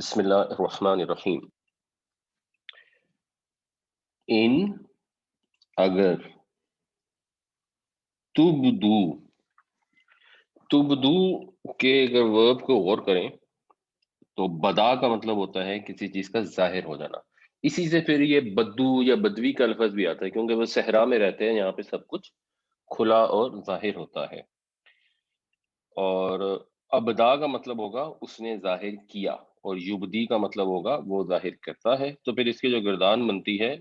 بسم اللہ الرحمن الرحیم۔ ان اگر تبدو تبدو کے اگر ورب کو غور کریں تو بدا کا مطلب ہوتا ہے کسی چیز کا ظاہر ہو جانا۔ اسی سے پھر یہ بدو یا بدوی کا لفظ بھی آتا ہے، کیونکہ وہ صحرا میں رہتے ہیں، یہاں پہ سب کچھ کھلا اور ظاہر ہوتا ہے۔ اور ابدا کا مطلب ہوگا اس نے ظاہر کیا، اور یبدی کا مطلب ہوگا وہ ظاہر کرتا ہے۔ تو پھر اس کی جو گردان بنتی ہے،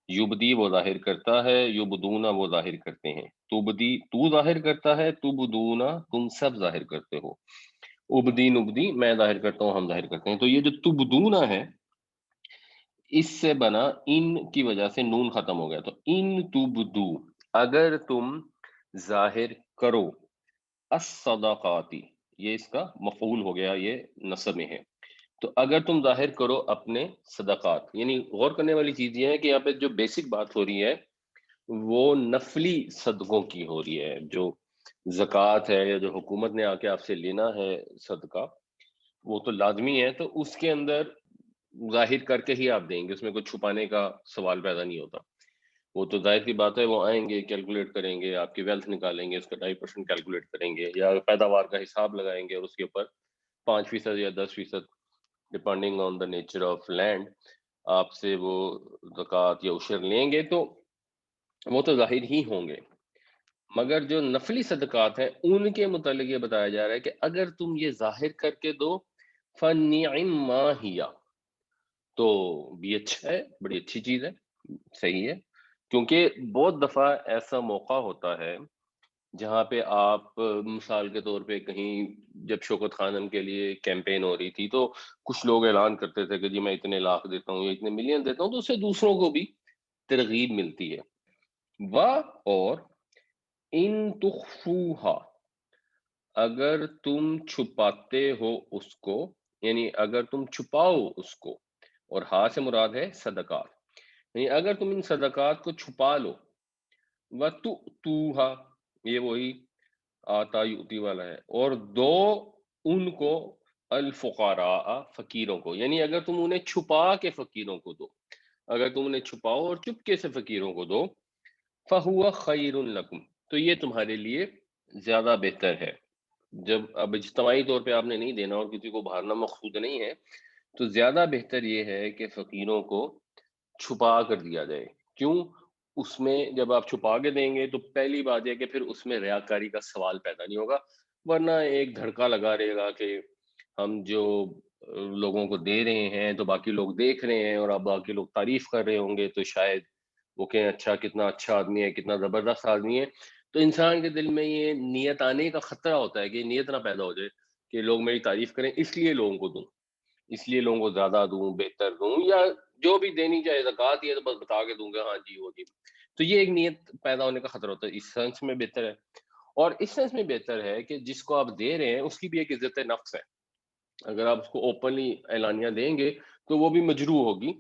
یبدی وہ ظاہر کرتا ہے، یبدونا وہ ظاہر کرتے ہیں۔ تبدی تو ظاہر کرتا ہے، تبدونا تم سب ظاہر کرتے ہو، ابدی نبدی میں ظاہر کرتا ہوں، ہم ظاہر کرتے ہیں۔ تو یہ جو تبدونا ہے، اس سے بنا ان کی وجہ سے نون ختم ہو گیا، تو ان تبدو اگر تم ظاہر کرو، الصدقاتی یہ اس کا مفعول ہو گیا، یہ نصب میں ہے۔ تو اگر تم ظاہر کرو اپنے صدقات، یعنی غور کرنے والی چیز یہ ہے کہ یہاں پہ جو بیسک بات ہو رہی ہے وہ نفلی صدقوں کی ہو رہی ہے۔ جو زکوٰۃ ہے یا جو حکومت نے آ کے آپ سے لینا ہے صدقہ، وہ تو لازمی ہے، تو اس کے اندر ظاہر کر کے ہی آپ دیں گے، اس میں کوئی چھپانے کا سوال پیدا نہیں ہوتا۔ وہ تو ظاہر کی بات ہے، وہ آئیں گے، کیلکولیٹ کریں گے، آپ کی ویلتھ نکالیں گے، اس کا 2.5% کیلکولیٹ کریں گے، یا پیداوار کا حساب لگائیں گے، اور اس کے اوپر 5% یا 10% depending on the nature of land آپ سے وہ زکوٰۃ یا عشر لیں گے، تو وہ تو ظاہر ہی ہوں گے۔ مگر جو نفلی صدقات ہیں ان کے متعلق یہ بتایا جا رہا ہے کہ اگر تم یہ ظاہر کر کے دو، فَنِعِمَّا ہِیَ، تو بھی اچھا ہے، بڑی اچھی چیز ہے، صحیح ہے۔ کیونکہ بہت دفعہ ایسا موقع ہوتا ہے جہاں پہ آپ مثال کے طور پہ کہیں، جب شوکت خانم کے لیے کیمپین ہو رہی تھی، تو کچھ لوگ اعلان کرتے تھے کہ جی میں اتنے لاکھ دیتا ہوں یا اتنے ملین دیتا ہوں، تو اس سے دوسروں کو بھی ترغیب ملتی ہے۔ اور ان تخفوہا اگر تم چھپاتے ہو اس کو، یعنی اگر تم چھپاؤ اس کو، اور ہاں سے مراد ہے صدقات، یعنی اگر تم ان صدقات کو چھپا لو، وَتُؤْتُوہا یہ وہی آتا یؤتی والا ہے، اور دو ان کو، الفقراء فقیروں کو، یعنی اگر تم انہیں چھپا کے فقیروں کو دو، اگر تم انہیں چھپاؤ اور چپکے سے فقیروں کو دو، فَهُوَ خَيْرٌ لَكُمْ تو یہ تمہارے لیے زیادہ بہتر ہے۔ جب اب اجتماعی طور پہ آپ نے نہیں دینا اور کسی کو بھارنا مقصود نہیں ہے، تو زیادہ بہتر یہ ہے کہ فقیروں کو چھپا کر دیا جائے۔ کیوں؟ اس میں جب آپ چھپا کے دیں گے تو پہلی بات یہ کہ پھر اس میں ریاکاری کا سوال پیدا نہیں ہوگا، ورنہ ایک دھڑکا لگا رہے گا کہ ہم جو لوگوں کو دے رہے ہیں تو باقی لوگ دیکھ رہے ہیں، اور اب باقی لوگ تعریف کر رہے ہوں گے، تو شاید وہ کہیں اچھا، کتنا اچھا آدمی ہے، کتنا زبردست آدمی ہے۔ تو انسان کے دل میں یہ نیت آنے کا خطرہ ہوتا ہے کہ نیت نہ پیدا ہو جائے کہ لوگ میری تعریف کریں، اس لیے لوگوں کو دوں، اس لیے لوگوں کو زیادہ دوں، بہتر دوں، یا جو بھی دینی چاہے زکوٰۃ یہ تو بس بتا کے دوں گا، ہاں جی وہ جی۔ تو یہ ایک نیت پیدا ہونے کا خطرہ ہوتا ہے، اس سینس میں بہتر ہے۔ اور اس سینس میں بہتر ہے کہ جس کو آپ دے رہے ہیں اس کی بھی ایک عزت نفس ہے۔ اگر آپ اس کو اوپنلی اعلانیہ دیں گے تو وہ بھی مجروح ہوگی،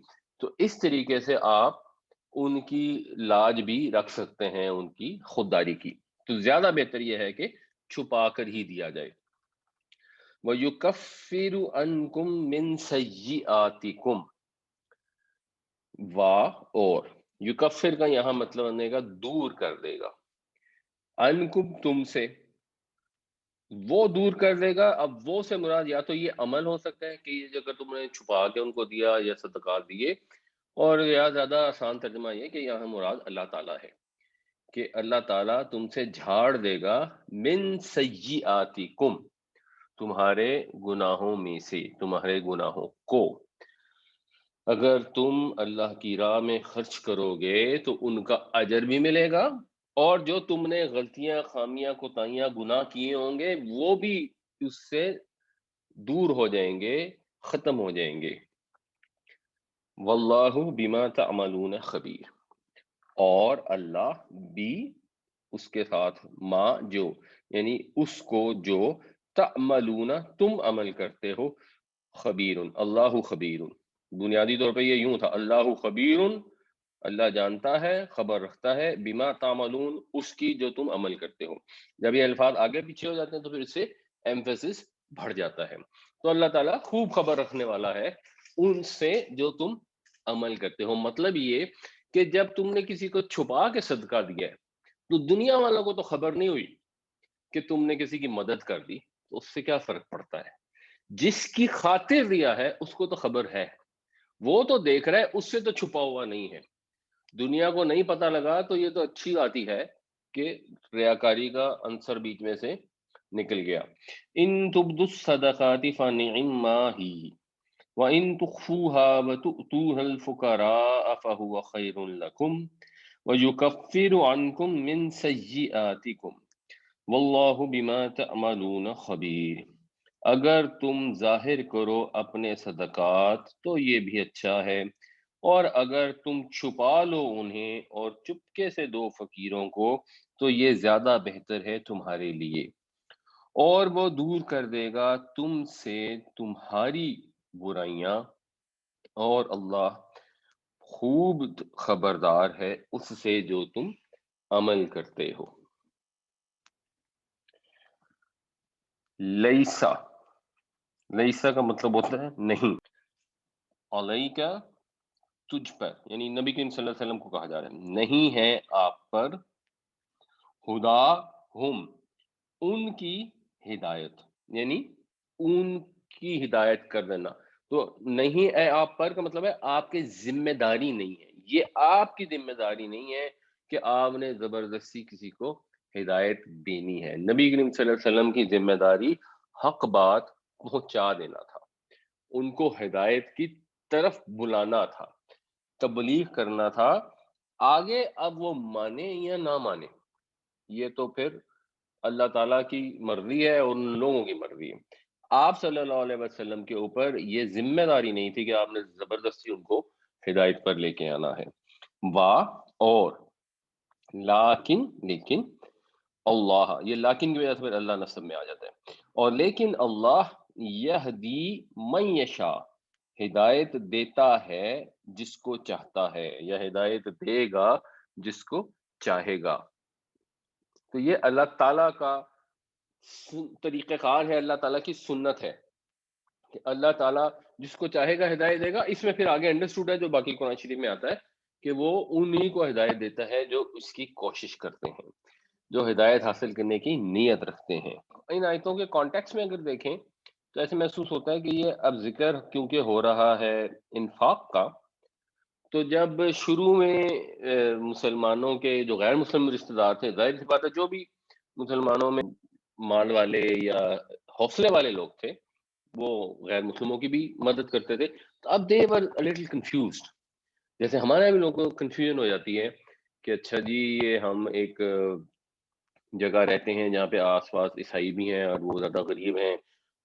تو اس طریقے سے آپ ان کی لاج بھی رکھ سکتے ہیں، ان کی خودداری کی۔ تو زیادہ بہتر یہ ہے کہ چھپا کر ہی دیا جائے۔ وَيُكَفِّرُ عَنْكُم مِّن سَيِّئَاتِكُمْ اور یکفر کا یہاں مطلب بنے گا دور کر دے گا، انکم تم سے، وہ دور کر دے گا۔ اب وہ سے مراد یا تو یہ عمل ہو سکتا ہے کہ یہ اگر تم نے چھپا کے ان کو دیا یا صدقات دیے، اور یا زیادہ آسان ترجمہ یہ کہ یہاں مراد اللہ تعالیٰ ہے، کہ اللہ تعالیٰ تم سے جھاڑ دے گا، من سیئاتکم تمہارے گناہوں میں سے، تمہارے گناہوں کو۔ اگر تم اللہ کی راہ میں خرچ کرو گے تو ان کا اجر بھی ملے گا، اور جو تم نے غلطیاں، خامیاں، کوتاہیاں، گناہ کیے ہوں گے وہ بھی اس سے دور ہو جائیں گے، ختم ہو جائیں گے۔ واللہ بما تعملون خبیر، اور اللہ بھی اس کے ساتھ، ما جو، یعنی اس کو جو، تعملون تم عمل کرتے ہو، خبیر اللہ خبیر، بنیادی طور پہ یہ یوں تھا، اللہ خبیر اللہ جانتا ہے، خبر رکھتا ہے، بما تعملون اس کی جو تم عمل کرتے ہو۔ جب یہ الفاظ آگے پیچھے ہو جاتے ہیں تو پھر اس سے ایمفیسس بڑھ جاتا ہے۔ تو اللہ تعالیٰ خوب خبر رکھنے والا ہے ان سے جو تم عمل کرتے ہو۔ مطلب یہ کہ جب تم نے کسی کو چھپا کے صدقہ دیا ہے تو دنیا والوں کو تو خبر نہیں ہوئی کہ تم نے کسی کی مدد کر دی، تو اس سے کیا فرق پڑتا ہے؟ جس کی خاطر دیا ہے اس کو تو خبر ہے، وہ تو دیکھ رہا ہے، اس سے تو چھپا ہوا نہیں ہے۔ دنیا کو نہیں پتا لگا تو یہ تو اچھی بات ہی ہے کہ ریاکاری کا عنصر بیچ میں سے نکل گیا۔ ان تبدوا الصدقات فنعما ہی وان تخفوها وتؤتوها الفقراء فهو خير لكم ويكفر عنكم من سيئاتكم واللہ بما تعملون خبیر۔ اگر تم ظاہر کرو اپنے صدقات تو یہ بھی اچھا ہے، اور اگر تم چھپا لو انہیں اور چپکے سے دو فقیروں کو تو یہ زیادہ بہتر ہے تمہارے لیے، اور وہ دور کر دے گا تم سے تمہاری برائیاں، اور اللہ خوب خبردار ہے اس سے جو تم عمل کرتے ہو۔ لیسا، لیسا کا مطلب ہوتا ہے نہیں۔ علیکا، تجھ پر، یعنی نبی کریم صلی اللہ علیہ وسلم کو کہا جا رہا ہے نہیں ہے آپ پر، ہدا ہم، ان کی ہدایت، یعنی ان کی ہدایت کر دینا۔ تو نہیں ہے آپ پر کا مطلب ہے آپ کی ذمہ داری نہیں ہے، یہ آپ کی ذمہ داری نہیں ہے کہ آپ نے زبردستی کسی کو ہدایت دینی ہے۔ نبی کریم صلی اللہ علیہ وسلم کی ذمہ داری حق بات پہنچا دینا تھا، ان کو ہدایت کی طرف بلانا تھا، تبلیغ کرنا تھا۔ آگے اب وہ مانے یا نہ مانے یہ تو پھر اللہ تعالیٰ کی مرضی ہے اور ان لوگوں کی مرضی ہے۔ آپ صلی اللہ علیہ وسلم کے اوپر یہ ذمہ داری نہیں تھی کہ آپ نے زبردستی ان کو ہدایت پر لے کے آنا ہے۔ واہ، اور لیکن، لیکن اللہ، یہ لیکن کی وجہ سے پھر اللہ نصب میں آ جاتا ہے، اور لیکن اللہ یہدی من یشاء، ہدایت دیتا ہے جس کو چاہتا ہے، یا ہدایت دے گا جس کو چاہے گا۔ تو یہ اللہ تعالیٰ کا طریقہ کار ہے، اللہ تعالیٰ کی سنت ہے کہ اللہ تعالیٰ جس کو چاہے گا ہدایت دے گا۔ اس میں پھر آگے انڈرسٹوڈ ہے جو باقی قرآن شریف میں آتا ہے کہ وہ انہی کو ہدایت دیتا ہے جو اس کی کوشش کرتے ہیں، جو ہدایت حاصل کرنے کی نیت رکھتے ہیں۔ ان آیتوں کے کانٹیکس میں اگر دیکھیں تو ایسے محسوس ہوتا ہے کہ یہ اب ذکر کیونکہ ہو رہا ہے انفاق کا، تو جب شروع میں مسلمانوں کے جو غیر مسلم رشتہ دار تھے، ظاہر سی بات ہے جو بھی مسلمانوں میں مال والے یا حوصلے والے لوگ تھے وہ غیر مسلموں کی بھی مدد کرتے تھے، تو اب دے ور لٹل کنفیوزڈ، جیسے ہمارے بھی لوگوں کو کنفیوژن ہو جاتی ہے کہ اچھا جی یہ ہم ایک جگہ رہتے ہیں جہاں پہ آس پاس عیسائی بھی ہیں اور وہ زیادہ غریب ہیں،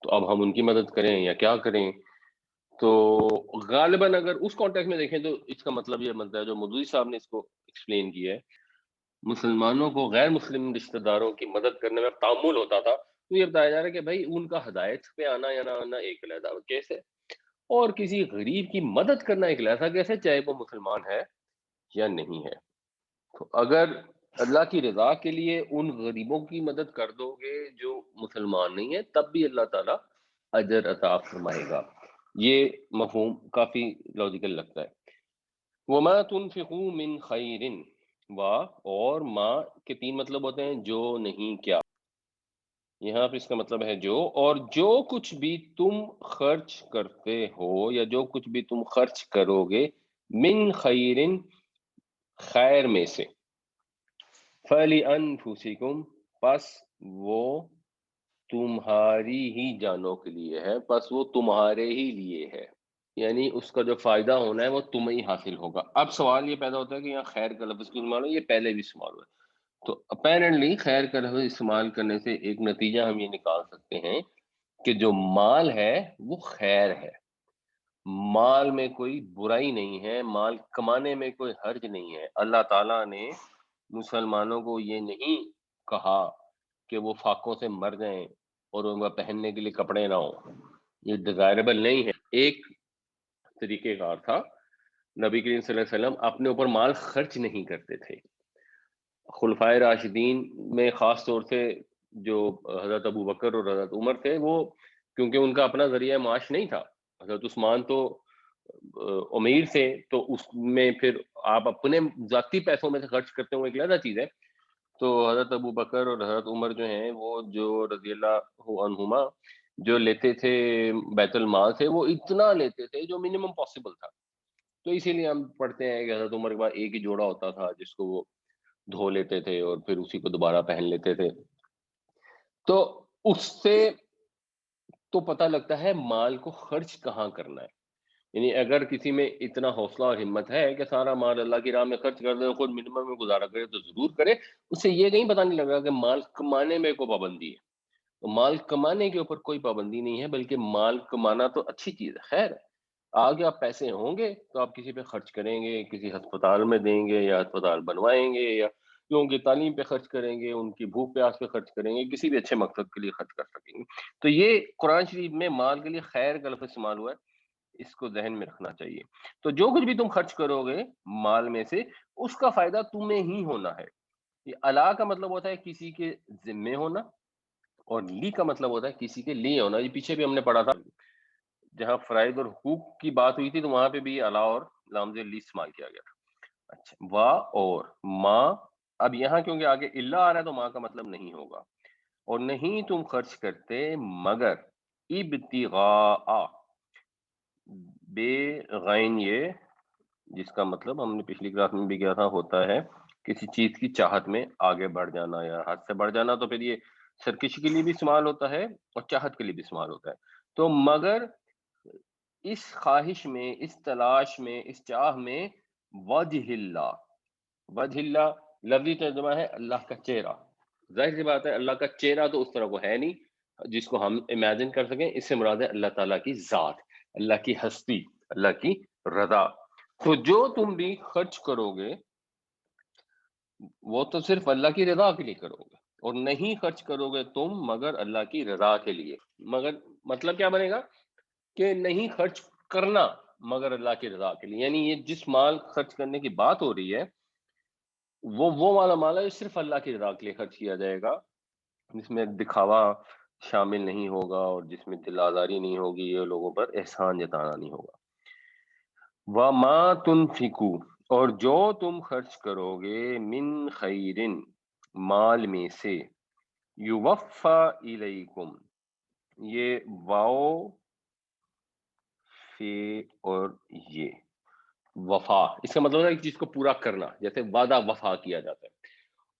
تو اب ہم ان کی مدد کریں یا کیا کریں؟ تو غالباً اگر اس کانٹیکٹ میں دیکھیں تو اس کا مطلب یہ بنتا ہے جو مودودی صاحب نے اس کو ایکسپلین کیا ہے، مسلمانوں کو غیر مسلم رشتہ داروں کی مدد کرنے میں تعامل ہوتا تھا، تو یہ بتایا جا رہا ہے کہ بھائی ان کا ہدایت پہ آنا یا نہ آنا ایک علیحدہ کیس ہے، اور کسی غریب کی مدد کرنا ایک علیحدہ کیس ہے، چاہے وہ مسلمان ہے یا نہیں ہے۔ تو اگر اللہ کی رضا کے لیے ان غریبوں کی مدد کر دو گے جو مسلمان نہیں ہیں، تب بھی اللہ تعالیٰ اجر عطا فرمائے گا۔ یہ مفہوم کافی لاجیکل لگتا ہے۔ وما تنفقوا من خیر، اور ما کے تین مطلب ہوتے ہیں، جو نہیں کیا، یہاں پہ اس کا مطلب ہے جو، اور جو کچھ بھی تم خرچ کرتے ہو یا جو کچھ بھی تم خرچ کرو گے، من خیر، خیر میں سے، فَلِأَنفُسِكُمْ، پس وہ تمہاری ہی جانوں کے لیے ہے، پس وہ تمہارے ہی لیے ہے، یعنی اس کا جو فائدہ ہونا ہے وہ تمہیں ہی حاصل ہوگا۔ اب سوال یہ پیدا ہوتا ہے کہ یہاں خیر کا لفظ کیوں استعمال ہو، یہ پہلے بھی استعمال ہوا ہے، تو اپیرنٹلی خیر کا لفظ استعمال کرنے سے ایک نتیجہ ہم یہ نکال سکتے ہیں کہ جو مال ہے وہ خیر ہے، مال میں کوئی برائی نہیں ہے، مال کمانے میں کوئی حرج نہیں ہے۔ اللہ تعالیٰ نے مسلمانوں کو یہ نہیں کہا کہ وہ فاقوں سے مر جائیں اور ان کا پہننے کے لیے کپڑے نہ ہوں، یہ ڈیزائربل نہیں ہے۔ ایک طریقہ کار تھا، نبی کریم صلی اللہ علیہ وسلم اپنے اوپر مال خرچ نہیں کرتے تھے۔ خلفائے راشدین میں خاص طور سے جو حضرت ابو بکر اور حضرت عمر تھے، وہ کیونکہ ان کا اپنا ذریعہ معاش نہیں تھا. حضرت عثمان تو امیر تھے، تو اس میں پھر آپ اپنے ذاتی پیسوں میں سے خرچ کرتے ہو ایک علیحدہ چیز ہے. تو حضرت ابو بکر اور حضرت عمر جو ہیں وہ جو رضی اللہ عنہما جو لیتے تھے بیت المال سے، وہ اتنا لیتے تھے جو منیمم پاسبل تھا. تو اسی لیے ہم پڑھتے ہیں کہ حضرت عمر کے پاس ایک ہی جوڑا ہوتا تھا جس کو وہ دھو لیتے تھے اور پھر اسی کو دوبارہ پہن لیتے تھے. تو اس سے تو پتہ لگتا ہے مال کو خرچ کہاں کرنا ہے. یعنی اگر کسی میں اتنا حوصلہ اور ہمت ہے کہ سارا مال اللہ کی راہ میں خرچ کر دے اور خود منیمم میں گزارا کرے تو ضرور کرے. اس سے یہ نہیں پتہ نہیں لگا کہ مال کمانے میں کوئی پابندی ہے. تو مال کمانے کے اوپر کوئی پابندی نہیں ہے، بلکہ مال کمانا تو اچھی چیز ہے. خیر، آگے آپ پیسے ہوں گے تو آپ کسی پہ خرچ کریں گے، کسی ہسپتال میں دیں گے یا ہسپتال بنوائیں گے، یا لوگوں کی تعلیم پہ خرچ کریں گے، ان کی بھوک پیاس پہ خرچ کریں گے، کسی بھی اچھے مقصد کے لیے خرچ کر سکیں گے. تو یہ قرآن شریف میں مال کے لیے خیر کا لفظ استعمال ہوا ہے، اس کو ذہن میں رکھنا چاہیے. تو جو کچھ بھی تم خرچ کرو گے مال میں سے، اس کا فائدہ تمہیں ہی ہونا ہے. یہ الا کا مطلب ہوتا ہے کسی کے ذمے ہونا، اور لی کا مطلب ہوتا ہے کسی کے لیے ہونا. یہ پیچھے بھی ہم نے پڑھا تھا، جہاں فرائض اور حقوق کی بات ہوئی تھی تو وہاں پہ بھی الا اور لام لی استعمال کیا گیا تھا. اچھا، وا اور ماں. اب یہاں کیونکہ آگے الا آ رہا ہے تو ماں کا مطلب نہیں ہوگا. اور نہیں تم خرچ کرتے مگر ابتغاء، بے غین، یہ جس کا مطلب ہم نے پچھلی کلاس میں بھی کیا تھا، ہوتا ہے کسی چیز کی چاہت میں آگے بڑھ جانا یا حد سے بڑھ جانا. تو پھر یہ سرکشی کے لیے بھی استعمال ہوتا ہے اور چاہت کے لیے بھی استعمال ہوتا ہے. تو مگر اس خواہش میں، اس تلاش میں، اس چاہ میں، وجہ اللہ. وجہ اللہ لفظی ترجمہ ہے اللہ کا چہرہ. ظاہر سی بات ہے اللہ کا چہرہ تو اس طرح کو ہے نہیں جس کو ہم امیجن کر سکیں. اس سے مراد ہے اللہ تعالیٰ کی ذات، اللہ کی ہستی، اللہ کی رضا. تو جو تم بھی خرچ کرو گے وہ تو صرف اللہ کی رضا کے لیے کرو گے، اور نہیں خرچ کرو گے تم مگر اللہ کی رضا کے لیے. مگر مطلب کیا بنے گا کہ نہیں خرچ کرنا مگر اللہ کی رضا کے لیے. یعنی یہ جس مال خرچ کرنے کی بات ہو رہی ہے وہ والا مال ہے جو صرف اللہ کی رضا کے لیے خرچ کیا جائے گا، جس میں دکھاوا شامل نہیں ہوگا اور جس میں دل آزاری نہیں ہوگی، یہ لوگوں پر احسان جتانا نہیں ہوگا. وَمَا تُنْفِقُوا، اور جو تم خرچ کرو گے، من خیرن، مال میں سے، یوفا الیکم، یہ واؤ فی اور یہ وفا، اس کا مطلب ہے ایک چیز کو پورا کرنا، جیسے وعدہ وفا کیا جاتا ہے.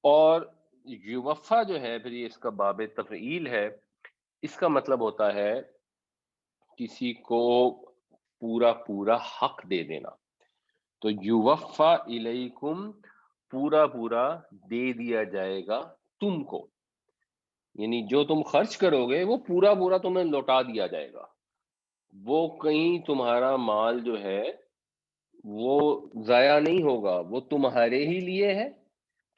اور یوفا جو ہے پھر یہ اس کا باب تفعیل ہے. اس کا مطلب ہوتا ہے کسی کو پورا پورا حق دے دینا. تو یوفا الیکم، پورا پورا دے دیا جائے گا تم کو. یعنی جو تم خرچ کرو گے وہ پورا پورا تمہیں لوٹا دیا جائے گا. وہ کہیں تمہارا مال جو ہے وہ ضائع نہیں ہوگا، وہ تمہارے ہی لیے ہے،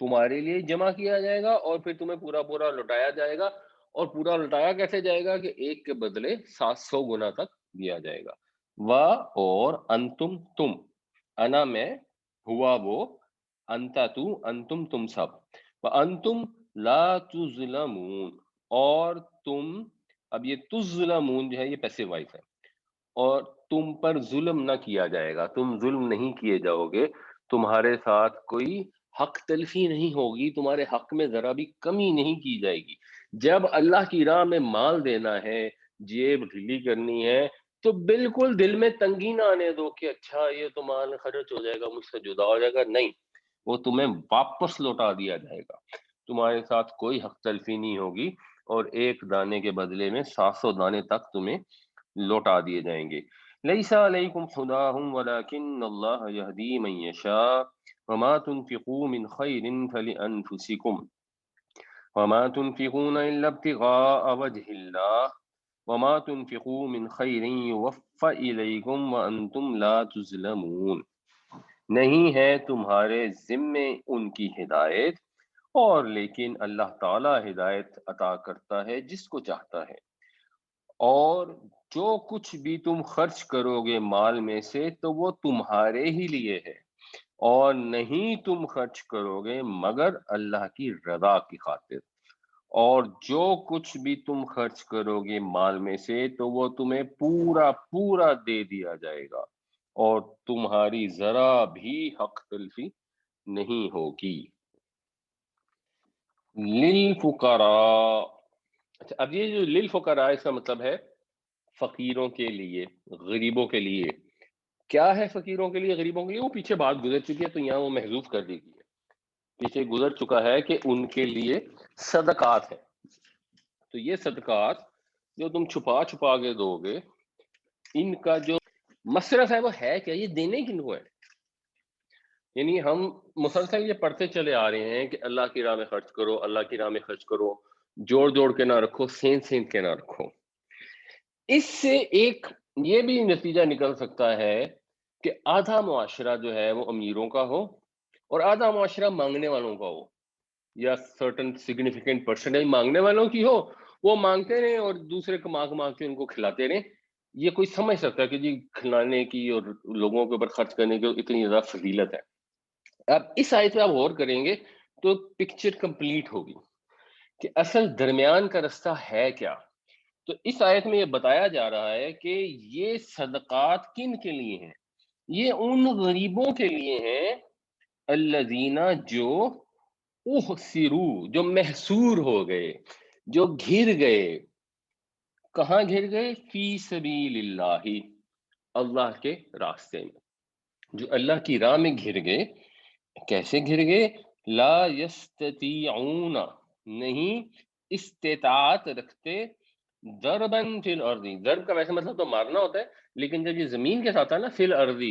تمہارے لیے جمع کیا جائے گا اور پھر تمہیں پورا پورا لوٹایا جائے گا. اور پورا لوٹایا کیسے جائے گا کہ ایک کے بدلے 700 گنا تک دیا جائے گا. اور انتم، تم، انا میں، ہوا وہ، انتا تو، انتم تم سب، وانتم لا تظلمون، اور تم، اب یہ تظلمون جو ہے یہ پیسو وائس ہے، اور تم پر ظلم نہ کیا جائے گا، تم ظلم نہیں کیے جاؤ گے، تمہارے ساتھ کوئی حق تلفی نہیں ہوگی، تمہارے حق میں ذرا بھی کمی نہیں کی جائے گی. جب اللہ کی راہ میں مال دینا ہے، جیب ڈھیلی کرنی ہے، تو بالکل دل میں تنگی نہ آنے دو کہ اچھا یہ تو مال خرچ ہو جائے گا، مجھ سے جدا ہو جائے گا. نہیں، وہ تمہیں واپس لوٹا دیا جائے گا. تمہارے ساتھ کوئی حق تلفی نہیں ہوگی، اور ایک دانے کے بدلے میں 700 دانے تک تمہیں لوٹا دیے جائیں گے. لیس علیکم خداہم ولکن اللہ یہدی من یشاء وما تنفقوا من خیر فلانفسکم وما تنفقون الا ابتغاء وجہ اللہ وما تنفقوا من خیر یوفى الیکم وانتم لا تظلمون. نہیں ہے تمہارے ذمے ان کی ہدایت، اور لیکن اللہ تعالی ہدایت عطا کرتا ہے جس کو چاہتا ہے. اور جو کچھ بھی تم خرچ کرو گے مال میں سے تو وہ تمہارے ہی لیے ہے، اور نہیں تم خرچ کرو گے مگر اللہ کی رضا کی خاطر. اور جو کچھ بھی تم خرچ کرو گے مال میں سے تو وہ تمہیں پورا پورا دے دیا جائے گا، اور تمہاری ذرا بھی حق تلفی نہیں ہوگی۔ للفقراء، اچھا اب یہ جو للفقراء اس کا مطلب ہے فقیروں کے لیے، غریبوں کے لیے۔ کیا ہے فقیروں کے لیے غریبوں کے لیے؟ وہ پیچھے بات گزر چکی ہے تو یہاں وہ محذوف کر دی گئی ہے۔ پیچھے گزر چکا ہے کہ ان کے لیے صدقات ہے، تو یہ صدقات جو تم چھپا چھپا کے دو گے، ان کا جو مصرف ہے وہ ہے کیا؟ یہ دینے کن کو ہے؟ یعنی ہم مسلسل یہ پڑھتے چلے آ رہے ہیں کہ اللہ کی راہ میں خرچ کرو، اللہ کی راہ میں خرچ کرو، جوڑ جوڑ کے نہ رکھو، سینت سینت کے نہ رکھو۔ اس سے ایک یہ بھی نتیجہ نکل سکتا ہے کہ آدھا معاشرہ جو ہے وہ امیروں کا ہو اور آدھا معاشرہ مانگنے والوں کا ہو، یا سرٹن سگنیفیکنٹ پرسنٹیج مانگنے والوں کی ہو، وہ مانگتے رہیں اور دوسرے کما کما کے ان کو کھلاتے رہیں۔ یہ کوئی سمجھ سکتا ہے کہ جی کھلانے کی اور لوگوں کے اوپر خرچ کرنے کی اتنی زیادہ فضیلت ہے؟ اب اس آیت پہ آپ غور کریں گے تو پکچر کمپلیٹ ہوگی کہ اصل درمیان کا رستہ ہے کیا۔ تو اس آیت میں یہ بتایا جا رہا ہے کہ یہ صدقات کن کے لیے ہیں؟ یہ ان غریبوں کے لیے ہیں الذین جو احسروا، جو محصور ہو گئے، جو گھر گئے۔ کہاں گھر گئے؟ فی سبیل اللہ، اللہ کے راستے میں، جو اللہ کی راہ میں گھر گئے۔ کیسے گر گئے؟ لا یستطیعون، نہیں استطاعت رکھتے، ضربن فی الارض، ضرب کا ویسے مطلب تو مارنا ہوتا ہے، لیکن جب یہ زمین کے ساتھ ہے نا فی الارض،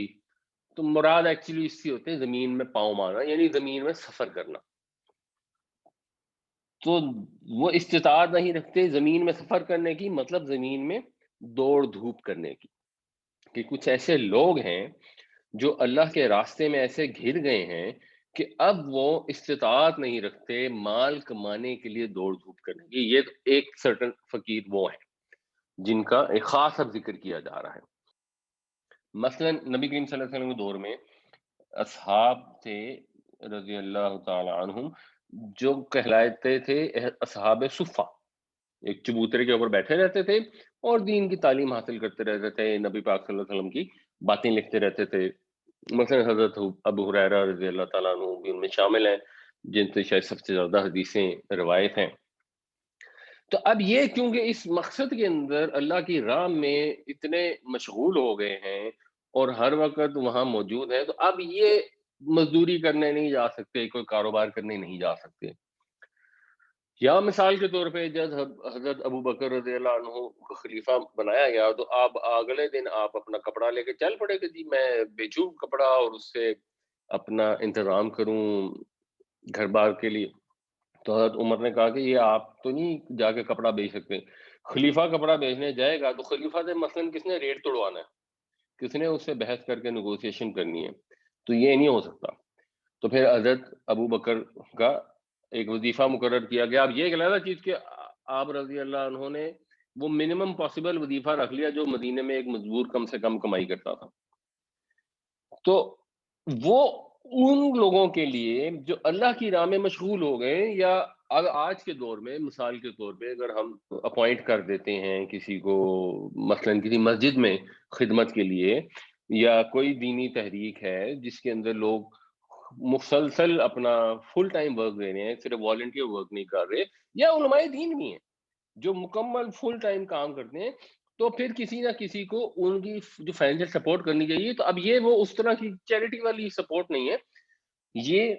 تو مراد ایکچولی اس سے ہوتے ہیں زمین میں پاؤں مارنا، یعنی زمین میں سفر کرنا۔ تو وہ استطاعت نہیں رکھتے زمین میں سفر کرنے کی، مطلب زمین میں دوڑ دھوپ کرنے کی۔ کہ کچھ ایسے لوگ ہیں جو اللہ کے راستے میں ایسے گھر گئے ہیں کہ اب وہ استطاعت نہیں رکھتے مال کمانے کے لیے دوڑ دھوپ کرنے کی۔ یہ ایک سرٹن فقیر وہ ہیں جن کا ایک خاص اب ذکر کیا جا رہا ہے۔ مثلا نبی کریم صلی اللہ علیہ وسلم کے دور میں اصحاب تھے رضی اللہ تعالی عنہم، جو کہلاتے تھے اصحاب صفہ، ایک چبوترے کے اوپر بیٹھے رہتے تھے اور دین کی تعلیم حاصل کرتے رہتے تھے، نبی پاک صلی اللہ علیہ وسلم کی باتیں لکھتے رہتے تھے۔ مثلا حضرت ابو ہریرہ رضی اللہ تعالیٰ عنہ بھی ان میں شامل ہیں، جن سے شاید سب سے زیادہ حدیثیں روایت ہیں۔ تو اب یہ کیونکہ اس مقصد کے اندر اللہ کی راہ میں اتنے مشغول ہو گئے ہیں اور ہر وقت وہاں موجود ہیں، تو اب یہ مزدوری کرنے نہیں جا سکتے، کوئی کاروبار کرنے نہیں جا سکتے۔ یا مثال کے طور پہ جب حضرت ابو بکر رضی اللہ عنہ کو خلیفہ بنایا گیا تو آپ اگلے دن آپ اپنا کپڑا لے کے چل پڑے کہ جی میں بیچوں کپڑا اور اس سے اپنا انتظام کروں گھر بار کے لیے۔ تو حضرت عمر نے کہا کہ یہ آپ تو نہیں جا کے کپڑا بیچ سکتے، خلیفہ کپڑا بیچنے جائے گا تو خلیفہ سے مثلاً کس نے ریٹ توڑوانا ہے، کس نے اس سے بحث کر کے نیگوسیشن کرنی ہے، تو یہ نہیں ہو سکتا۔ تو پھر حضرت ابو بکر کا ایک وظیفہ مقرر کیا گیا۔ اب یہ ایک علیحدہ چیز کہ آپ رضی اللہ عنہ نے وہ منیمم پاسبل وظیفہ رکھ لیا جو مدینے میں ایک مزدور کم سے کم کمائی کرتا تھا۔ تو وہ ان لوگوں کے لیے جو اللہ کی راہ میں مشغول ہو گئے، یا آج کے دور میں مثال کے طور پہ اگر ہم اپوائنٹ کر دیتے ہیں کسی کو مثلاً کسی مسجد میں خدمت کے لیے، یا کوئی دینی تحریک ہے جس کے اندر لوگ مسلسل اپنا فل ٹائم ورک دے رہے ہیں، صرف والنٹیئر ورک نہیں کر رہے، یا علماء دین بھی ہیں جو مکمل فل ٹائم کام کرتے ہیں، تو پھر کسی نہ کسی کو ان کی جو فائنینشیل سپورٹ کرنی چاہیے۔ تو اب یہ وہ اس طرح کی چیریٹی والی سپورٹ نہیں ہے، یہ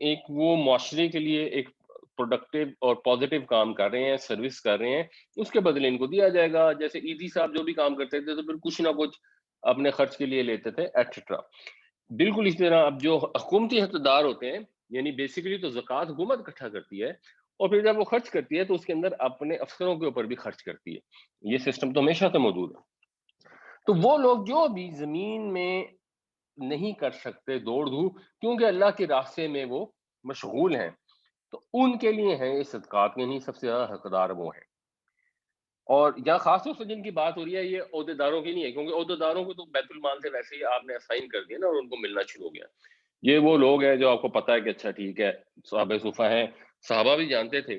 ایک وہ معاشرے کے لیے ایک پروڈکٹیو اور پازیٹیو کام کر رہے ہیں، سروس کر رہے ہیں، اس کے بدلے ان کو دیا جائے گا۔ جیسے ایدی صاحب جو بھی کام کرتے تھے تو پھر کچھ نہ کچھ اپنے خرچ کے لیے لیتے تھے ایٹسٹرا۔ بالکل اسی طرح اب جو حکومتی اقتدار ہوتے ہیں، یعنی بیسیکلی تو زکوٰۃ حکومت اکٹھا کرتی ہے، اور پھر جب وہ خرچ کرتی ہے تو اس کے اندر اپنے افسروں کے اوپر بھی خرچ کرتی ہے۔ یہ سسٹم تو ہمیشہ سے موجود ہے۔ تو وہ لوگ جو بھی زمین میں نہیں کر سکتے دوڑ دھوپ کیونکہ اللہ کے راستے میں وہ مشغول ہیں، تو ان کے لیے ہیں یہ صدقات، یعنی سب سے زیادہ حقدار وہ ہیں۔ اور یہاں خاص طور سے جن کی بات ہو رہی ہے یہ عہدے داروں کی نہیں ہے، کیونکہ عہدے داروں کو تو بیت المال سے ویسے ہی آپ نے اسائن کر دیا نا اور ان کو ملنا شروع ہو گیا۔ یہ وہ لوگ ہیں جو آپ کو پتہ ہے کہ اچھا ٹھیک ہے صحابہ صفہ ہیں، صحابہ بھی جانتے تھے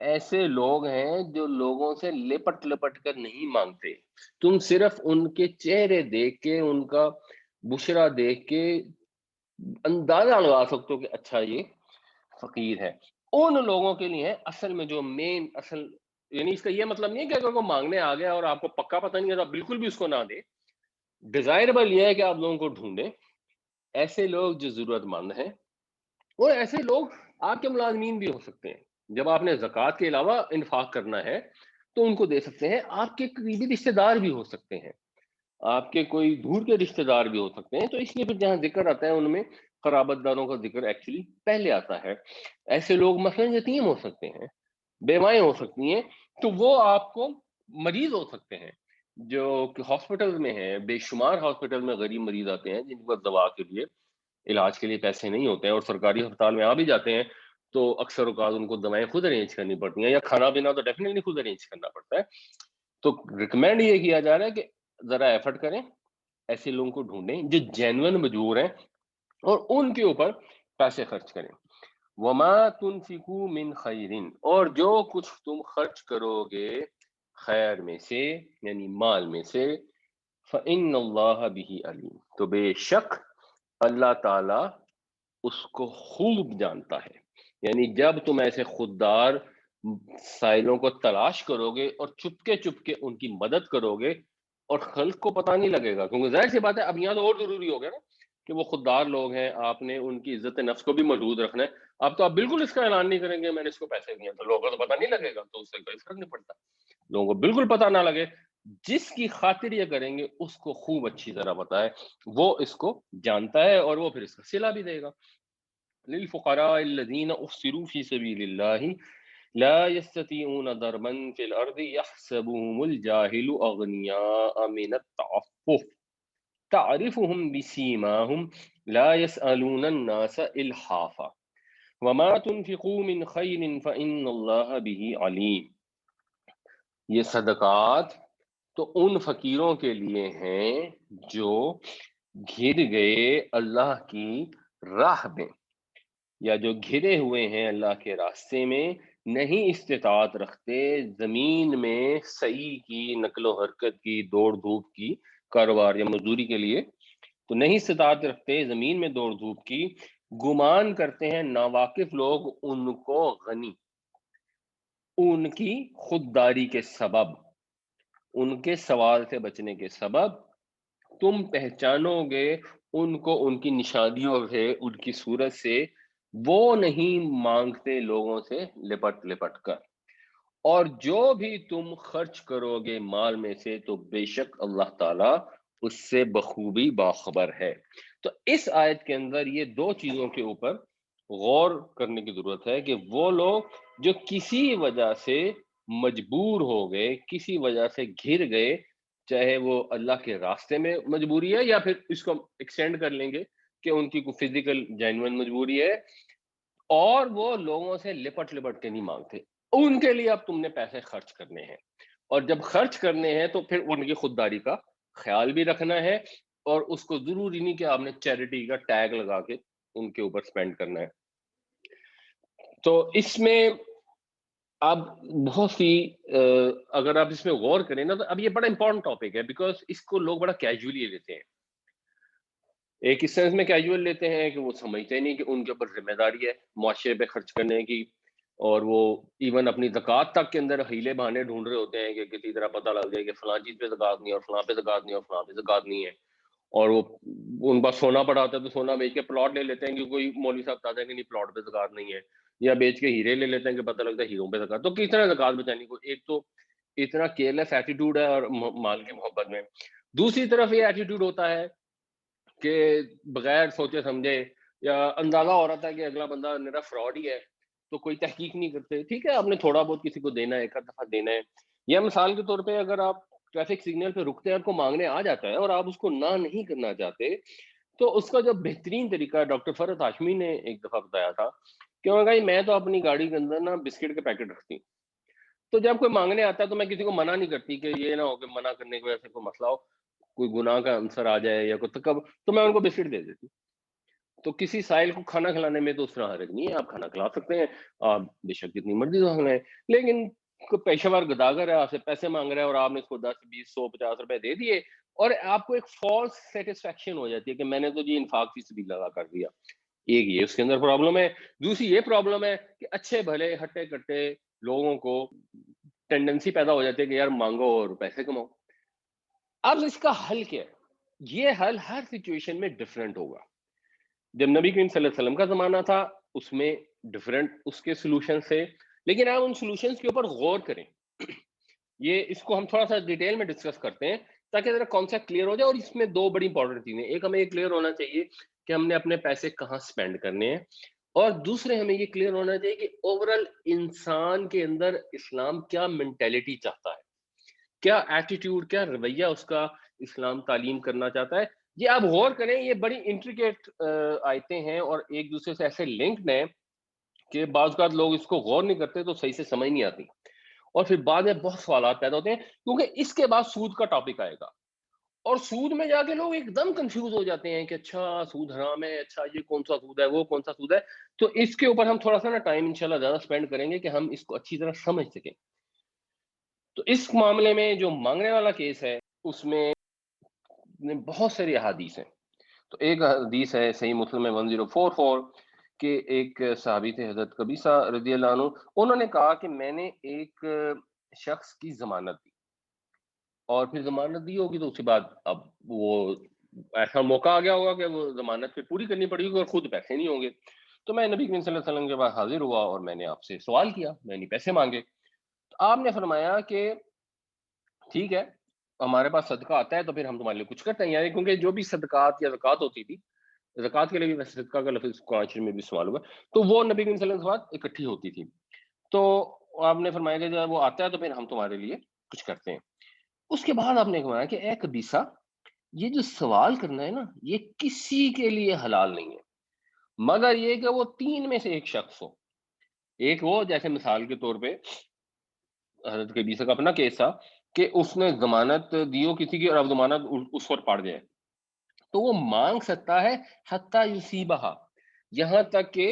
ایسے لوگ ہیں جو لوگوں سے لپٹ لپٹ کر نہیں مانگتے، تم صرف ان کے چہرے دیکھ کے، ان کا بشرا دیکھ کے اندازہ لگا سکتے ہو کہ اچھا یہ فقیر ہے۔ ان لوگوں کے لیے اصل میں جو مین اصل، یعنی اس کا یہ مطلب نہیں ہے کہ اگر وہ مانگنے آ گیا اور آپ کو پکا پتہ نہیں ہے تو آپ بالکل بھی اس کو نہ دیں۔ ڈیزائربل یہ ہے کہ آپ لوگوں کو ڈھونڈیں ایسے لوگ جو ضرورت مند ہیں، اور ایسے لوگ آپ کے ملازمین بھی ہو سکتے ہیں۔ جب آپ نے زکوٰۃ کے علاوہ انفاق کرنا ہے تو ان کو دے سکتے ہیں، آپ کے قریبی رشتہ دار بھی ہو سکتے ہیں، آپ کے کوئی دور کے رشتہ دار بھی ہو سکتے ہیں۔ تو اس لیے پھر جہاں ذکر آتا ہے ان میں قرابت داروں کا ذکر ایکچولی پہلے آتا ہے۔ ایسے لوگ مثلاً یتیم ہو سکتے ہیں، بیوائیں ہو سکتی ہیں، تو وہ آپ کو مریض ہو سکتے ہیں جو کہ ہاسپٹل میں ہیں، بے شمار ہاسپٹل میں غریب مریض آتے ہیں جن کو دوا کے لیے، علاج کے لیے پیسے نہیں ہوتے ہیں، اور سرکاری ہسپتال میں آ بھی جاتے ہیں تو اکثر اوقات ان کو دوائیں خود ارینج کرنی پڑتی ہیں، یا کھانا پینا تو ڈیفینیٹلی خود ارینج کرنا پڑتا ہے۔ تو ریکمینڈ یہ کیا جا رہا ہے کہ ذرا ایفرٹ کریں، ایسے لوگوں کو ڈھونڈیں جو جینون مجبور ہیں، اور ان کے اوپر پیسے خرچ کریں۔ وما تنفقوا من خیر، اور جو کچھ تم خرچ کرو گے خیر میں سے، یعنی مال میں سے، فإن اللہ به علیم، تو بے شک اللہ تعالی اس کو خوب جانتا ہے۔ یعنی جب تم ایسے خوددار سائلوں کو تلاش کرو گے اور چپ کے ان کی مدد کرو گے، اور خلق کو پتہ نہیں لگے گا، کیونکہ ظاہر سی بات ہے اب یہاں تو اور ضروری ہو گیا نا کہ وہ خوددار لوگ ہیں، آپ نے ان کی عزت نفس کو بھی محدود رکھنا ہے۔ اب تو آپ بالکل اس کا اعلان نہیں کریں گے میں نے اس کو پیسے دیے، تو لوگوں کو تو پتہ نہیں لگے گا، تو اس سے کوئی فرق نہیں پڑتا، لوگوں کو بالکل پتہ نہ لگے۔ جس کی خاطر یہ کریں گے اس کو خوب اچھی طرح پتہ ہے، وہ اس کو جانتا ہے، اور وہ پھر اس کا صلہ بھی دے گا۔ للفقراء الذين احصروا في سبيل الله لا يستطيعون ضربا في الارض يحسبهم الجاهل اغنياء من التعفف تعرفهم بسيماهم لا يسألون الناس الحافا وما تنفقوا من خير فإن الله به عليم۔ یہ صدقات تو ان فقیروں کے لیے ہیں جو گھر گئے اللہ کی راہ میں، یا جو گھرے ہوئے ہیں اللہ کے راستے میں، نہیں استطاعت رکھتے زمین میں سعی کی، نقل و حرکت کی، دوڑ دھوپ کی، کاروبار یا مزدوری کے لیے، تو نہیں استطاعت رکھتے زمین میں دوڑ دھوپ کی، گمان کرتے ہیں ناواقف لوگ ان کو غنی، ان کی خودداری کے سبب، ان کے سوال سے بچنے کے سبب تم پہچانو گے ان کو ان کی نشانیوں سے، ان کی صورت سے، وہ نہیں مانگتے لوگوں سے لپٹ لپٹ کر، اور جو بھی تم خرچ کرو گے مال میں سے تو بے شک اللہ تعالی اس سے بخوبی باخبر ہے۔ تو اس آیت کے اندر یہ دو چیزوں کے اوپر غور کرنے کی ضرورت ہے کہ وہ لوگ جو کسی وجہ سے مجبور ہو گئے، کسی وجہ سے گھر گئے، چاہے وہ اللہ کے راستے میں مجبوری ہے، یا پھر اس کو ایکسٹینڈ کر لیں گے کہ ان کی کوئی فزیکل جینوئن مجبوری ہے، اور وہ لوگوں سے لپٹ لپٹ کے نہیں مانگتے، ان کے لیے اب تم نے پیسے خرچ کرنے ہیں، اور جب خرچ کرنے ہیں تو پھر ان کی خودداری کا خیال بھی رکھنا ہے، اور اس کو ضروری نہیں کہ آپ نے چیریٹی کا ٹیگ لگا کے ان کے اوپر سپینڈ کرنا ہے۔ تو اس میں اب بہت سی اگر آپ اس میں غور کریں نا، تو اب یہ بڑا امپورٹنٹ ٹاپک ہے، بیکاز اس کو لوگ بڑا کیجولی لیتے ہیں۔ ایک اس سینس میں کیجول لیتے ہیں کہ وہ سمجھتے نہیں کہ ان کے اوپر ذمہ داری ہے معاشرے پہ خرچ کرنے کی، اور وہ ایون اپنی زکوٰۃ تک کے اندر ہیلے بہانے ڈھونڈ رہے ہوتے ہیں کہ کسی طرح پتہ لگ جائے کہ فلاں چیز پہ زکوٰۃ نہیں، اور فلاں پہ زکوٰۃ نہیں، اور فلاں پہ زکوٰۃ نہیں ہے، اور وہ ان پاس سونا پڑا ہوتا ہے تو سونا بیچ کے پلاٹ لے لیتے ہیں کہ کوئی مولوی صاحب بتا دیں کہ نہیں پلاٹ پہ زکوٰۃ نہیں ہے، یا بیچ کے ہیرے لے لیتے ہیں کہ پتہ لگتا ہے ہیروں پہ زکوٰۃ۔ تو کس طرح زکوٰۃ بچانی کو، ایک تو اتنا کیئرلیس ایٹیٹیوڈ ہے اور مال کی محبت میں، دوسری طرف یہ ایٹیٹیوڈ ہوتا ہے کہ بغیر سوچے سمجھے، یا اندازہ ہو رہا تھا کہ اگلا بندہ میرا فراڈ ہی ہے، تو کوئی تحقیق نہیں کرتے۔ ٹھیک ہے، آپ نے تھوڑا بہت کسی کو دینا ہے، ایک دفعہ دینا ہے، یا مثال کے طور پہ اگر آپ ٹریفک سگنل پہ رکتے ہیں، آپ کو مانگنے آ جاتا ہے اور آپ اس کو نہ نہیں کرنا چاہتے، تو اس کا جو بہترین طریقہ ڈاکٹر فرحت ہاشمی نے ایک دفعہ بتایا تھا کہ انہوں نے کہا میں تو اپنی گاڑی کے اندر نا بسکٹ کے پیکٹ رکھتی ہوں، تو جب کوئی مانگنے آتا ہے تو میں کسی کو منع نہیں کرتی کہ یہ نہ ہو کہ منع کرنے کی وجہ سے کوئی مسئلہ ہو، کوئی گناہ کا عنصر آ جائے یا کوئی تکب، تو میں ان کو بسکٹ دے دیتی ہوں۔ تو کسی سائل کو کھانا کھلانے میں تو اس طرح حرج نہیں ہے، آپ کھانا کھلا سکتے ہیں، آپ بے شک جتنی مرضی دعا کھلائیں، لیکن کوئی پیشہ ور گداگر ہے، آپ سے پیسے مانگ رہا ہے اور آپ نے اس کو 10 20 100 50 روپے دے دیے، اور آپ کو ایک فالس سیٹسفیکشن ہو جاتی ہے کہ میں نے تو جی انفاق فی سبیل اللہ کر دیا۔ ایک یہ اس کے اندر پرابلم ہے، دوسری یہ پرابلم ہے کہ اچھے بھلے ہٹے کٹے لوگوں کو ٹینڈنسی پیدا ہو جاتی ہے کہ یار مانگو اور پیسے کماؤ۔ اب اس کا حل کیا ہے؟ یہ حل ہر سچویشن میں ڈفرینٹ ہوگا۔ جب نبی کریم صلی اللہ علیہ وسلم کا زمانہ تھا اس میں ڈفرینٹ اس کے سولوشن تھے، لیکن آپ ان سولوشنز کے اوپر غور کریں۔ یہ اس کو ہم تھوڑا سا ڈیٹیل میں ڈسکس کرتے ہیں تاکہ ذرا کانسیپٹ کلیئر ہو جائے، اور اس میں دو بڑی امپورٹنٹ چیزیں، ایک ہمیں یہ کلیئر ہونا چاہیے کہ ہم نے اپنے پیسے کہاں سپینڈ کرنے ہیں، اور دوسرے ہمیں یہ کلیئر ہونا چاہیے کہ اوورال انسان کے اندر اسلام کیا مینٹیلٹی چاہتا ہے، کیا ایٹیٹیوڈ، کیا رویہ اس کا اسلام تعلیم کرنا چاہتا ہے۔ یہ آپ غور کریں، یہ بڑی انٹریکیٹ آیتیں ہیں اور ایک دوسرے سے ایسے لنکڈ ہیں کہ بعض اوقات لوگ اس کو غور نہیں کرتے تو صحیح سے سمجھ نہیں آتی، اور پھر بعد میں بہت سوالات پیدا ہوتے ہیں، کیونکہ اس کے بعد سود کا ٹاپک آئے گا، اور سود میں جا کے لوگ ایک دم کنفیوز ہو جاتے ہیں کہ اچھا سود حرام ہے، اچھا یہ کون سا سود ہے، وہ کون سا سود ہے۔ تو اس کے اوپر ہم تھوڑا سا نا ٹائم انشاءاللہ زیادہ سپینڈ کریں گے کہ ہم اس کو اچھی طرح سمجھ سکیں۔ تو اس معاملے میں جو مانگنے والا کیس ہے اس میں بہت ساری احادیث ہیں۔ تو ایک حدیث ہے صحیح مسلم میں 1044 کہ ایک صحابی تھے حضرت قبیصہ رضی اللہ عنہ، انہوں نے کہا کہ میں نے ایک شخص کی ضمانت دی، اور پھر ضمانت دی ہوگی تو اس کے بعد اب وہ ایسا موقع آ گیا ہوگا کہ وہ ضمانت پھر پوری کرنی پڑے گی اور خود پیسے نہیں ہوں گے۔ تو میں نبی کریم صلی اللہ علیہ وسلم کے پاس حاضر ہوا اور میں نے آپ سے سوال کیا، میں نے پیسے مانگے، تو آپ نے فرمایا کہ ٹھیک ہے، ہمارے پاس صدقہ آتا ہے تو پھر ہم تمہارے لیے کچھ کرتے ہیں، یعنی کیونکہ جو بھی صدقات یا زکوٰۃ ہوتی تھی، زکوٰۃ کے لیے بھی ویسے صدقہ کا لفظ قرآن شریف میں بھی استعمال ہوا، تو وہ نبی کریم صلی اللہ علیہ وسلم کے ساتھ اکٹھی ہوتی تھی۔ تو آپ نے فرمایا کہ جب وہ آتا ہے تو پھر ہم تمہارے لیے کچھ کرتے ہیں۔ اس کے بعد آپ نے فرمایا کہ اے قبیصہ، یہ جو سوال کرنا ہے نا، یہ کسی کے لیے حلال نہیں ہے مگر یہ کہ وہ تین میں سے ایک شخص ہو۔ ایک وہ جیسے مثال کے طور پہ حضرت قبیصہ کا اپنا کیس تھا کہ اس نے ضمانت دی ہو کسی کی اور اب ضمانت اس پر پڑ جائے، تو وہ مانگ سکتا ہے حتیٰ یصیبہا، یہاں تک کہ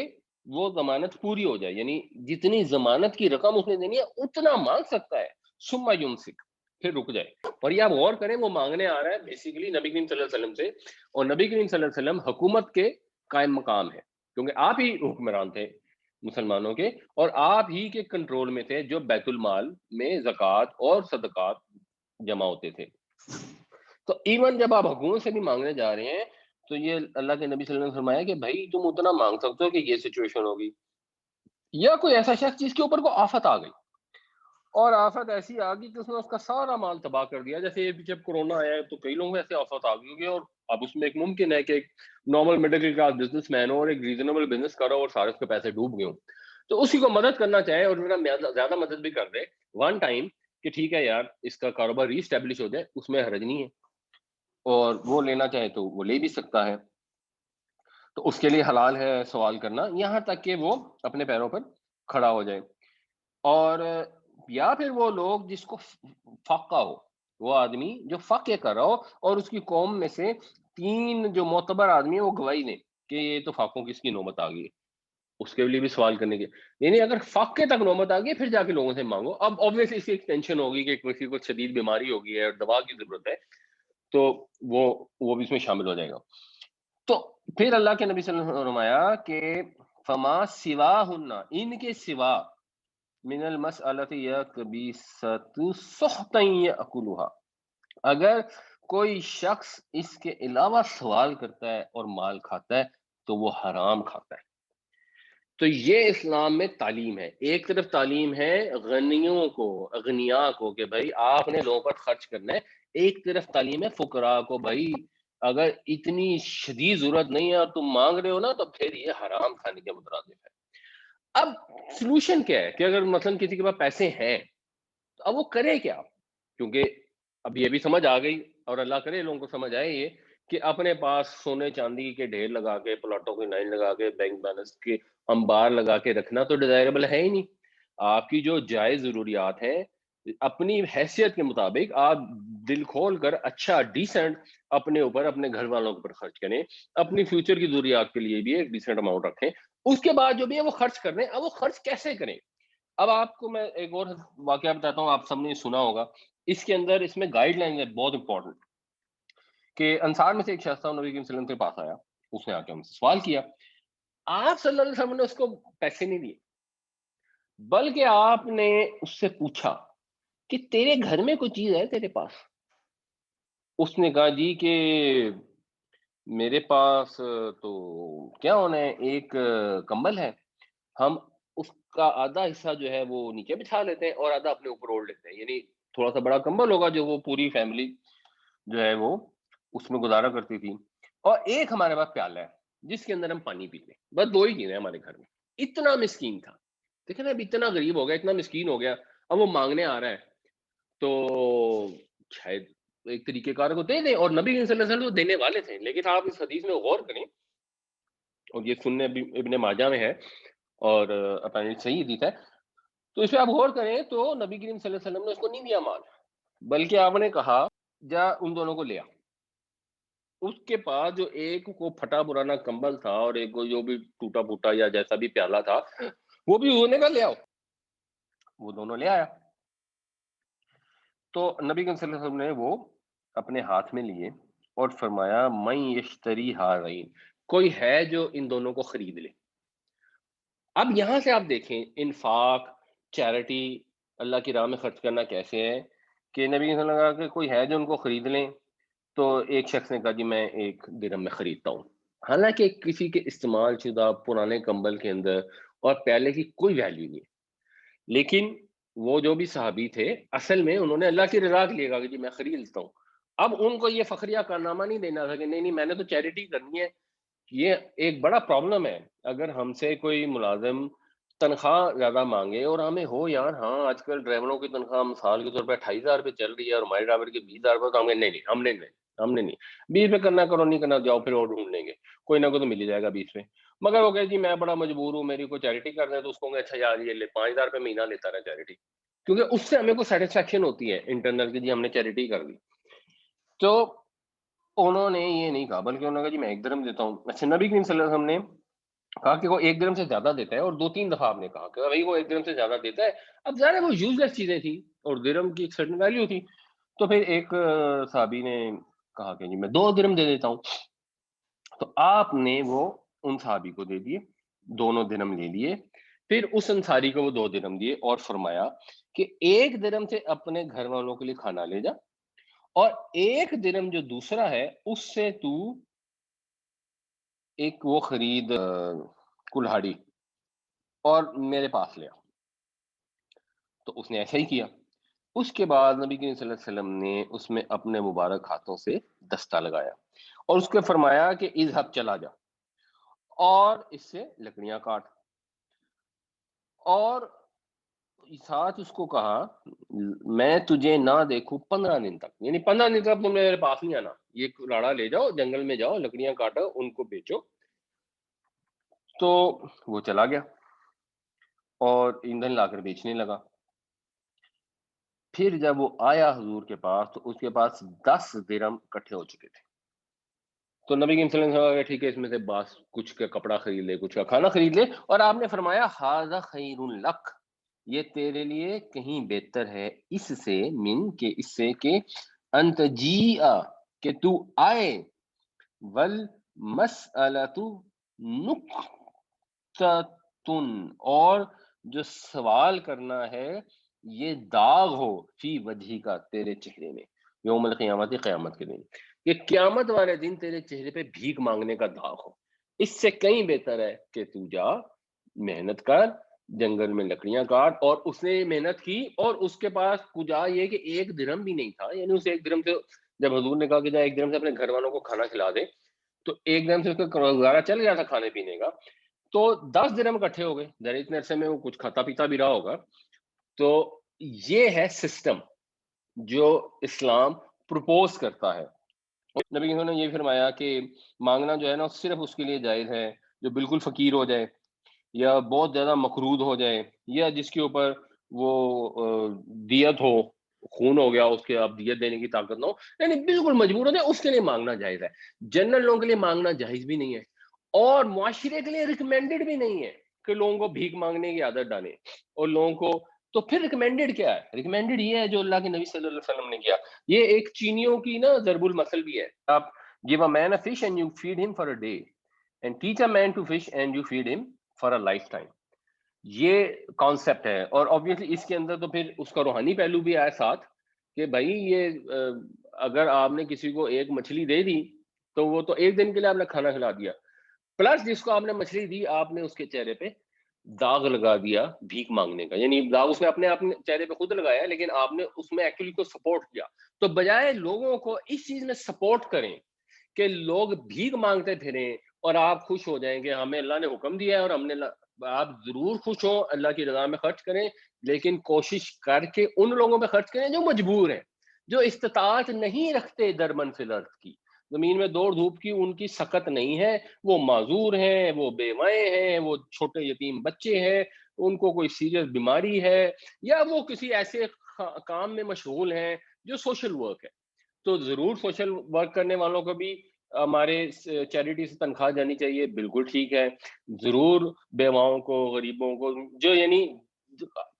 وہ ضمانت پوری ہو جائے، یعنی جتنی ضمانت کی رقم اس نے دینی ہے اتنا مانگ سکتا ہے، ثم یمسک، پھر رک جائے۔ اور یہ آپ غور کریں، وہ مانگنے آ رہا ہے بیسیکلی نبی کریم صلی اللہ علیہ وسلم سے، اور نبی کریم صلی اللہ علیہ وسلم حکومت کے قائم مقام ہے، کیونکہ آپ ہی حکمران تھے مسلمانوں کے، اور آپ ہی کے کنٹرول میں تھے جو بیت المال میں زکوٰۃ اور صدقات جمع ہوتے تھے۔ تو ایون جب آپ حکومت سے بھی مانگنے جا رہے ہیں تو یہ اللہ کے نبی صلی اللہ علیہ وسلم نے فرمایا کہ بھائی تم اتنا مانگ سکتے ہو کہ یہ سچویشن ہوگی، یا کوئی ایسا شخص جس کے اوپر کو آفت آ گئی، اور آفت ایسی آ گئی کہ اس نے اس کا سارا مال تباہ کر دیا، جیسے جب کورونا آیا ہے تو کئی لوگوں کو ایسے آفت آ گئی ہوگی، اور اب اس میں ایک ممکن ہے کہ ایک normal middle class businessman ہو اور ایک ریزنیبل بزنس کرو اور سارے اس کے پیسے ڈوب گئے ہوں، تو اسی کو مدد کرنا چاہے اور میرا زیادہ مدد بھی کر دے ون ٹائم کہ ٹھیک ہے یار اس کا کاروبار ری اسٹیبلش ہو جائے، اس میں حرج نہیں ہے، اور وہ لینا چاہے تو وہ لے بھی سکتا ہے، تو اس کے لیے حلال ہے سوال کرنا یہاں تک کہ وہ اپنے پیروں پر کھڑا ہو جائے۔ اور یا پھر وہ لوگ جس کو فقہ ہو، وہ آدمی جو فقہ کر رہا ہو اور اس کی قوم میں سے تین جو معتبر آدمی ہیں وہ گواہی دیں کہ یہ تو فاقوں کی اس کی نوبت آ گئی ہے، اس کے لیے بھی سوال کرنے کے، یعنی اگر فقہ تک نوبت آ گئی پھر جا کے لوگوں سے مانگو۔ اب obviously اس کی ایک ٹینشن ہوگی کہ کسی کو شدید بیماری ہوگی ہے اور دوا کی ضرورت ہے، تو وہ بھی اس میں شامل ہو جائے گا۔ تو پھر اللہ کے نبی صلی اللہ علیہ وسلم نے فرمایا کہ فما سواہن، ان کے سوا، من المسألۃ یقبیست سحتا یأکلها، اگر کوئی شخص اس کے علاوہ سوال کرتا ہے اور مال کھاتا ہے تو وہ حرام کھاتا ہے۔ تو یہ اسلام میں تعلیم ہے، ایک طرف تعلیم ہے غنیوں کو، اغنیاء کو کہ بھائی آپ نے لوگوں پر خرچ کرنا ہے، ایک طرف تعلیم ہے فقراء کو، بھائی اگر اتنی شدید ضرورت نہیں ہے اور تم مانگ رہے ہو نا تو پھر یہ حرام کھانے کے مترادف ہے۔ اب سلوشن کیا ہے کہ اگر مثلا کسی کے پاس پیسے ہیں تو اب وہ کرے کیا، کیونکہ اب یہ بھی سمجھ آ گئی، اور اللہ کرے لوگوں کو سمجھ آئے یہ کہ اپنے پاس سونے چاندی کے ڈھیر لگا کے، پلاٹوں کی لائن لگا کے، بینک بیلنس کے انبار لگا کے رکھنا تو ڈیزائربل ہے ہی نہیں۔ آپ کی جو جائز ضروریات ہیں اپنی حیثیت کے مطابق آپ دل کھول کر اچھا ڈیسنٹ اپنے اوپر، اپنے گھر والوں کے اوپر خرچ کریں، اپنی فیوچر کی ضروریات کے لیے بھی ایک ڈیسنٹ اماؤنٹ رکھیں، اس کے بعد جو بھی ہے وہ خرچ کر دیں۔ اب وہ خرچ کیسے کریں؟ اب آپ کو میں ایک اور واقعہ بتاتا ہوں، آپ سب نے سنا ہوگا، اس کے اندر اس میں گائیڈ لائن ہے بہت امپورٹنٹ، کہ انصار میں سے ایک شخص تھا، نبی کریم صلی اللہ علیہ وسلم کے پاس آیا، اس نے آ کے ہم سے سوال کیا، آپ صلی اللہ علیہ وسلم نے اس کو پیسے نہیں دیے، بلکہ آپ نے اس سے پوچھا کہ تیرے گھر میں کوئی چیز ہے تیرے پاس؟ اس نے کہا جی کہ میرے پاس تو کیا ہونا ہے، ایک کمبل ہے، ہم اس کا آدھا حصہ جو ہے وہ نیچے بچھا لیتے ہیں اور آدھا اپنے اوپر اوڑھ لیتے ہیں، یعنی تھوڑا سا بڑا کمبل ہوگا جو وہ پوری فیملی جو ہے وہ اس میں گزارا کرتی تھی، اور ایک ہمارے پاس پیالہ ہے جس کے اندر ہم پانی پیتے ہیں، بس دو ہی چیزیں ہمارے گھر میں۔ اتنا مسکین تھا، دیکھیں نا، اب اتنا غریب ہو گیا، اتنا مسکین ہو گیا، اب وہ مانگنے آ رہا ہے تو شاید ایک طریقے کار کو دے دیں، اور نبی صلی اللہ علیہ وسلم تو دینے والے تھے، لیکن آپ اس حدیث میں غور کریں، اور یہ سننے ابن ماجہ میں ہے، اور اپنا صحیح حدیث ہے، تو اس پہ آپ غور کریں تو نبی کریم صلی اللہ علیہ وسلم نے اس کو نہیں دیا مال، بلکہ آپ نے کہا جا ان دونوں کو لیا، اس کے پاس جو ایک کو پھٹا پرانا کمبل تھا اور ایک کو جو بھی ٹوٹا پھوٹا یا جیسا بھی پیالہ تھا، وہ بھی ہونے کا لے آؤ، وہ دونوں لے آیا، تو نبی کریم صلی اللہ علیہ وسلم نے وہ اپنے ہاتھ میں لیے اور فرمایا من یشتری ہذین، کوئی ہے جو ان دونوں کو خرید لے۔ اب یہاں سے آپ دیکھیں انفاق، چیریٹی، اللہ کی راہ میں خرچ کرنا کیسے ہے، کہ نبی صلی اللہ علیہ وسلم کہ کوئی ہے جو ان کو خرید لیں، تو ایک شخص نے کہا جی میں ایک درہم میں خریدتا ہوں، حالانکہ کسی کے استعمال شدہ پرانے کمبل کے اندر اور پیالے کی کوئی ویلیو نہیں ہے، لیکن وہ جو بھی صحابی تھے اصل میں انہوں نے اللہ کی رضا کے لیے کہا کہ جی میں خرید لیتا ہوں۔ اب ان کو یہ فخریہ کارنامہ نہیں دینا تھا کہ نہیں نہیں میں نے تو چیریٹی کرنی ہے۔ یہ ایک بڑا پرابلم ہے، اگر ہم سے کوئی ملازم تنخواہ زیادہ مانگے اور ہمیں ہو یار ہاں آج کل ڈرائیوروں کی تنخواہ مثال کے طور پہ 28,000 روپے چل رہی ہے اور ہمارے ڈرائیور کی 20,000 روپے، تو ہم کہیں نہیں نہیں ہم نے نہیں، ہم نے نہیں، 20 پہ کرنا کرو، نہیں کرنا جاؤ پھر اور ڈھونڈ لیں گے، کوئی نہ کوئی تو مل ہی جائے گا 20 پہ۔ مگر وہ کہے جی میں بڑا مجبور ہوں، میری کوئی چیریٹی کرنا ہے، تو اس کو کہے اچھا یار یہ لے 5,000 روپے مہینہ لیتا رہا چیریٹی، کیونکہ اس سے ہمیں کوئی سیٹسفیکشن ہوتی ہے انٹرنل کی، جی ہم نے چیریٹی کر دی۔ تو انہوں نے یہ نہیں کہا، بلکہ انہوں نے کہا جی میں ایک درہم دیتا ہوں۔ اچھا نبی کریم صلی اللہ علیہ وسلم نے کہا کہ وہ ایک درہم سے زیادہ دیتا ہے، اور دو تین دفعہ آپ نے کہا کہ بھائی وہ ایک درہم سے زیادہ دیتا ہے۔ اب ظاہر ہے وہ یوز لیس چیزیں تھیں اور درہم کی ایک سرٹن ویلیو تھی، تو پھر ایک صحابی نے کہا کہ جی میں 2 درہم دے دیتا ہوں، تو آپ نے وہ ان صحابی کو دے دیے، دونوں درہم لے لیے، پھر اس انصاری کو وہ 2 درہم دیے اور فرمایا کہ ایک درہم سے اپنے گھر والوں کے لیے کھانا لے جا، اور ایک درہم جو دوسرا ہے اس سے تو ایک وہ خرید کلہاڑی اور میرے پاس لے آ۔ تو اس نے ایسا ہی کیا۔ اس کے بعد نبی کریم صلی اللہ علیہ وسلم نے اس میں اپنے مبارک ہاتھوں سے دستہ لگایا اور اس کو فرمایا کہ اذهب چلا جا اور اس سے لکڑیاں کاٹ، اور ساتھ اس کو کہا میں تجھے نہ دیکھوں 15 دن تک، یعنی 15 دن تک تم میرے پاس نہیں آنا، یہ کلاڑا لے جاؤ جنگل میں جاؤ لکڑیاں کاٹو ان کو بیچو۔ تو وہ چلا گیا اور ایندھن لا کر بیچنے لگا۔ پھر جب وہ آیا حضور کے پاس تو اس کے پاس 10 درہم اکٹھے ہو چکے تھے، تو نبی کریم صلی اللہ علیہ وسلم نے کہا ٹھیک ہے اس میں سے باس کچھ کا کپڑا خرید لے، کچھ کا کھانا خرید لے، اور آپ نے فرمایا ھذا خیر لک، یہ تیرے لیے کہیں بہتر ہے اس سے، من کے اس سے، کہ انت جیع، کہ تو آئے، والمسألۃ نکتۃ، اور جو سوال کرنا ہے یہ داغ ہو، فی وجہی کا، تیرے چہرے میں، یوم القیامت، قیامت کے دن، کہ قیامت والے دن تیرے چہرے پہ بھیک مانگنے کا داغ ہو۔ اس سے کہیں بہتر ہے کہ تو جا محنت کر، جنگل میں لکڑیاں کاٹ، اور اس نے محنت کی اور اس کے پاس کجا یہ کہ ایک درہم بھی نہیں تھا، یعنی اس ایک درہم سے، جب حضور نے کہا کہ جا ایک درہم سے اپنے گھر والوں کو کھانا کھلا دے، تو ایک درہم سے اس کا گزارا چل گیا تھا کھانے پینے کا، تو 10 درہم اکٹھے ہو گئے، ذرا اتنے عرصے میں وہ کچھ کھاتا پیتا بھی رہا ہوگا۔ تو یہ ہے سسٹم جو اسلام پروپوز کرتا ہے۔ نبی نے یہ فرمایا کہ مانگنا جو ہے نا صرف اس کے لیے جائز ہے جو بالکل فقیر ہو جائے، یا بہت زیادہ مقروض ہو جائے، یا جس کے اوپر وہ دیت ہو، خون ہو گیا اس کے اب دیت دینے کی طاقت نہ ہو، یعنی بالکل مجبور ہوتے ہیں، اس کے لیے مانگنا جائز ہے. جنرل لوگوں کے لیے مانگنا جائز بھی نہیں ہے، اور معاشرے کے لیے ریکمینڈڈ بھی نہیں ہے کہ لوگوں کو بھیک مانگنے کی عادت ڈالیں اور لوگوں کو. تو پھر ریکمینڈڈ کیا ہے؟ ریکمینڈڈ یہ ہے جو اللہ کے نبی صلی اللہ علیہ وسلم نے کیا. یہ ایک چینیوں کی نا ضرب المثل بھی ہے. آپ give a man a fish and you feed him for a day and teach a man to fish and you feed him for a lifetime. یہ کانسیپٹ ہے. اور obviously اس کے اندر تو پھر اس کا روحانی پہلو بھی آیا ساتھ کہ بھائی یہ اگر آپ نے کسی کو ایک مچھلی دے دی تو وہ تو ایک دن کے لیے آپ نے کھانا کھلا دیا، پلس جس کو آپ نے مچھلی دی آپ نے اس کے چہرے پہ داغ لگا دیا بھیک مانگنے کا. یعنی داغ اس نے اپنے چہرے پہ خود لگایا لیکن آپ نے اس میں ایکچولی کو سپورٹ کیا. تو بجائے لوگوں کو اس چیز میں سپورٹ کریں کہ لوگ بھیک مانگتے پھریں اور آپ خوش ہو جائیں کہ ہمیں اللہ نے حکم دیا ہے اور ہم نے آپ ضرور خوش ہوں، اللہ کی رضا میں خرچ کریں، لیکن کوشش کر کے ان لوگوں پہ خرچ کریں جو مجبور ہیں، جو استطاعت نہیں رکھتے درمن فی الارض کی، زمین میں دوڑ دھوپ کی ان کی سخت نہیں ہے، وہ معذور ہیں، وہ بیوائیں ہیں، وہ چھوٹے یتیم بچے ہیں، ان کو کوئی سیریس بیماری ہے، یا وہ کسی ایسے کام میں مشغول ہیں جو سوشل ورک ہے. تو ضرور سوشل ورک کرنے والوں کو بھی ہمارے چیریٹی سے تنخواہ جانی چاہیے، بالکل ٹھیک ہے. ضرور بیواؤں کو، غریبوں کو، جو یعنی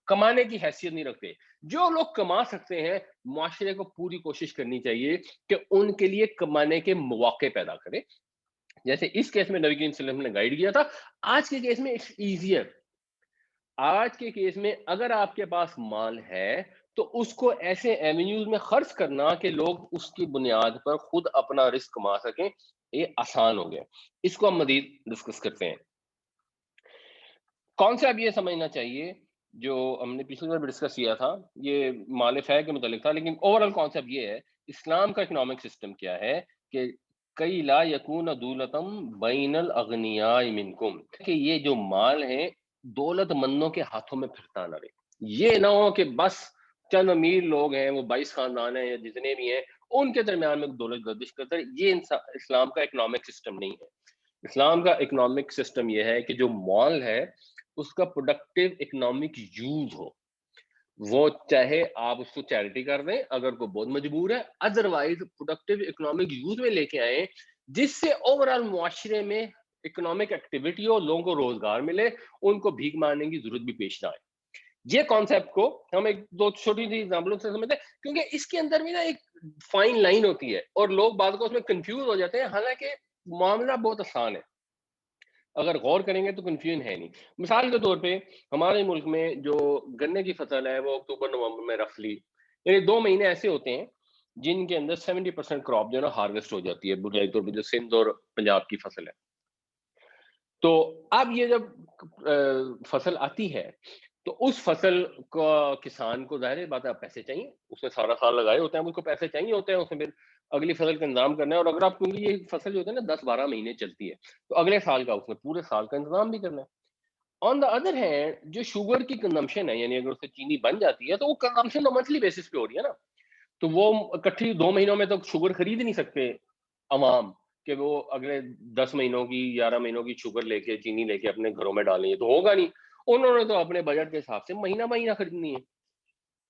کمانے کی حیثیت نہیں رکھتے، جو لوگ کما سکتے ہیں معاشرے کو پوری کوشش کرنی چاہیے کہ ان کے لیے کمانے کے مواقع پیدا کرے. جیسے اس کیس میں نبی کریم صلی اللہ علیہ وسلم نے گائیڈ کیا تھا. آج کے کیس میں اٹس ایزیئر. آج کے کیس میں اگر آپ کے پاس مال ہے تو اس کو ایسے ایونیوز میں خرچ کرنا کہ لوگ اس کی بنیاد پر خود اپنا رزق کما سکیں، یہ آسان ہو گیا. اس کو ہم مزید ڈسکس کرتے ہیں. کون سا اب یہ سمجھنا چاہیے جو ہم نے پچھلی بار بھی ڈسکس کیا تھا، یہ مال فے کے متعلق تھا، لیکن اوور آل کانسیپٹ یہ ہے اسلام کا اکنامک سسٹم کیا ہے کہ کئی لا یکون دولتم بین الاغنیاء منکم، کہ یہ جو مال ہے دولت مندوں کے ہاتھوں میں پھرتا نہ رہے. یہ نہ ہو کہ بس چند امیر لوگ ہیں، وہ 22 خاندان ہیں یا جتنے بھی ہیں، ان کے درمیان میں دولت گردش کرتا ہے. یہ اسلام کا اکنامک سسٹم نہیں ہے. اسلام کا اکنامک سسٹم یہ ہے کہ جو مال ہے اس کا پروڈکٹیو اکنامک یوز ہو. وہ چاہے آپ اس کو چیریٹی کر دیں اگر کوئی بہت مجبور ہے، ادروائز پروڈکٹیو اکنامک یوز میں لے کے آئیں جس سے اوور آل معاشرے میں اکنامک ایکٹیویٹی ہو، لوگوں کو روزگار ملے، ان کو بھیک مانگنے کی ضرورت بھی پیش نہ آئے. یہ کانسیپٹ کو ہم ایک دو چھوٹی سی ایگزامپلوں سے سمجھتے ہیں کیونکہ اس کے اندر بھی نا ایک فائن لائن ہوتی ہے اور لوگ بعد کو اس میں کنفیوز ہو جاتے ہیں، حالانکہ معاملہ بہت آسان ہے. اگر غور کریں گے تو کنفیوژن ہے نہیں. مثال کے طور پہ ہمارے ملک میں جو گنے کی فصل ہے وہ اکتوبر نومبر میں رفلی یعنی 2 مہینے ایسے ہوتے ہیں جن کے اندر 70% کراپ جو ہے نا ہارویسٹ ہو جاتی ہے، بنیادی طور پہ جو سندھ اور پنجاب کی فصل ہے. تو اب یہ جب فصل آتی ہے تو اس فصل کا کسان کو ظاہر بات ہے پیسے چاہیے، اس نے سارا سال لگائے ہوتے ہیں، اس کو پیسے چاہیے ہوتے ہیں، اس نے پھر اگلی فصل کا انتظام کرنا ہے. اور اگر آپ کیونکہ یہ فصل جو ہوتی ہے نا 10-12 مہینے چلتی ہے تو اگلے سال کا اس نے پورے سال کا انتظام بھی کرنا ہے. آن دا ادر ہینڈ جو شوگر کی کنزمپشن ہے، یعنی اگر اس سے چینی بن جاتی ہے تو وہ کنزمپشن تو منتھلی بیسس پہ ہو رہی ہے نا، تو وہ اکٹھی 2 مہینوں میں تو شوگر خرید نہیں سکتے عوام کہ وہ اگلے 10 مہینوں کی 11 مہینوں کی شوگر لے کے چینی لے کے اپنے گھروں میں ڈالیں، تو ہوگا نہیں. انہوں نے تو اپنے بجٹ کے حساب سے مہینہ مہینہ خریدنی ہے.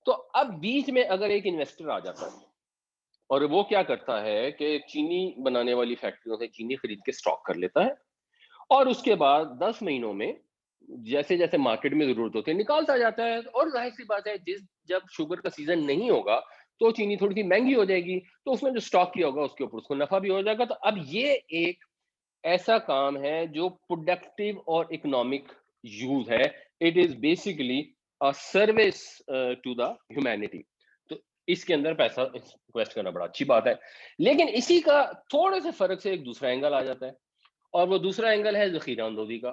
تو اب بیچ میں اگر ایک انویسٹر آ جاتا ہے اور وہ کیا کرتا ہے کہ چینی بنانے والی فیکٹریوں سے چینی خرید کے سٹاک کر لیتا ہے اور اس کے بعد 10 مہینوں میں جیسے جیسے مارکیٹ میں ضرورت ہوتی ہے نکالتا جاتا ہے. اور ظاہر سی بات ہے جب شوگر کا سیزن نہیں ہوگا تو چینی تھوڑی سی مہنگی ہو جائے گی، تو اس میں جو سٹاک کیا ہوگا اس کے اوپر اس کو نفع بھی ہو جائے گا. تو اب یہ ایک ایسا کام ہے جو پروڈکٹیو اور اکنامک یوز ہے. It is basically service to the humanity. تو اس کے اندر پیسہ انویسٹ کرنا بڑا اچھی بات ہے. لیکن اسی کا تھوڑے سے فرق سے ایک دوسرا اینگل آ جاتا ہے اور وہ دوسرا اینگل ہے ذخیرہ اندوزی کا،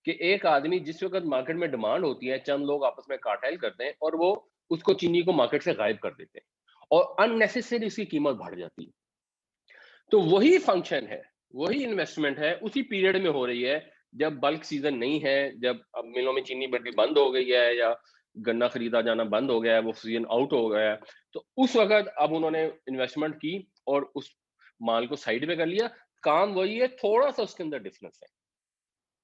کہ ایک آدمی جس وقت مارکیٹ میں ڈیمانڈ ہوتی ہے چند لوگ آپس میں کارٹیل کرتے ہیں اور وہ اس کو چینی کو مارکیٹ سے غائب کر دیتے ہیں اور ان نیسیسری اس کی قیمت بڑھ جاتی ہے. تو وہی فنکشن ہے، وہی انویسٹمنٹ ہے اسی پیریڈ میں ہو رہی ہے جب بلک سیزن نہیں ہے، جب اب ملوں میں چینی بڑی بند ہو گئی ہے یا گنا خریدا جانا بند ہو گیا ہے، وہ سیزن آؤٹ ہو گیا ہے. تو اس وقت اب انہوں نے انویسٹمنٹ کی اور اس مال کو سائڈ پہ کر لیا. کام وہی ہے، تھوڑا سا اس کے اندر ڈفرنس ہے.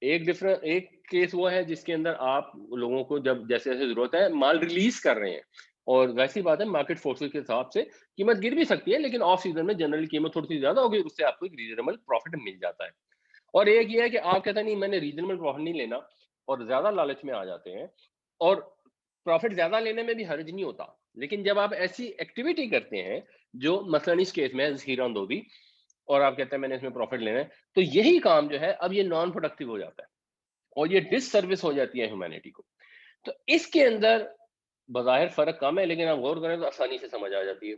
ایک کیس وہ ہے جس کے اندر آپ لوگوں کو جب جیسے جیسے ضرورت ہے مال ریلیز کر رہے ہیں اور ویسی بات ہے مارکیٹ فورسز کے حساب سے قیمت گر بھی سکتی ہے، لیکن آف سیزن میں جنرلی قیمت تھوڑی سی زیادہ ہوگی، اس سے آپ کو ایک ریزنیبل پروفٹ مل جاتا ہے۔ اور ایک یہ ہے کہ آپ کہتے ہیں نہیں میں نے ریزنیبل پروفٹ نہیں لینا اور زیادہ لالچ میں آ جاتے ہیں، اور پروفٹ زیادہ لینے میں بھی حرج نہیں ہوتا، لیکن جب آپ ایسی ایکٹیویٹی کرتے ہیں جو مثلاً اس کیس میں ذخیرہ اندوزی، اور آپ کہتے ہیں میں نے اس میں پروفٹ لینا ہے، تو یہی کام جو ہے اب یہ نان پروڈکٹیو ہو جاتا ہے اور یہ ڈس سروس ہو جاتی ہے ہیومینٹی کو۔ تو اس کے اندر بظاہر فرق کم ہے، لیکن آپ غور کریں تو آسانی سے سمجھ آ جاتی ہے۔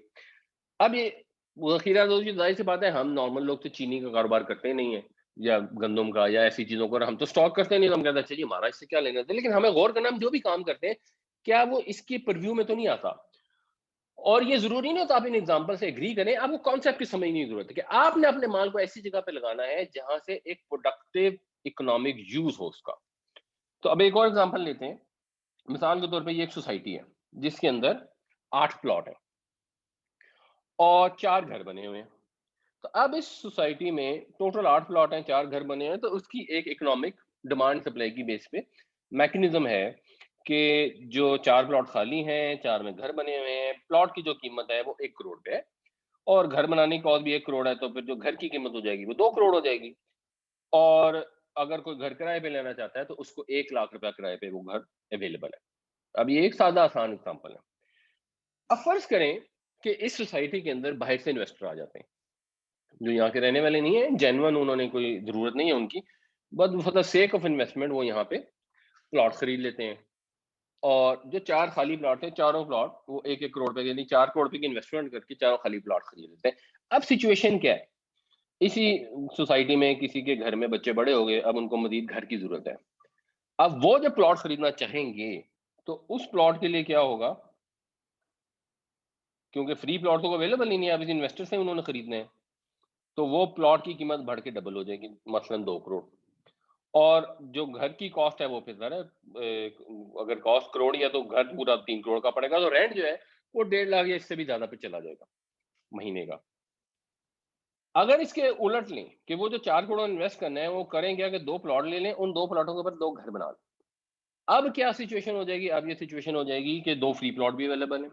اب یہ ذخیرہ اندوزی ظاہر سی بات ہے، ہم نارمل لوگ تو چینی کا کاروبار کرتے ہی نہیں ہے یا گندم کا یا ایسی چیزوں کو، ہم تو اسٹاک کرتے نہیں، تو ہم کہتے ہیں چلیے ہمارا اس سے کیا لینا تھا، لیکن ہمیں غور کرنا ہم جو بھی کام کرتے ہیں کیا وہ اس کی پرویو میں تو نہیں آتا۔ اور یہ ضروری نہیں ہوتا آپ ان ایگزامپل سے ایگری کریں، آپ کو کانسیپٹ کی سمجھنے کی ضرورت ہے کہ آپ نے اپنے مال کو ایسی جگہ پہ لگانا ہے جہاں سے ایک پروڈکٹیو اکنامک یوز ہو اس کا۔ تو اب ایک اور ایگزامپل لیتے ہیں، مثال کے طور پہ یہ ایک سوسائٹی ہے جس کے اندر 8 پلاٹ ہیں اور 4 گھر بنے ہوئے ہیں۔ تو اب اس سوسائٹی میں ٹوٹل 8 پلاٹ ہیں، 4 گھر بنے ہیں، تو اس کی ایک اکنامک ڈیمانڈ سپلائی کی بیس پہ میکنزم ہے کہ جو 4 پلاٹ خالی ہیں، 4 میں گھر بنے ہوئے ہیں، پلاٹ کی جو قیمت ہے وہ 1 کروڑ پہ ہے، اور گھر بنانے کی کاسٹ بھی 1 کروڑ ہے، تو پھر جو گھر کی قیمت ہو جائے گی وہ 2 کروڑ ہو جائے گی۔ اور اگر کوئی گھر کرائے پہ لینا چاہتا ہے تو اس کو 1 لاکھ روپیہ کرائے پہ وہ گھر اویلیبل ہے۔ اب یہ ایک سادہ آسان اگزامپل ہے۔ اب فرض کریں کہ اس سوسائٹی کے اندر باہر سے انویسٹر آ جاتے ہیں جو یہاں کے رہنے والے نہیں ہیں، جینون انہوں نے کوئی ضرورت نہیں ہے ان کی، but for the sake of investment وہ یہاں پہ پلاٹ خرید لیتے ہیں، اور جو 4 خالی پلاٹ ہیں چاروں پلاٹ وہ 1 کروڑ پہ، یعنی 4 کروڑ پہ کی انویسٹمنٹ کر کے چاروں خالی پلاٹ خرید لیتے ہیں۔ اب سچویشن کیا ہے، اسی سوسائٹی میں کسی کے گھر میں بچے بڑے ہو گئے، اب ان کو مزید گھر کی ضرورت ہے، اب وہ جب پلاٹ خریدنا چاہیں گے تو اس پلاٹ کے لیے کیا ہوگا، کیونکہ فری پلاٹ تو اویلیبل ہی نہیں ہے، اب اس انویسٹر سے انہوں نے خریدنے ہیں، تو وہ پلاٹ کی قیمت بڑھ کے ڈبل ہو جائے گی، مثلاً 2 کروڑ، اور جو گھر کی کاسٹ ہے وہ پھر ذرا اگر کاسٹ کروڑ ہے تو گھر پورا 3 کروڑ کا پڑے گا، تو رینٹ جو ہے وہ 1.5 لاکھ یا اس سے بھی زیادہ پہ چلا جائے گا مہینے کا۔ اگر اس کے الٹ لیں کہ وہ جو 4 کروڑ انویسٹ کرنا ہے وہ کریں کیا کہ 2 پلاٹ لے لیں، ان 2 پلاٹوں کے اوپر 2 گھر بنا لیں، اب کیا سچویشن ہو جائے گی، اب یہ سچویشن ہو جائے گی کہ 2 فری پلاٹ بھی اویلیبل ہیں،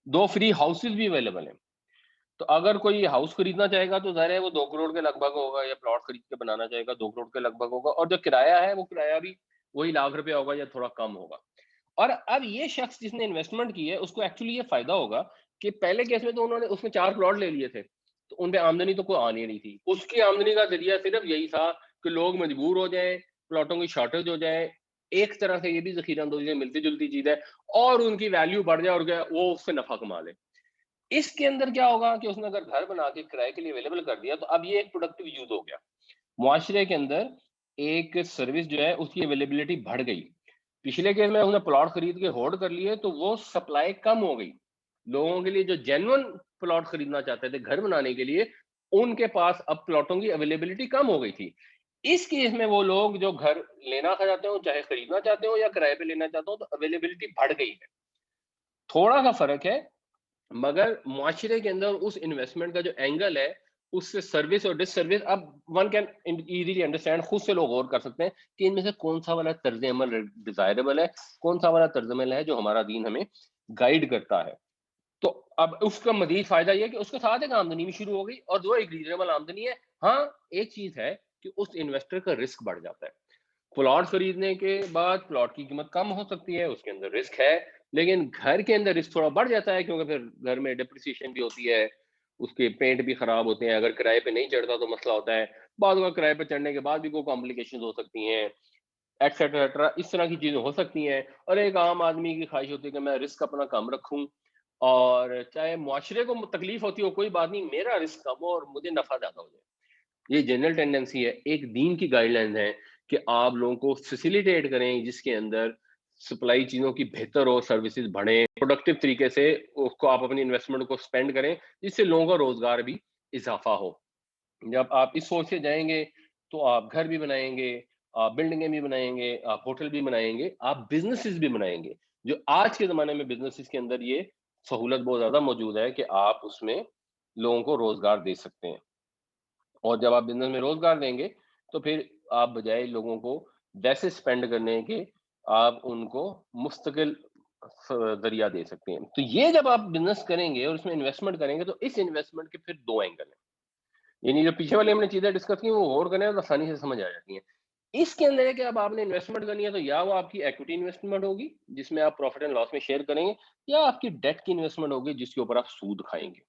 2 فری ہاؤسز بھی اویلیبل ہیں۔ تو اگر کوئی ہاؤس خریدنا چاہے گا تو ظاہر ہے وہ 2 کروڑ کے لگ بھگ ہوگا، یا پلاٹ خرید کے بنانا چاہے گا 2 کروڑ کے لگ بھگ ہوگا، اور جو کرایہ ہے وہ کرایہ بھی وہی 1 لاکھ روپیہ ہوگا یا تھوڑا کم ہوگا۔ اور اب یہ شخص جس نے انویسٹمنٹ کی ہے اس کو ایکچولی یہ فائدہ ہوگا کہ پہلے کیس میں تو انہوں نے اس میں 4 پلاٹ لے لیے تھے، تو ان پہ آمدنی تو کوئی آ نہیں رہی تھی، اس کی آمدنی کا ذریعہ صرف یہی تھا کہ لوگ مجبور ہو جائیں، پلاٹوں کی شارٹیج ہو جائے، ایک طرح سے یہ بھی ذخیرہ اندوزی سے ملتی جلتی چیز ہے، اور ان کی ویلیو بڑھ جائے اور وہ اس سے نفع کما لے۔ اس کے اندر کیا ہوگا کہ اس نے اگر گھر بنا کے کرائے کے لیے اویلیبل کر دیا تو اب یہ ایک پروڈکٹیو یوز ہو گیا، معاشرے کے اندر ایک سروس جو ہے اس کی اویلیبلٹی بڑھ گئی۔ پچھلے کیس میں اس نے پلاٹ خرید کے ہولڈ کر لیے تو وہ سپلائی کم ہو گئی، لوگوں کے لیے جو جینون پلاٹ خریدنا چاہتے تھے گھر بنانے کے لیے ان کے پاس اب پلاٹوں کی اویلیبلٹی کم ہو گئی تھی۔ اس کیس میں وہ لوگ جو گھر لینا چاہتے ہوں، چاہے خریدنا چاہتے ہوں یا کرائے پہ لینا چاہتے ہوں، تو اویلیبلٹی بڑھ گئی ہے۔ تھوڑا سا فرق ہے، مگر معاشرے کے اندر اس انویسٹمنٹ کا جو اینگل ہے اس سے سروس اور ڈس سروس، اب ون کین ایزیلی انڈرسٹینڈ، خود سے لوگ غور کر سکتے ہیں کہ ان میں سے کون سا والا طرز عمل ڈیزائربل ہے، کون سا والا طرز عمل ہے جو ہمارا دین ہمیں گائیڈ کرتا ہے۔ تو اب اس کا مزید فائدہ یہ کہ اس کے ساتھ ایک آمدنی بھی شروع ہو گئی، اور جو ایک ریزنیبل آمدنی ہے۔ ہاں ایک چیز ہے کہ اس انویسٹر کا رسک بڑھ جاتا ہے، پلاٹ خریدنے کے بعد پلاٹ کی قیمت کم ہو سکتی ہے، اس کے اندر رسک ہے، لیکن گھر کے اندر رسک تھوڑا بڑھ جاتا ہے کیونکہ پھر گھر میں ڈپریسیشن بھی ہوتی ہے، اس کے پینٹ بھی خراب ہوتے ہیں، اگر کرائے پہ نہیں چڑھتا تو مسئلہ ہوتا ہے، بعض اوقات کرائے پہ چڑھنے کے بعد بھی کوئی کمپلیکیشن ہو سکتی ہیں، ایٹسٹرا ایٹسٹرا، اس طرح کی چیزیں ہو سکتی ہیں۔ اور ایک عام آدمی کی خواہش ہوتی ہے کہ میں رسک اپنا کم رکھوں، اور چاہے معاشرے کو تکلیف ہوتی ہو کوئی بات نہیں، میرا رسک کم ہو اور مجھے نفع زیادہ ہو جائے۔ یہ جنرل ٹینڈنسی ہے، ایک دین کی گائیڈ لائنز ہیں کہ آپ لوگوں کو فیسیلیٹیٹ کریں جس کے اندر سپلائی چیزوں کی بہتر ہو، سروسز بڑھیں، پروڈکٹیو طریقے سے اس کو آپ اپنی انویسٹمنٹ کو سپینڈ کریں جس سے لوگوں کا روزگار بھی اضافہ ہو۔ جب آپ اس سوچ سے جائیں گے تو آپ گھر بھی بنائیں گے، آپ بلڈنگیں بھی بنائیں گے، آپ ہوٹل بھی بنائیں گے، آپ بزنسز بھی بنائیں گے، جو آج کے زمانے میں بزنسز کے اندر یہ سہولت بہت زیادہ موجود ہے کہ آپ اس میں لوگوں کو روزگار دے سکتے ہیں۔ اور جب آپ بزنس میں روزگار دیں گے تو پھر آپ بجائے لوگوں کو ویسے اسپینڈ کرنے کے، آپ ان کو مستقل ذریعہ دے سکتے ہیں۔ تو یہ جب آپ بزنس کریں گے اور اس میں انویسٹمنٹ کریں گے تو اس انویسٹمنٹ کے پھر دو اینگل ہیں، یعنی جو پیچھے والے ہم نے چیزیں ڈسکس کی وہ غور کریں تو آسانی سے سمجھ آ جاتی ہیں۔ اس کے اندر ہے کہ اب آپ نے انویسٹمنٹ کرنی ہے تو یا وہ آپ کی ایکوٹی انویسٹمنٹ ہوگی جس میں آپ پروفٹ اینڈ لاس میں شیئر کریں گے، یا آپ کی ڈیٹ کی انویسٹمنٹ ہوگی جس کے اوپر آپ سود کھائیں گے۔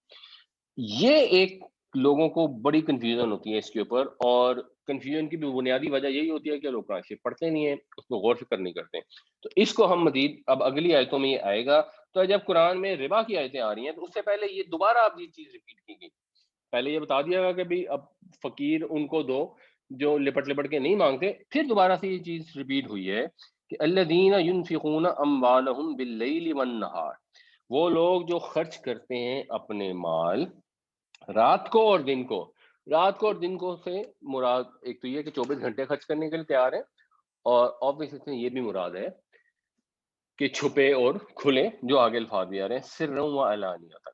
یہ ایک لوگوں کو بڑی کنفیوژن ہوتی ہے اس کے اوپر، اور کنفیوژن کی بھی بنیادی وجہ یہی ہوتی ہے کہ لوگ قرآن شریف پڑھتے نہیں ہیں، اس کو غور فکر نہیں کرتے ہیں۔ تو اس کو ہم مزید اب اگلی آیتوں میں یہ آئے گا۔ تو جب قرآن میں ربا کی آیتیں آ رہی ہیں تو اس سے پہلے یہ دوبارہ اب یہ چیز ریپیٹ کی گئی۔ پہلے یہ بتا دیا گیا کہ بھی اب فقیر ان کو دو جو لپٹ لپٹ کے نہیں مانگتے، پھر دوبارہ سے یہ چیز ریپیٹ ہوئی ہے کہ الذین ينفقون اموالهم باللیل والنہار، وہ لوگ جو خرچ کرتے ہیں اپنے مال رات کو اور دن کو۔ رات کو اور دن کو سے مراد ایک تو یہ کہ 24 گھنٹے خرچ کرنے کے لیے تیار ہے، اور آبویس اس میں یہ بھی مراد ہے کہ چھپے اور کھلے، جو آگے الفاظ بھی آ رہے ہیں سرًا و علانیۃ،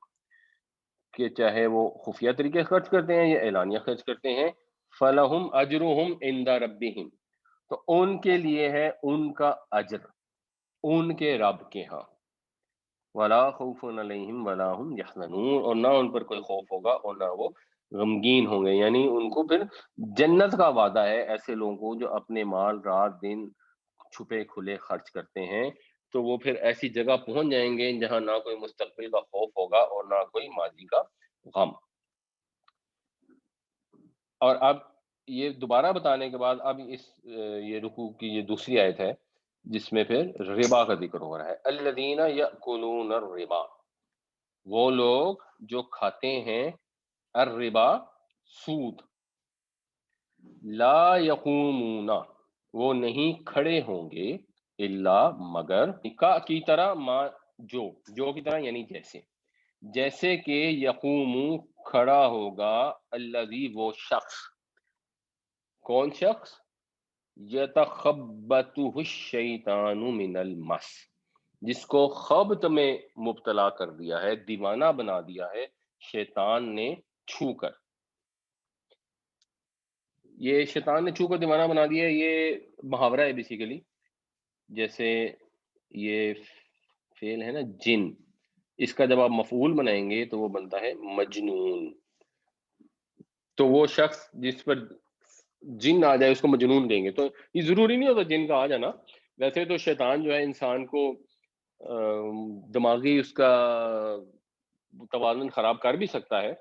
کہ چاہے وہ خفیہ طریقے سے خرچ کرتے ہیں یا اعلانیہ خرچ کرتے ہیں۔ فَلَهُمْ أَجْرُهُمْ عِنْدَ رَبِّهِمْ، تو ان کے لیے ہے ان کا اجر ان کے رب کے ہاں۔ وَلَا خَوْفٌ عَلَيْهِمْ وَلَا هُمْ يَحْزَنُونَ، اور نہ ان پر کوئی خوف ہوگا اور نہ وہ غمگین ہوں گے، یعنی ان کو پھر جنت کا وعدہ ہے ایسے لوگوں کو جو اپنے مال رات دن چھپے کھلے خرچ کرتے ہیں۔ تو وہ پھر ایسی جگہ پہنچ جائیں گے جہاں نہ کوئی مستقبل کا خوف ہوگا اور نہ کوئی ماضی کا غم۔ اور اب یہ دوبارہ بتانے کے بعد اب اس یہ رکوع کی یہ دوسری آیت ہے جس میں پھر ربا کا ذکر ہو رہا ہے۔ الذین یأکلون الربا، وہ لوگ جو کھاتے ہیں الربا سود، لا یقومون، وہ نہیں کھڑے ہوں گے، الا مگر کی طرح، ما جو کی طرح یعنی جیسے کہ یقوم کھڑا ہوگا الذی وہ شخص، کون شخص؟ یتخبطہ الشیطان من المس، جس کو خبط میں مبتلا کر دیا ہے، دیوانہ بنا دیا ہے شیطان نے چھو کر۔ یہ شیطان نے چھو کر دیوانہ بنا دیا ہے، یہ محاورہ ہے بیسیکلی، جیسے یہ فعل ہے نا جن، اس کا جب آپ مفعول بنائیں گے تو وہ بنتا ہے مجنون۔ تو وہ شخص جس پر جن آ جائے اس کو مجنون کہیں گے۔ تو یہ ضروری نہیں ہوتا جن کا آ جانا، ویسے تو شیطان جو ہے انسان کو دماغی اس کا توازن خراب کر بھی سکتا ہے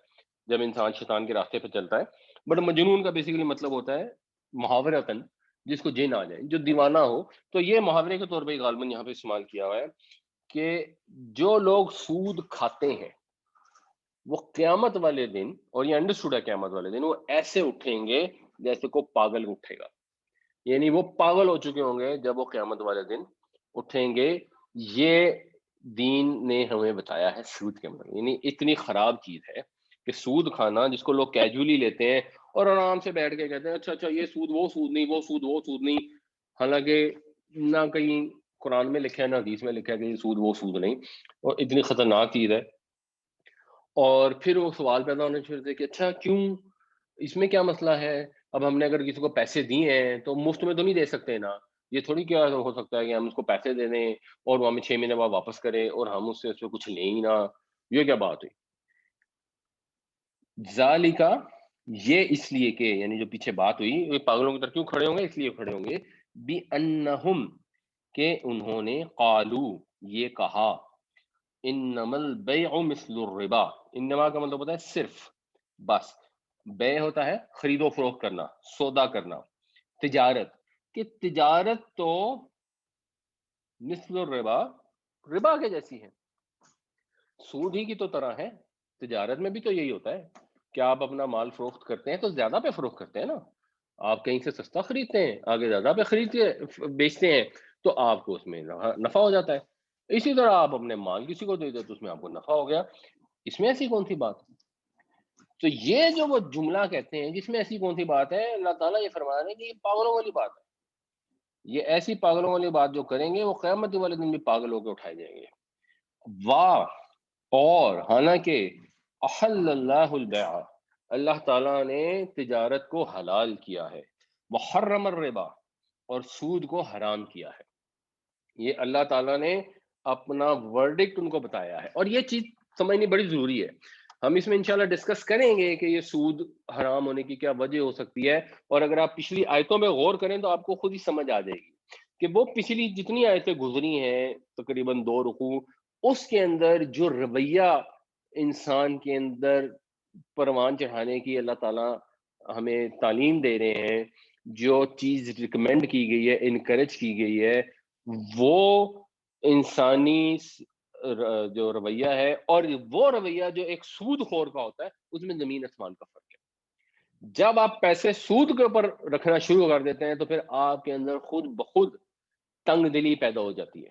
جب انسان شیطان کے راستے پہ چلتا ہے، بٹ مجنون کا بیسیکلی مطلب ہوتا ہے محاورتاً جس کو جن آ جائے، جو دیوانہ ہو۔ تو یہ محاورے کے طور پہ غالباً یہاں پہ استعمال کیا ہوا ہے کہ جو لوگ سود کھاتے ہیں وہ قیامت والے دن، اور یہ انڈرسٹوڈ ہے قیامت والے دن، وہ ایسے اٹھیں گے جیسے کو پاگل اٹھے گا، یعنی وہ پاگل ہو چکے ہوں گے جب وہ قیامت والے دن اٹھیں گے۔ یہ دین نے ہمیں بتایا ہے سود کے بارے میں، یعنی اتنی خراب چیز ہے کہ سود کھانا جس کو لوگ کیجولی لیتے ہیں اور آرام سے بیٹھ کے کہتے ہیں اچھا اچھا یہ سود وہ سود نہیں، وہ سود وہ سود نہیں، حالانکہ نہ کہیں قرآن میں لکھا ہے نہ حدیث میں لکھا ہے کہ یہ سود وہ سود نہیں، اور اتنی خطرناک چیز ہے۔ اور پھر وہ سوال پیدا ہونے شروع ہوتے کہ اچھا کیوں، اس میں کیا مسئلہ ہے؟ اب ہم نے اگر کسی کو پیسے دیے ہیں تو مفت میں تو نہیں دے سکتے نا، یہ تھوڑی کیا ہو سکتا ہے کہ ہم اس کو پیسے دے دیں اور وہ ہمیں 6 مہینے بعد واپس کرے اور ہم اس سے کچھ لیں ہی نہ، یہ کیا بات ہوئی؟ ذالکا، یہ اس لیے کہ یعنی جو پیچھے بات ہوئی یہ پاگلوں کی طرح کیوں کھڑے ہوں گے، اس لیے کھڑے ہوں گے بِأَنَّهُمْ، کہ انہوں نے قالو یہ کہا، انما البیع مثل الربا، انما کا مطلب ہوتا ہے صرف، بس، بیع ہوتا ہے خرید و فروخت کرنا، سودا کرنا، تجارت، کہ تجارت تو مثل الربا، ربا کے جیسی ہے، سود ہی کی تو طرح ہے۔ تجارت میں بھی تو یہی ہوتا ہے کہ آپ اپنا مال فروخت کرتے ہیں تو زیادہ پہ فروخت کرتے ہیں نا، آپ کہیں سے سستا خریدتے ہیں آگے زیادہ پہ خرید کے بیچتے ہیں تو آپ کو اس میں نفع ہو جاتا ہے، اسی طرح آپ اپنے مال کسی کو دے دیں تو اس میں آپ کو نفع ہو گیا، اس میں ایسی کون سی بات؟ تو یہ جو وہ جملہ کہتے ہیں جس میں ایسی کون سی بات ہے، اللہ تعالیٰ یہ فرما رہے ہیں کہ یہ پاگلوں والی بات ہے، یہ ایسی پاگلوں والی بات جو کریں گے وہ قیامت والے دن بھی پاگل ہو کے اٹھائے جائیں گے۔ واہ، اور حالانکہ احل اللہ البیع، اللہ تعالیٰ نے تجارت کو حلال کیا ہے، وحرم الربا، اور سود کو حرام کیا ہے۔ یہ اللہ تعالیٰ نے اپنا ورڈکٹ ان کو بتایا ہے. اور یہ چیز سمجھنی بڑی ضروری ہے. ہم اس میں انشاءاللہ ڈسکس کریں گے کہ یہ سود حرام ہونے کی کیا وجہ ہو سکتی ہے، اور اگر آپ پچھلی آیتوں میں غور کریں تو آپ کو خود ہی سمجھ آ جائے گی کہ وہ پچھلی جتنی آیتیں گزری ہیں تقریباً 2 رکوع، اس کے اندر جو رویہ انسان کے اندر پروان چڑھانے کی اللہ تعالیٰ ہمیں تعلیم دے رہے ہیں، جو چیز ریکمینڈ کی گئی ہے، انکریج کی گئی ہے، وہ انسانی جو رویہ ہے، اور وہ رویہ جو ایک سود خور کا ہوتا ہے، اس میں زمین آسمان کا فرق ہے. جب آپ پیسے سود کے اوپر رکھنا شروع کر دیتے ہیں تو پھر آپ کے اندر خود بخود تنگ دلی پیدا ہو جاتی ہے.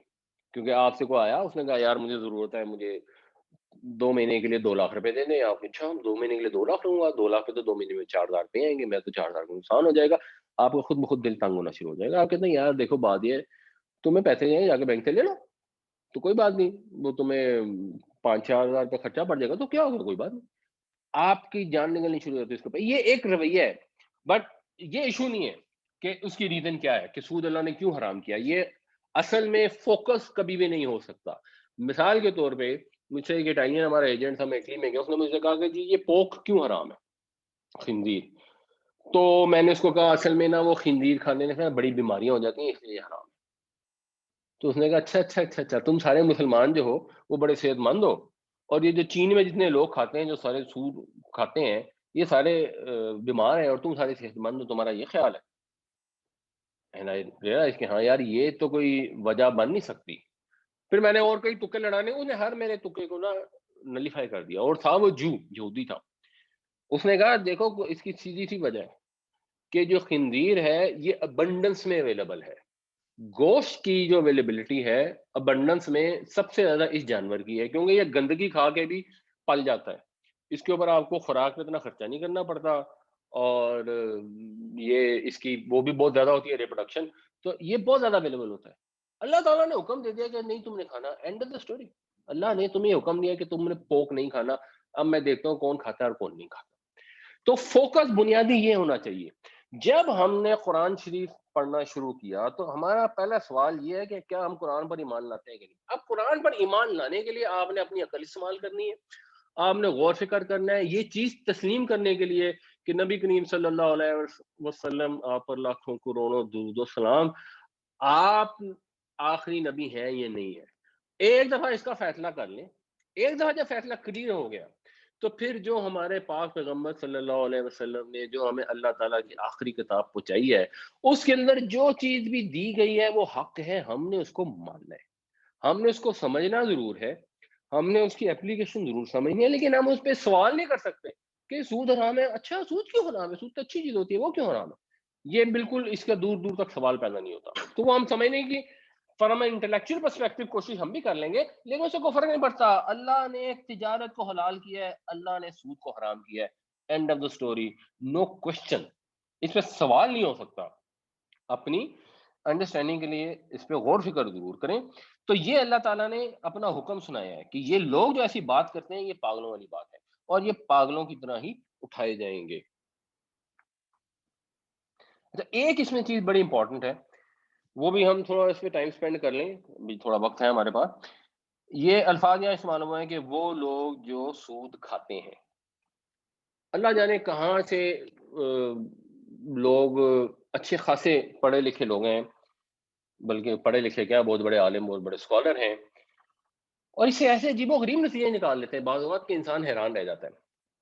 کیونکہ آپ سے کوئی آیا، اس نے کہا یار مجھے ضرورت ہے، مجھے 2 مہینے کے لیے 2 لاکھ روپے دے دیں. آپ اچھا 2 مہینے کے لیے 2 لاکھ لوں گا، 2 لاکھ پہ تو 2 مہینے میں 4 ہزار پہ آئیں گے، میں تو 4 ہزار کا نقصان ہو جائے گا. آپ کو خود بخود دل تنگ ہونا شروع ہو جائے گا. آپ کہتے ہیں یار دیکھو بات یہ ہے، تمہیں پیسے ہیں جا کے بینک سے لے لو، تو کوئی بات نہیں، وہ تمہیں 5-4 ہزار کا خرچہ پڑ جائے گا تو کیا ہوگا، کوئی بات نہیں. آپ کی جان نکلنی شروع ہوتی ہے اس کے اوپر. یہ ایک رویہ ہے، بٹ یہ ایشو نہیں ہے کہ اس کی ریزن کیا ہے کہ سود اللہ نے کیوں حرام کیا. یہ اصل میں فوکس کبھی بھی نہیں ہو سکتا. مثال کے طور پہ مجھ سے ایک اٹالین ہمارا ایجنٹ تھا، میں اٹلی میں گیا، اس نے مجھ سے کہا کہ جی یہ پوک کیوں حرام ہے، خنزیر. تو میں نے اس کو کہا اصل میں نا وہ خنزیر کھانے سے بڑی بیماریاں ہو جاتی ہیں، اس لیے حرام ہے. تو اس نے کہا اچھا اچھا اچھا اچھا، تم سارے مسلمان جو ہو وہ بڑے صحت مند ہو، اور یہ جو چین میں جتنے لوگ کھاتے ہیں، جو سارے سود کھاتے ہیں، یہ سارے بیمار ہیں، اور تم سارے صحت مند ہو، تمہارا یہ خیال ہے. And I realized کہ ہاں یار یہ تو کوئی وجہ بن نہیں سکتی. پھر میں نے اور کئی تکے لڑانے، انہیں ہر میرے تکے کو نا نلیفائی کر دیا. اور تھا وہ یہودی تھا. اس نے کہا دیکھو اس کی سیدھی سی وجہ ہے کہ جو خنزیر ہے یہ ابنڈنس میں اویلیبل ہے. گوشت کی جو اویلیبلٹی ہے ابنڈنس میں سب سے زیادہ اس جانور کی ہے، کیونکہ یہ گندگی کھا کے بھی پل جاتا ہے. اس کے اوپر آپ کو خوراک پہ اتنا خرچہ نہیں کرنا پڑتا، اور یہ اس کی وہ بھی بہت زیادہ ہوتی ہے ریپروڈکشن، تو یہ بہت زیادہ اویلیبل ہوتا ہے. اللہ تعالیٰ نے حکم دے دیا کہ نہیں تم نے کھانا، اینڈ آف دا اسٹوری. اللہ نے تمہیں حکم دیا کہ تم نے پوک نہیں کھانا. اب میں دیکھتا ہوں کون کھاتا ہے اور کون نہیں کھاتا. تو فوکس بنیادی یہ ہونا چاہیے. جب ہم نے قرآن شریف پڑھنا شروع کیا تو ہمارا پہلا سوال یہ ہے کہ کیا ہم قرآن پر ایمان لاتے ہیں کہ نہیں. اب قرآن پر ایمان لانے کے لیے آپ نے اپنی عقل استعمال کرنی ہے، آپ نے غور فکر کرنا ہے. یہ چیز تسلیم کرنے کے لیے کہ نبی کریم صلی اللہ علیہ وسلم آپ پر لاکھوں کروڑوں درود و سلام، آپ آخری نبی ہیں یہ نہیں ہے. ایک دفعہ اس کا فیصلہ کر لیں. ایک دفعہ جب فیصلہ کلیئر ہو گیا تو پھر جو ہمارے پاک پیغمبر صلی اللہ علیہ وسلم نے جو ہمیں اللہ تعالیٰ کی آخری کتاب پہنچائی ہے، اس کے اندر جو چیز بھی دی گئی ہے وہ حق ہے، ہم نے اس کو ماننا ہے، ہم نے اس کو سمجھنا ضرور ہے، ہم نے اس کی اپلیکیشن ضرور سمجھنی ہے، لیکن ہم اس پہ سوال نہیں کر سکتے کہ سود حرام ہے. اچھا سود کیوں حرام ہے، سود تو اچھی چیز ہوتی ہے، وہ کیوں حرام ہے. یہ بالکل اس کا دور دور تک سوال پیدا نہیں ہوتا. تو وہ ہم سمجھنے کی فرام انٹلیکچوئل پرسپیکٹو کوشش ہم بھی کر لیں گے، لیکن اس سے کوئی فرق نہیں پڑتا. اللہ نے تجارت کو حلال کیا ہے، اللہ نے سود کو حرام کیا ہے. End of the story, no question. اس پہ سوال نہیں ہو سکتا. اپنی انڈرسٹینڈنگ کے لیے اس پہ غور فکر ضرور کریں. تو یہ اللہ تعالیٰ نے اپنا حکم سنایا ہے کہ یہ لوگ جو ایسی بات کرتے ہیں یہ پاگلوں والی بات ہے، اور یہ پاگلوں کی طرح ہی اٹھائے جائیں گے. اچھا ایک اس میں چیز بڑی امپورٹنٹ ہے، وہ بھی ہم تھوڑا اس پہ ٹائم سپینڈ کر لیں، بھی تھوڑا وقت ہے ہمارے پاس. یہ الفاظ یہاں استعمال ہوئے ہیں کہ وہ لوگ جو سود کھاتے ہیں. اللہ جانے کہاں سے لوگ اچھے خاصے پڑھے لکھے لوگ ہیں، بلکہ پڑھے لکھے کیا، بہت بڑے عالم، بہت بڑے اسکالر ہیں، اور اس سے ایسے عجیب و غریب نتیجے نکال لیتے ہیں بعض اوقات کہ انسان حیران رہ جاتا ہے.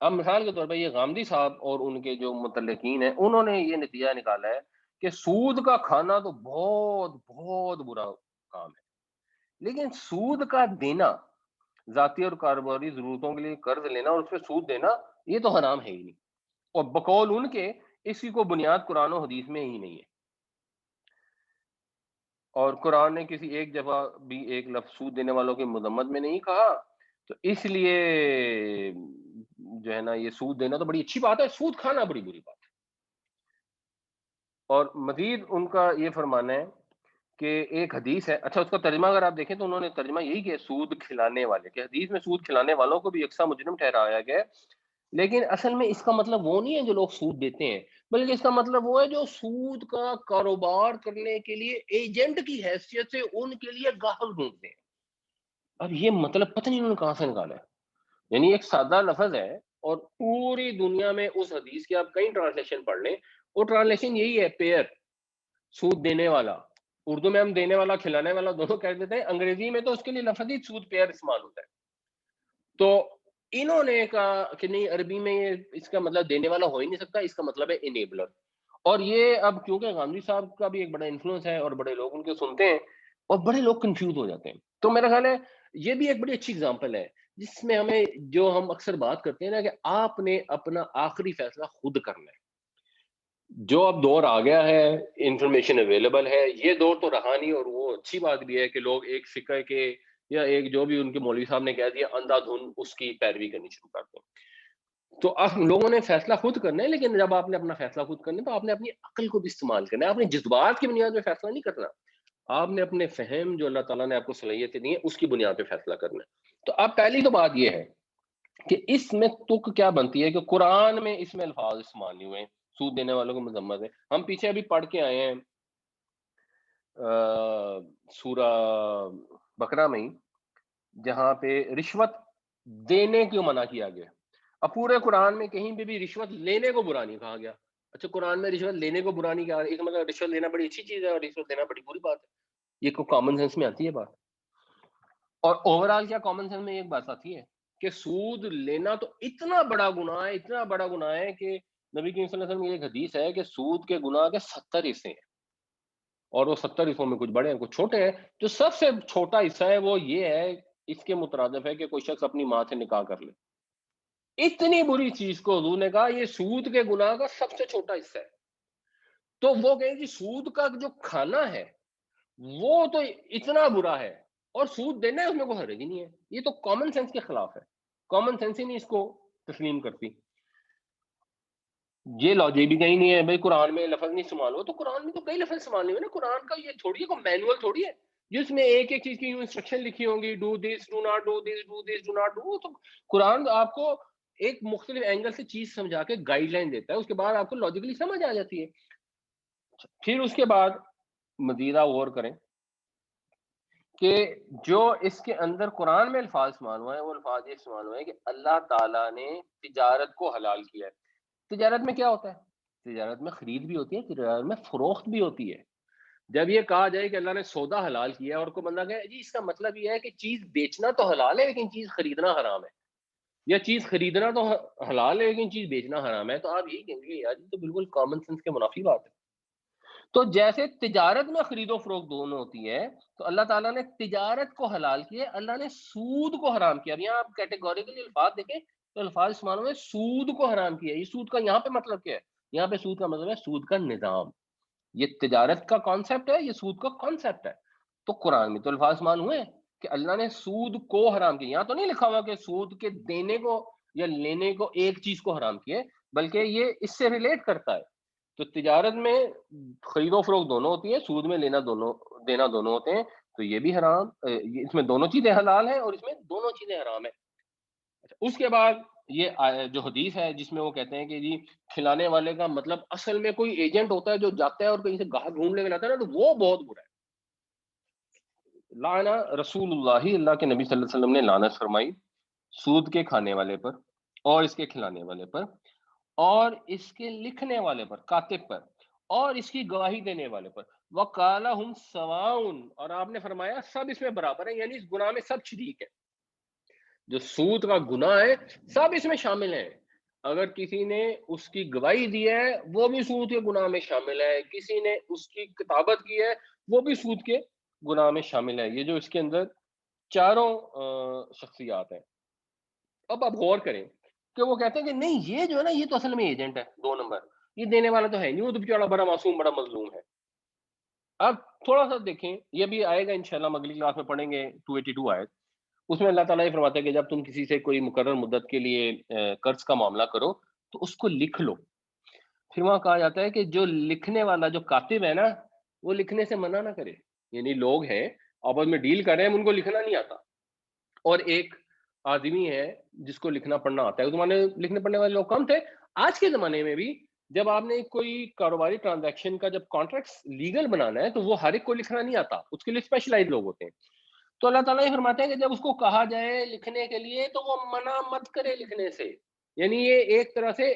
اب مثال کے طور پہ یہ غامدی صاحب اور ان کے جو متعلقین ہیں، انہوں نے یہ نتیجہ نکالا ہے کہ سود کا کھانا تو بہت بہت برا کام ہے، لیکن سود کا دینا، ذاتی اور کاروباری ضرورتوں کے لیے قرض لینا اور اس پہ سود دینا، یہ تو حرام ہے ہی نہیں. اور بقول ان کے اس کی کوئی بنیاد قرآن و حدیث میں ہی نہیں ہے. اور قرآن نے کسی ایک جگہ بھی ایک لفظ سود دینے والوں کی مذمت میں نہیں کہا. تو اس لیے جو ہے نا یہ سود دینا تو بڑی اچھی بات ہے، سود کھانا بڑی بری بات ہے. اور مزید ان کا یہ فرمانا ہے کہ ایک حدیث ہے، اچھا اس کا ترجمہ اگر آپ دیکھیں تو انہوں نے ترجمہ یہی کیا، سود کھلانے والے، کہ حدیث میں سود کھلانے والوں کو بھی یکساں مجرم ٹھہرایا گیا ہے. لیکن اصل میں اس کا مطلب وہ نہیں ہے جو لوگ سود دیتے ہیں، بلکہ اس کا مطلب وہ ہے جو سود کا کاروبار کرنے کے لیے ایجنٹ کی حیثیت سے ان کے لیے گاہک ڈھونڈتے ہیں. اب یہ مطلب پتہ نہیں انہوں نے کہاں سے نکالا ہے. یعنی ایک سادہ لفظ ہے اور پوری دنیا میں اس حدیث کی آپ کئی ٹرانسلیشن پڑھ لیں، وہ ٹرانسلیشن یہی ہے، پیئر، سود دینے والا. اردو میں ہم دینے والا کھلانے والا دونوں کہہ دیتے ہیں، انگریزی میں تو اس کے لیے لفظ ہی سود پیئر استعمال ہوتا ہے. تو انہوں نے کہا کہ نہیں، عربی میں یہ اس کا مطلب دینے والا ہو ہی نہیں سکتا، اس کا مطلب ہے انیبلر. اور یہ اب کیونکہ گاندھی صاحب کا بھی ایک بڑا انفلوئنس ہے اور بڑے لوگ ان کے سنتے ہیں اور بڑے لوگ کنفیوز ہو جاتے ہیں. تو میرا خیال ہے یہ بھی ایک بڑی اچھی اگزامپل ہے جس میں ہمیں، جو ہم اکثر بات کرتے ہیں نا کہ آپ نے اپنا آخری فیصلہ خود کرنا ہے. جو اب دور آ گیا ہے، انفارمیشن اویلیبل ہے، یہ دور تو رہا نہیں. اور وہ اچھی بات بھی ہے کہ لوگ ایک فقہ کے یا ایک جو بھی ان کے مولوی صاحب نے کہہ دیا اندھا دھن اس کی پیروی کرنی شروع کر دیں. تو اب لوگوں نے فیصلہ خود کرنا ہے، لیکن جب آپ نے اپنا فیصلہ خود کرنا ہے تو آپ نے اپنی عقل کو بھی استعمال کرنا ہے. آپ نے جذبات کی بنیاد پہ فیصلہ نہیں کرنا، آپ نے اپنے فہم جو اللہ تعالیٰ نے آپ کو صلاحیتیں دی ہیں اس کی بنیاد پہ فیصلہ کرنا ہے. تو اب پہلی تو بات یہ ہے کہ اس میں تک کیا بنتی ہے کہ قرآن میں اس میں الفاظ استعمال نہیں ہوئے ہیں سود دینے والوں کو مذمت ہے. ہم پیچھے ابھی پڑھ کے آئے ہیں سورہ بقرہ میں ہی، جہاں پہ رشوت دینے کو منع کیا گیا. اب پورے قرآن میں کہیں پہ بھی رشوت لینے کو برا نہیں کہا گیا. اچھا، قرآن میں رشوت لینے کو برا نہیں کہا، اس مطلب رشوت لینا بڑی اچھی چیز ہے اور رشوت لینا بڑی بری بات ہے. یہ کو کامن سینس میں آتی ہے بات. اور اوور آل کیا کامن سینس میں ایک بات آتی ہے کہ سود لینا تو اتنا بڑا گناہ ہے، اتنا بڑا گناہ ہے کہ نبی کریم صلی اللہ علیہ وسلم کی ایک حدیث ہے کہ سود کے گناہ کے 70 حصے ہیں، اور وہ 70 حصوں میں کچھ بڑے ہیں کچھ چھوٹے ہیں. جو سب سے چھوٹا حصہ ہے وہ یہ ہے، اس کے مترادف ہے کہ کوئی شخص اپنی ماں سے نکاح کر لے. اتنی بری چیز کو حضور نے کہا یہ سود کے گناہ کا سب سے چھوٹا حصہ ہے. تو وہ کہیں کہ سود کا جو کھانا ہے وہ تو اتنا برا ہے، اور سود دینا ہے اس میں کوئی حرج ہی نہیں ہے. یہ تو کامن سینس کے خلاف ہے، کامن سینس ہی نہیں اس کو تسلیم کرتی. یہ لاجک بھی کہیں نہیں ہے بھائی قرآن میں لفظ نہیں استعمال ہو، تو قرآن میں تو کئی لفظ استعمال نہیں ہوئے نا. قرآن کا یہ تھوڑی ہے کوئی مینول تھوڑی ہے جس میں ایک ایک چیز کی انسٹرکشن لکھی ہوں گی، do this do not do this do this do not do. تو قرآن آپ کو ایک مختلف اینگل سے چیز سمجھا کے گائیڈ لائن دیتا ہے، اس کے بعد آپ کو لاجیکلی سمجھ آ جاتی ہے. پھر اس کے بعد مزید غور کریں کہ جو اس کے اندر قرآن میں الفاظ استعمال ہوئے ہیں وہ الفاظ یہ استعمال ہوئے ہیں کہ اللہ تعالیٰ نے تجارت کو حلال کیا ہے. تجارت میں کیا ہوتا ہے؟ تجارت میں خرید بھی ہوتی ہے، تجارت میں فروخت بھی ہوتی ہے. جب یہ کہا جائے کہ اللہ نے سودا حلال کیا ہے اور کو بندہ کہے جی اس کا مطلب یہ ہے کہ چیز بیچنا تو حلال ہے لیکن چیز خریدنا حرام ہے، یا چیز خریدنا تو حلال ہے لیکن چیز بیچنا حرام ہے، تو آپ یہی کہیں گے یار یہ تو بالکل کامن سینس کے منافی بات ہے. تو جیسے تجارت میں خرید و فروخت دونوں ہوتی ہے، تو اللہ تعالیٰ نے تجارت کو حلال کیا، اللہ نے سود کو حرام کیا. اب یہاں آپ کیٹیگوریکلی الفاظ دیکھیں تو الفاظ استعمال ہوئے سود کو حرام کیا. یہ سود کا یہاں پہ مطلب کیا ہے؟ یہاں پہ سود کا مطلب ہے سود کا نظام. یہ تجارت کا کانسیپٹ ہے، یہ سود کا کانسیپٹ ہے. تو قرآن میں تو الفاظ استعمال ہوئے کہ اللہ نے سود کو حرام کیا. یہاں تو نہیں لکھا ہوا کہ سود کے دینے کو یا لینے کو ایک چیز کو حرام کیا، بلکہ یہ اس سے ریلیٹ کرتا ہے. تو تجارت میں خرید و فروخت دونوں ہوتی ہے، سود میں لینا دونوں دینا دونوں ہوتے ہیں. تو یہ بھی حرام، اس میں دونوں چیزیں حلال ہیں اور اس میں دونوں چیزیں حرام ہیں. اس کے بعد یہ جو حدیث ہے جس میں وہ کہتے ہیں کہ جی کھلانے والے کا مطلب اصل میں کوئی ایجنٹ ہوتا ہے جو جاتا ہے اور کہیں سے گاہک ڈھونڈ لے کے لاتا ہے نا، تو وہ بہت برا ہے. لانا رسول اللہ، اللہ کے نبی صلی اللہ علیہ وسلم نے لعنت فرمائی سود کے کھانے والے پر اور اس کے کھلانے والے پر اور اس کے لکھنے والے پر، کاتب پر، اور اس کی گواہی دینے والے پر. وَقَالَ هُمْ سَوَاءٌ، اور آپ نے فرمایا سب اس میں برابر ہیں، یعنی اس گناہ میں سب شریک ہے. جو سود کا گناہ ہے سب اس میں شامل ہیں. اگر کسی نے اس کی گواہی دی ہے وہ بھی سود کے گناہ میں شامل ہے، کسی نے اس کی کتابت کی ہے وہ بھی سود کے گناہ میں شامل ہے. یہ جو اس کے اندر چاروں شخصیات ہیں. اب آپ غور کریں کہ وہ کہتے ہیں کہ نہیں یہ جو ہے نا یہ تو اصل میں ایجنٹ ہے 2 نمبر، یہ دینے والا تو ہے نہیں، وہ تو بیچارہ بڑا معصوم بڑا مظلوم ہے. اب تھوڑا سا دیکھیں، یہ بھی آئے گا انشاءاللہ، ہم اگلی کلاس میں پڑھیں گے 282 آیت. اس میں اللہ تعالیٰ یہ فرماتا ہے کہ جب تم کسی سے کوئی مقرر مدت کے لیے قرض کا معاملہ کرو تو اس کو لکھ لو. پھر وہاں کہا جاتا ہے کہ جو لکھنے والا جو کاتب ہے نا وہ لکھنے سے منع نہ کرے. یعنی لوگ ہیں آپس میں ڈیل کر رہے ہیں، ان کو لکھنا نہیں آتا، اور ایک آدمی ہے جس کو لکھنا پڑھنا آتا ہے. اس زمانے میں لکھنے پڑھنے والے لوگ کم تھے. آج کے زمانے میں بھی جب آپ نے کوئی کاروباری ٹرانزیکشن کا جب کانٹریکٹ لیگل بنانا ہے تو وہ ہر ایک کو لکھنا نہیں آتا، اس کے لیے اسپیشلائز لوگ ہوتے ہیں. تو اللہ تعالیٰ یہ فرماتے ہیں کہ جب اس کو کہا جائے لکھنے کے لیے تو وہ منع مت کرے لکھنے سے. یعنی یہ ایک طرح سے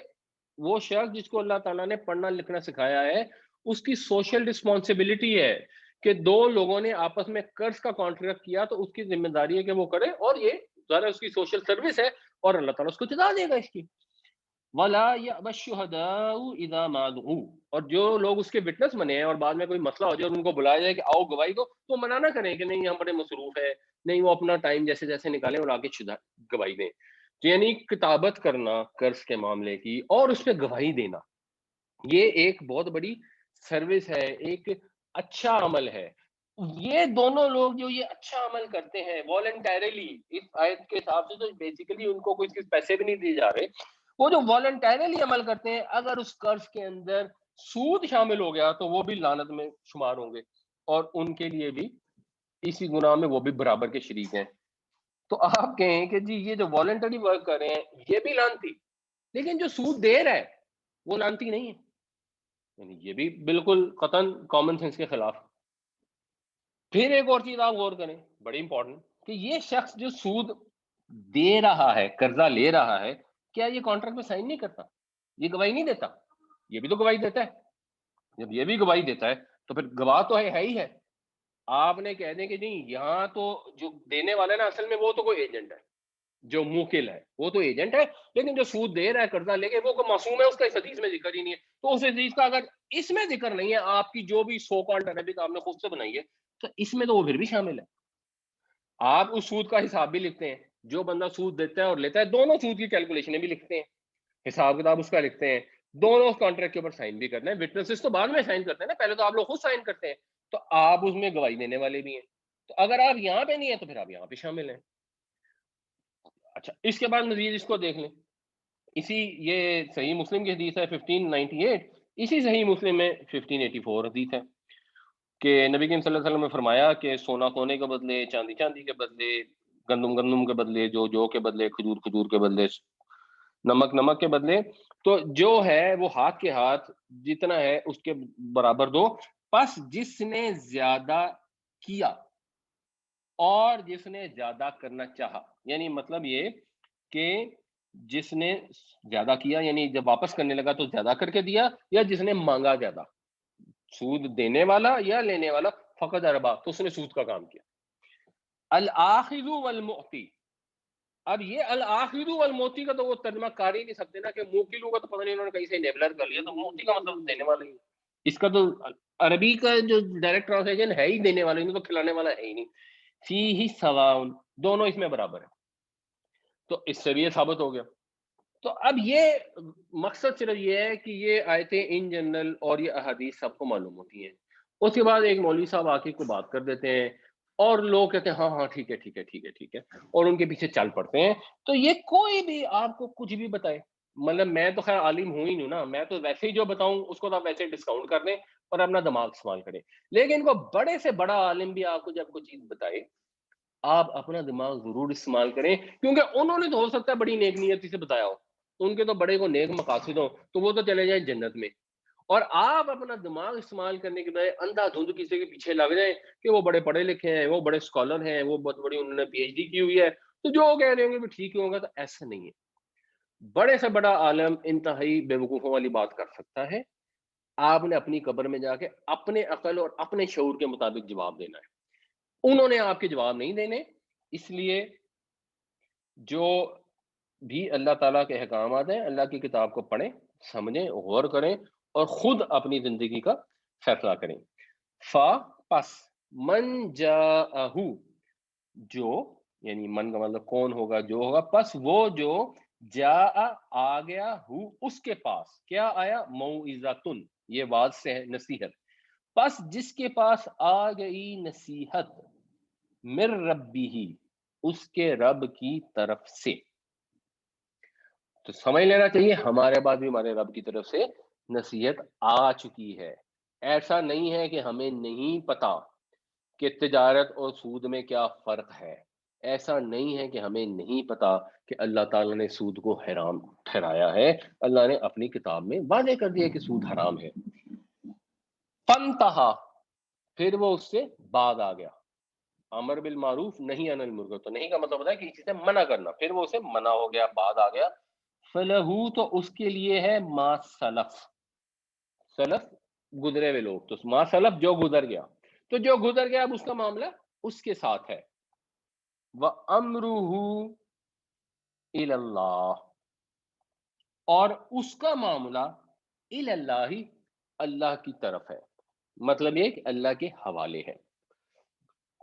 وہ شخص جس کو اللہ تعالیٰ نے پڑھنا لکھنا سکھایا ہے، اس کی سوشل رسپانسبلٹی ہے کہ دو لوگوں نے آپس میں قرض کا کانٹریکٹ کیا تو اس کی ذمہ داری ہے کہ وہ کرے، اور یہ ظاہر ہے اس کی سوشل سروس ہے، اور اللہ تعالیٰ اس کو جزا دے گا اس کی. وَلَا يَأْبَ الشُّهَدَاءُ إِذَا مَا دُعُوا، اور جو لوگ اس کے وٹنس بنے ہیں اور بعد میں کوئی مسئلہ ہو جائے اور ان کو بلایا جائے کہ آؤ گواہی دو، تو منع نہ کریں کہ نہیں ہم بڑے مصروف ہیں، نہیں وہ اپنا ٹائم جیسے جیسے نکالیں اور آگے گواہی دیں. تو یعنی کتابت کرنا قرض کے معاملے کی اور اس پہ گواہی دینا، یہ ایک بہت بڑی سروس ہے، ایک اچھا عمل ہے. یہ دونوں لوگ جو یہ اچھا عمل کرتے ہیں والنٹیرلی، اس آیت کے حساب سے تو بیسیکلی ان کو کوئی پیسے بھی نہیں دیے جا رہے، وہ جو والنٹیرلی عمل کرتے ہیں، اگر اس قرض کے اندر سود شامل ہو گیا تو وہ بھی لعنت میں شمار ہوں گے، اور ان کے لیے بھی اسی گناہ میں وہ بھی برابر کے شریک ہیں. تو آپ کہیں کہ جی یہ جو والنٹری ورک کر رہے ہیں یہ بھی لعنتی، لیکن جو سود دے رہا ہے وہ لعنتی نہیں ہے. یعنی یہ بھی بالکل قطعاً کامن سینس کے خلاف. پھر ایک اور چیز آپ غور کریں، بڑی امپورٹنٹ، کہ یہ شخص جو سود دے رہا ہے، قرضہ لے رہا ہے، کیا یہ کانٹریکٹ میں سائن نہیں کرتا؟ یہ گواہی نہیں دیتا؟ یہ بھی تو گواہی دیتا ہے. جب یہ بھی گواہی دیتا ہے تو پھر گواہ تو ہے ہی ہے. آپ نے کہہ دیں کہ نہیں یہاں تو جو دینے والا ہے نا اصل میں وہ تو کوئی ایجنٹ ہے، جو موکل ہے وہ تو ایجنٹ ہے، لیکن جو سود دے رہا ہے قرضہ لے کے وہ معصوم ہے، اس کا اس حدیث میں ذکر ہی نہیں ہے. تو اس حدیث کا اگر اس میں ذکر نہیں ہے، آپ کی جو بھی سو کالڈ عربک آپ نے خود سے بنائی ہے، تو اس میں تو وہ پھر بھی شامل ہے. آپ اس سود کا حساب بھی لکھتے ہیں، جو بندہ سود دیتا ہے اور لیتا ہے دونوں سود کی کیلکولیشنیں بھی لکھتے ہیں، حساب کتاب اس کا لکھتے ہیں، دونوں کانٹریکٹ کے اوپر سائن بھی کرتے ہیں. وٹنسز تو بعد میں سائن کرتے ہیں نا، پہلے تو آپ لوگ خود سائن کرتے ہیں، تو آپ اس میں گواہی دینے والے بھی ہیں. تو اگر آپ یہاں پہ نہیں ہیں تو پھر آپ یہاں پہ شامل ہیں. اچھا اس کے بعد مزید اس کو دیکھ لیں، اسی یہ صحیح مسلم کی حدیث ہے 1598، اسی صحیح مسلم میں 1584 حدیث ہے کہ نبی کریم صلی اللہ علیہ وسلم نے فرمایا کہ سونا سونے کے بدلے، چاندی چاندی کے بدلے، گندم گندم کے بدلے، جو کے بدلے، کھجور کھجور کے بدلے، نمک نمک کے بدلے، تو جو ہے وہ ہاتھ کے ہاتھ جتنا ہے اس کے برابر دو. پس جس نے زیادہ کیا اور جس نے زیادہ کرنا چاہا، یعنی مطلب یہ کہ جس نے زیادہ کیا یعنی جب واپس کرنے لگا تو زیادہ کر کے دیا، یا جس نے مانگا زیادہ، سود دینے والا یا لینے والا، فقط اربا تو اس نے سود کا کام کیا. الآخذ والمعطی، اب یہ الآخذ والمعطی کا تو وہ ترجمہ کر ہی نہیں سکتے نا، کہ موکلوں کا تو پتہ نہیں انہوں نے کہیں سے نیبلر کر لیا، تو معطی کا مطلب دینے والا ہی. اس کا تو عربی کا جو ڈائریکٹ ٹرانسلیشن ہے ہی دینے والا، انہیں تو کھلانے والا ہے ہی نہیں. فیہ سواؤن، دونوں اس میں برابر ہیں. تو اس سے بھی یہ ثابت ہو گیا. تو اب یہ مقصد صرف یہ ہے کہ یہ آیتیں ان جنرل اور یہ احادیث سب کو معلوم ہوتی ہیں. اس کے بعد ایک مولوی صاحب آ کے کو بات کر دیتے ہیں اور لوگ کہتے ہیں ہاں ہاں ٹھیک ہے ٹھیک ہے ٹھیک ہے ٹھیک ہے، اور ان کے پیچھے چل پڑتے ہیں. تو یہ کوئی بھی آپ کو کچھ بھی بتائے، مطلب میں تو خیر عالم ہوں ہی نہیں نا، میں تو ویسے ہی جو بتاؤں اس کو تو آپ ویسے ڈسکاؤنٹ کر دیں اور اپنا دماغ استعمال کریں. لیکن ان کو بڑے سے بڑا عالم بھی آپ کو جب کوئی چیز بتائے، آپ اپنا دماغ ضرور استعمال کریں، کیونکہ انہوں نے تو ہو سکتا ہے بڑی نیک نیتی سے بتایا ہو، ان کے تو بڑے کو نیک مقاصد ہوں تو وہ تو چلے جائیں جنت میں، اور آپ اپنا دماغ استعمال کرنے کے بجائے اندھا دھند کسی کے پیچھے لگ جائیں کہ وہ بڑے پڑھے لکھے ہیں، وہ بڑے اسکالر ہیں، وہ بہت بڑی انہوں نے پی ایچ ڈی کی ہوئی ہے، تو جو کہہ رہے ہوں گے بھی ٹھیک ہی ہوگا. تو ایسا نہیں ہے. بڑے سے بڑا عالم انتہائی بے وقوفوں والی بات کر سکتا ہے، آپ نے اپنی قبر میں جا کے اپنے عقل اور اپنے شعور کے مطابق جواب دینا ہے. انہوں نے آپ کے جواب نہیں دینے. اس لیے جو بھی اللہ تعالیٰ کے احکامات ہیں، اللہ کی کتاب کو پڑھیں، سمجھیں، غور کریں اور خود اپنی زندگی کا فیصلہ کریں. فا پس من جاءہو، جو یعنی من کا مطلب کون ہوگا، جو ہوگا، پس وہ جو جاء آ گیا، ہو اس کے پاس کیا آیا، موعظۃن، یہ واضح سے ہے نصیحت، پس جس کے پاس آ گئی نصیحت، من ربی، اس کے رب کی طرف سے. تو سمجھ لینا چاہیے ہمارے پاس بھی ہمارے رب کی طرف سے نصیحت آ چکی ہے. ایسا نہیں ہے کہ ہمیں نہیں پتا کہ تجارت اور سود میں کیا فرق ہے، ایسا نہیں ہے کہ ہمیں نہیں پتا کہ اللہ تعالیٰ نے سود کو حرام ٹھہرایا ہے، اللہ نے اپنی کتاب میں واضح کر دیا کہ سود حرام ہے. فانتہا، پھر وہ اس سے بعد آ گیا. امر بالمعروف نہیں عن المنکر، تو نہیں کا مطلب ہوتا ہے کہ کسی سے منع کرنا، پھر وہ اسے منع ہو گیا، بعد آ گیا، فلہو تو اس کے لیے ہے ما سلف، سلف گزرے ہوئے لوگ، تو ما سلف جو گزر گیا، تو جو گزر گیا اب اس کا معاملہ اس کے ساتھ ہے، وَأَمْرُهُ إِلَى اللَّهِ، اور اس کا معاملہ إِلَى اللَّهِ اللہ کی طرف ہے، مطلب یہ کہ اللہ کے حوالے ہے۔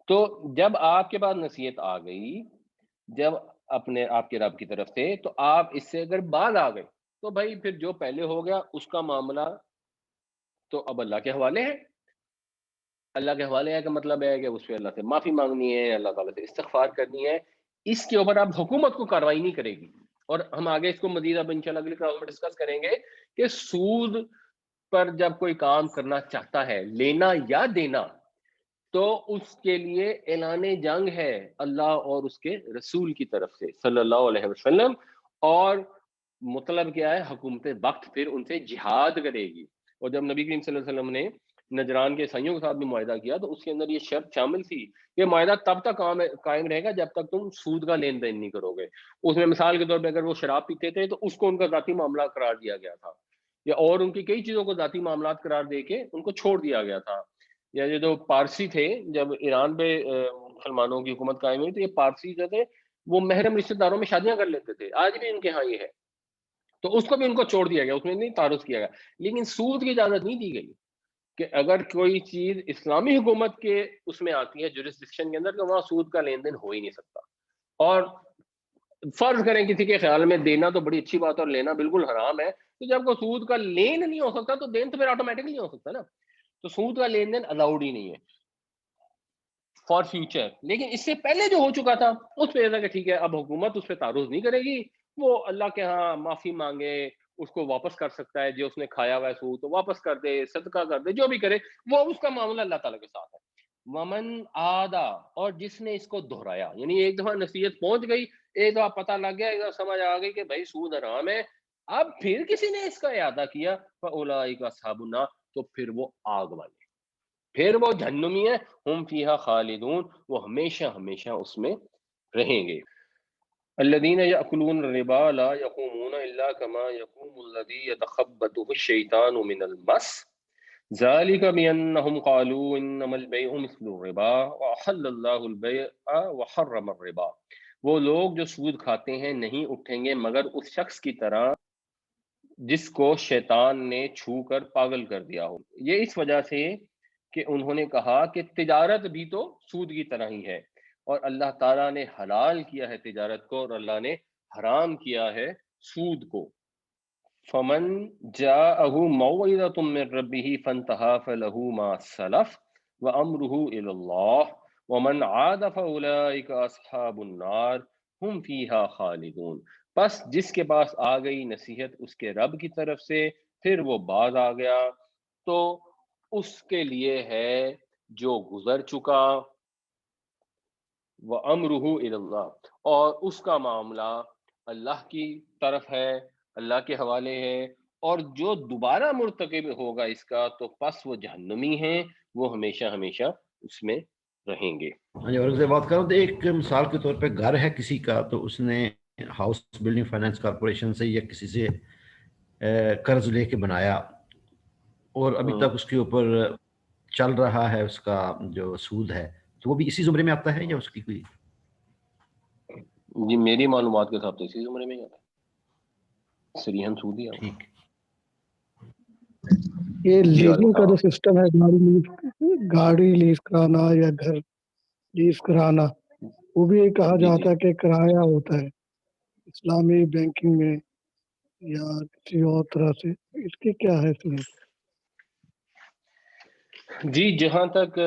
تو جب آپ کے پاس نصیحت آ گئی، جب اپنے آپ کے رب کی طرف سے، تو آپ اس سے اگر باز آ گئے تو بھائی پھر جو پہلے ہو گیا اس کا معاملہ تو اب اللہ کے حوالے ہے۔ اللہ کے حوالے ہے کا مطلب ہے کہ اس پہ اللہ سے معافی مانگنی ہے، اللہ تعالیٰ سے استغفار کرنی ہے، اس کے اوپر اب حکومت کو کارروائی نہیں کرے گی۔ اور ہم آگے اس کو مزید اب انشاءاللہ اگلی کلاس میں ڈسکس کریں گے کہ سود پر جب کوئی کام کرنا چاہتا ہے، لینا یا دینا، تو اس کے لیے اعلان جنگ ہے اللہ اور اس کے رسول کی طرف سے صلی اللہ علیہ وسلم، اور مطلب کیا ہے، حکومت وقت پھر ان سے جہاد کرے گی۔ اور جب نبی کریم صلی اللہ علیہ وسلم نے نجران کے عیسائیوں کے ساتھ بھی معاہدہ کیا تو اس کے اندر یہ شرط شامل تھی کہ معاہدہ تب تک قائم رہے گا جب تک تم سود کا لین دین نہیں کرو گے۔ اس میں مثال کے طور پہ اگر وہ شراب پیتے تھے تو اس کو ان کا ذاتی معاملہ قرار دیا گیا تھا، یا اور ان کی کئی چیزوں کو ذاتی معاملات قرار دے کے ان کو چھوڑ دیا گیا تھا۔ یا یہ جو پارسی تھے، جب ایران پہ مسلمانوں کی حکومت قائم ہوئی تو یہ پارسی جو تھے وہ محرم رشتہ داروں میں شادیاں کر لیتے تھے، آج بھی ان کے ہاں یہ ہے، تو اس کو بھی ان کو چھوڑ دیا گیا، اس میں نہیں تعارض کیا گیا۔ لیکن سود کی اجازت نہیں دی گئی کہ اگر کوئی چیز اسلامی حکومت کے اس میں آتی ہے جورسڈکشن کے اندر، تو وہاں سود کا لین دین ہو ہی نہیں سکتا۔ اور فرض کریں کسی کے خیال میں دینا تو بڑی اچھی بات ہے اور لینا بالکل حرام ہے، تو جب کوئی سود کا لین نہیں ہو سکتا تو دین تو پھر آٹومیٹکلی نہیں ہو سکتا نا، تو سود کا لین دین الاؤڈ ہی نہیں ہے فار فیوچر۔ لیکن اس سے پہلے جو ہو چکا تھا اس پہ ایسا کہ ٹھیک ہے اب حکومت اس پہ تعرض نہیں کرے گی، وہ اللہ کے ہاں معافی مانگے، اس کو واپس کر سکتا ہے، جو اس نے کھایا ہوا ہے سود تو واپس کر دے، صدقہ کر دے، جو بھی کرے وہ اس کا معاملہ اللہ تعالیٰ کے ساتھ ہے۔ ومن آدا، اور جس نے اس کو دہرایا، یعنی ایک دفعہ نصیحت پہنچ گئی، ایک دفعہ پتہ لگ گیا، ایک دفعہ سمجھ آ گئی کہ بھائی سود حرام ہے، اب پھر کسی نے اس کا اعادہ کیا، فاولئک اصحاب النار، تو پھر وہ آگ والے، پھر وہ جہنمی ہے، ہم فیہا خالدون، وہ ہمیشہ ہمیشہ اس میں رہیں گے۔ الذین یأکلون الربا لا یقومون الا کما یقوم الذی یتخبطہ الشیطان من المس ذلک بأنہم قالوا انما البیع مثل الربا وأحل اللہ البیع وحرم الربا، وہ لوگ جو سود کھاتے ہیں نہیں اٹھیں گے مگر اس شخص کی طرح جس کو شیطان نے چھو کر پاگل کر دیا ہو۔ یہ اس وجہ سے کہ انہوں نے کہا کہ تجارت بھی تو سود کی طرح ہی ہے، اور اللہ تعالیٰ نے حلال کیا ہے تجارت کو اور اللہ نے حرام کیا ہے سود کو۔ فمن جاءہ موعظۃ من ربہ فانتہی فلہ ما سلف وامرہ الی اللہ ومن عاد فاولئک اصحاب النار ہم فیہا خالدون، پس جس کے پاس آ گئی نصیحت اس کے رب کی طرف سے پھر وہ باز آ گیا تو اس کے لیے ہے جو گزر چکا، وَأَمْرُهُ إِلَى اللَّهِ، اور اس کا معاملہ اللہ کی طرف ہے، اللہ کے حوالے ہے، اور جو دوبارہ مرتکب ہوگا اس کا تو پس وہ جہنمی ہیں، وہ ہمیشہ ہمیشہ اس میں رہیں گے۔ ہاں جی، اور اگر بات کروں تو ایک مثال کے طور پہ گھر ہے کسی کا، تو اس نے ہاؤس بلڈنگ فائنانس کارپوریشن سے یا کسی سے قرض لے کے بنایا، اور ابھی تک اس کے اوپر چل رہا ہے اس کا جو سود ہے، تو وہ بھی اسی زمرے میں آتا ہے یا اس کی کوئی؟ جی میری معلومات کے حساب سے اسی زمرے میں ہی آتا ہے، سریحن سود ہی آتا ٹھیک۔ یہ ہے۔ جی لیزنگ کا ہاں جو سسٹم ہے، گاڑی لیز کرانا یا گھر لیز کرانا، وہ بھی کہا جی جاتا ہے کہ کرایہ ہوتا ہے اسلامی بینکنگ میں یا کسی اور طرح سے، اس کی کیا حیثیت؟ جی جہاں تک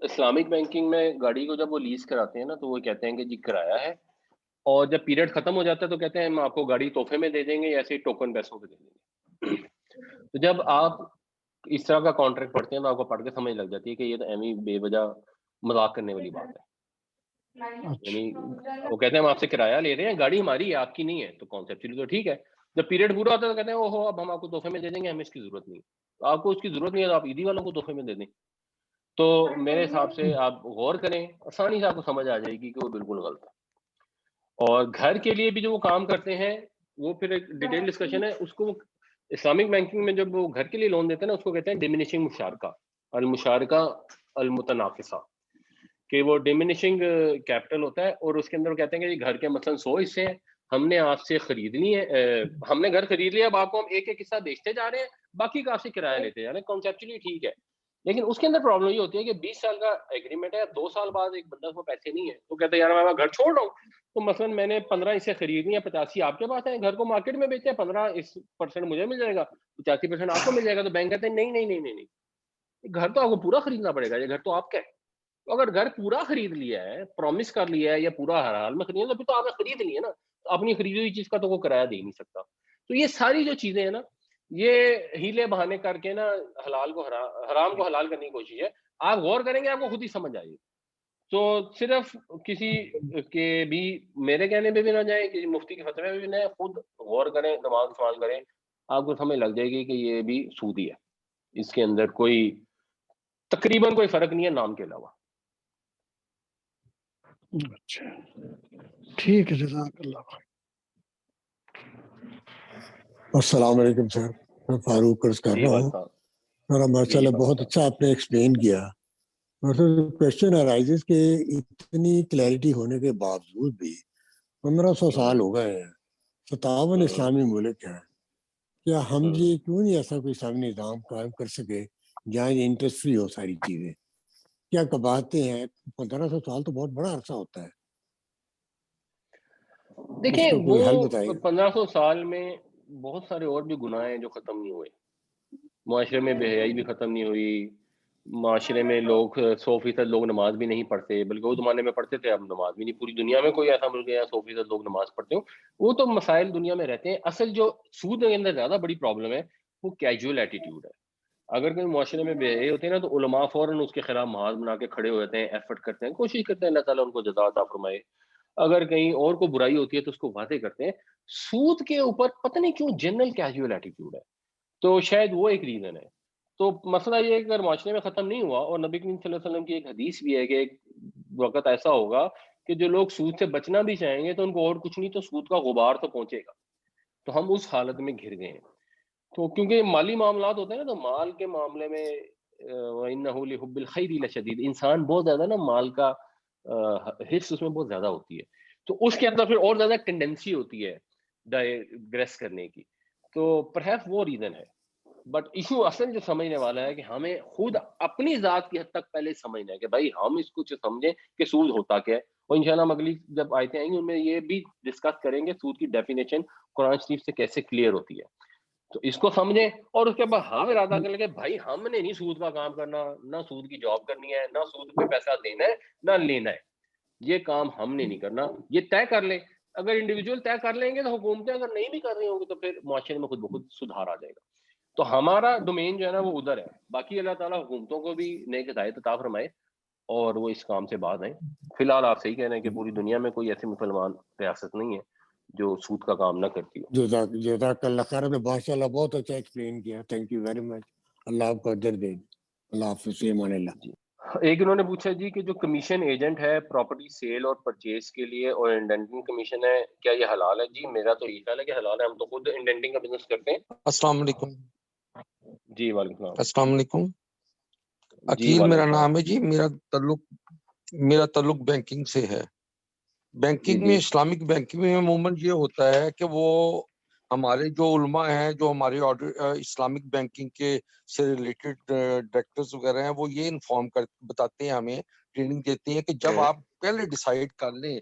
اسلامک بینکنگ میں گاڑی کو جب وہ لیز کراتے ہیں نا تو وہ کہتے ہیں کہ جی کرایہ ہے، اور جب پیریڈ ختم ہو جاتا ہے تو کہتے ہیں ہم آپ کو گاڑی تحفے میں دے دیں گے یا ایسے ٹوکن پیسوں پہ دے دیں گے۔ تو جب آپ اس طرح کا کانٹریکٹ پڑھتے ہیں تو آپ کو پڑھ کے سمجھ لگ جاتی ہے کہ یہ تو ایویں بے وجہ مذاق کرنے والی بات ہے، یعنی وہ کہتے ہیں ہم آپ سے کرایہ لے رہے ہیں، گاڑی ہماری ہے آپ کی نہیں ہے، تو کانسیپچولی تو ٹھیک ہے، جب پیریڈ پورا ہوتا ہے تو کہتے ہیں اوہو اب ہم آپ کو تحفے میں دے دیں گے، ہمیں اس کی ضرورت نہیں ہے، تو آپ کو اس کی ضرورت نہیں ہے تو آپ عیدی والوں کو تحفے میں دے دیں۔ تو میرے حساب سے آپ غور کریں, آسانی سے آپ کو سمجھ آ جائے گی کہ وہ بالکل غلط ہے. اور گھر کے لیے بھی جو وہ کام کرتے ہیں وہ پھر ایک ڈیٹیل ڈسکشن ہے. اس کو اسلامک بینکنگ میں جب وہ گھر کے لیے لون دیتے ہیں نا, اس کو کہتے ہیں ڈیمینشنگ مشارکہ, المشارکہ المتنافسہ, کہ وہ ڈیمینشنگ کیپٹل ہوتا ہے, اور اس کے اندر وہ کہتے ہیں کہ گھر کے مثلا 100 حصے ہیں, ہم نے آپ سے خرید لی ہے, ہم نے گھر خرید لیا, اب آپ کو ہم ایک ایک حصہ بیچتے جا رہے ہیں, باقی کا آپ سے کرایہ لیتے جا رہے ہیں. کانسیپچولی ٹھیک ہے, لیکن اس کے اندر پرابلم یہ ہوتی ہے کہ 20 سال کا ایگریمنٹ ہے, 2 سال بعد ایک بندہ کو پیسے نہیں ہے تو کہتے ہیں یار میں گھر چھوڑ رہا ہوں. تو مثلا میں نے 15 حصے خرید لیے, 85 آپ کے پاس ہیں, گھر کو مارکیٹ میں بیچتے ہیں, 15% مجھے مل جائے گا, 85% آپ کو مل جائے گا. تو بینک کہتے ہیں نہیں نہیں نہیں نہیں, گھر تو آپ کو پورا خریدنا پڑے گا, یہ گھر تو آپ کا ہے. تو اگر گھر پورا خرید لیا ہے, پرومس کر لیا ہے, یا پورا ہر حال میں خریدنا, تو پھر تو آپ نے خرید لیا نا, تو اپنی خریدی ہوئی چیز کا تو وہ کرایہ دے نہیں سکتا. تو یہ ساری جو چیزیں ہیں نا, یہ ہیلے بہانے کر کے نا حلال کو حرام کو حلال کرنے کی کوشش ہے. آپ غور کریں گے آپ کو خود ہی سمجھ آئے گی. تو صرف کسی کے بھی میرے کہنے پہ بھی نہ جائیں, کسی مفتی کے فتوے میں بھی نہ, خود غور کریں, دماغ استعمال کریں, آپ کو سمجھ لگ جائے گی کہ یہ بھی سودی ہے. اس کے اندر کوئی تقریباً کوئی فرق نہیں ہے نام کے علاوہ. اچھا ٹھیک ہے, جزاک اللہ خیر. السلام علیکم سر, میں فاروق عرض کر رہا ہوں. میرا ماشاء اللہ بہت اچھا آپ نے ایکسپلین کیا. کوشچن ارائزز کہ اتنی کلیئرٹی ہونے کے باوجود بھی 1500 سال ہو گئے ہیں, 57 اسلامی ملک ہیں, کیا ہم یہ کیوں نہیں ایسا کوئی اسلامی نظام قائم کر سکے جہاں انٹرسٹ فری ہو ساری چیزیں؟ کیا کباتے ہیں 1500 سال تو بہت بڑا عرصہ ہوتا ہے. دیکھیں وہ 1500 سال میں بہت سارے اور بھی گناہ ہیں جو ختم نہیں ہوئے. معاشرے میں بے حیائی بھی ختم نہیں ہوئی, معاشرے میں لوگ 100% لوگ نماز بھی نہیں پڑھتے, بلکہ وہ زمانے میں پڑھتے تھے, اب نماز بھی نہیں. پوری دنیا میں کوئی ایسا ملک ہے 100% لوگ نماز پڑھتے ہوں. وہ تو مسائل دنیا میں رہتے ہیں. اصل جو سود کے اندر زیادہ بڑی پرابلم ہے وہ کیجول ایٹیٹیوڈ ہے. اگر کوئی معاشرے میں بے حیائی ہوتے ہیں نا, تو علماء فوراً اس کے خلاف محاذ بنا کے کھڑے ہو جاتے ہیں, ایفرٹ کرتے ہیں, کوشش کرتے ہیں اللہ تعالیٰ ان کو جزا عطا فرمائے. اگر کہیں اور کو برائی ہوتی ہے تو اس کو واضح کرتے ہیں. سود کے اوپر پتہ نہیں کیوں جنرل کیجول ایٹیٹیوڈ ہے, تو شاید وہ ایک ریزن ہے. تو مسئلہ یہ ہے کہ اگر معاشرے میں ختم نہیں ہوا, اور نبی کریم صلی اللہ علیہ وسلم کی ایک حدیث بھی ہے کہ ایک وقت ایسا ہوگا کہ جو لوگ سود سے بچنا بھی چاہیں گے تو ان کو اور کچھ نہیں تو سود کا غبار تو پہنچے گا. تو ہم اس حالت میں گھر گئے ہیں. تو کیونکہ مالی معاملات ہوتے ہیں نا, تو مال کے معاملے میں وَإِنَّهُ لِحُبِّ الْخَيْرِ لَشَدِيدٌ, انسان بہت زیادہ نا مال کا حص اس میں بہت زیادہ ہوتی ہے, تو اس کے اندر پھر اور زیادہ ٹینڈنسی ہوتی ہے ڈائگریس کرنے کی. تو پرہیپس وہ ریزن ہے. بٹ ایشو اصل جو سمجھنے والا ہے کہ ہمیں خود اپنی ذات کی حد تک پہلے سمجھنا ہے کہ بھائی ہم اس کو سمجھیں کہ سود ہوتا کیا ہے. اور انشاءاللہ ہم اگلی جب آیتیں آئیں گی ان میں یہ بھی ڈسکس کریں گے سود کی ڈیفینیشن قرآن شریف سے کیسے کلیئر ہوتی ہے. تو اس کو سمجھیں, اور اس کے بعد ہم ارادہ کر لیں کہ بھائی ہم نے نہیں سود کا کام کرنا, نہ سود کی جاب کرنی ہے, نہ سود پہ پیسہ دینا ہے, نہ لینا ہے. یہ کام ہم نے نہیں کرنا, یہ طے کر لیں. اگر انڈیویجول طے کر لیں گے تو حکومتیں اگر نہیں بھی کر رہی ہوں گی تو پھر معاشرے میں خود بخود سدھار آ جائے گا. تو ہمارا ڈومین جو ہے نا وہ ادھر ہے. باقی اللہ تعالیٰ حکومتوں کو بھی نیک ہدایت عطا فرمائے اور وہ اس کام سے باز آئیں. فی الحال آپ صحیح کہہ رہے ہیں کہ پوری دنیا میں کوئی ایسی مسلمان ریاست نہیں ہے جو سود کا کام نہ کرتی ہو. جزاک اللہ خیر, نے ماشاء اللہ بہت اچھا ایکسپلین کیا. Thank you very much. Allah آپ کو اجر دے. اللہ حافظ, امان اللہ. جی, ایک انہوں نے پوچھا جی کہ جو کمیشن ایجنٹ ہے پراپرٹی سیل اور پرچیز کے لیے اور انڈینٹنگ کمیشن ہے, کیا یہ حلال ہے؟ جی میرا تو یہ خیال ہے کہ حلال ہے. ہم تو خود انڈینٹنگ کا بزنس کرتے ہیں. السلام علیکم. جی وعلیکم السلام. السلام علیکم. جی عقیل وعلیکم میرا السلام. نام ہے جی. میرا تعلق بینکنگ سے ہے. بینکنگ جی میں اسلامک بینکنگ میں عموماً یہ ہوتا ہے کہ وہ ہمارے جو علماء ہیں جو ہمارے اسلامک بینکنگ کے سے ریلیٹڈ ڈائریکٹرز وغیرہ ہیں وہ یہ انفارم بتاتے ہیں, ہمیں ٹریننگ دیتے ہیں کہ جب آپ پہلے ڈیسائیڈ کر لیں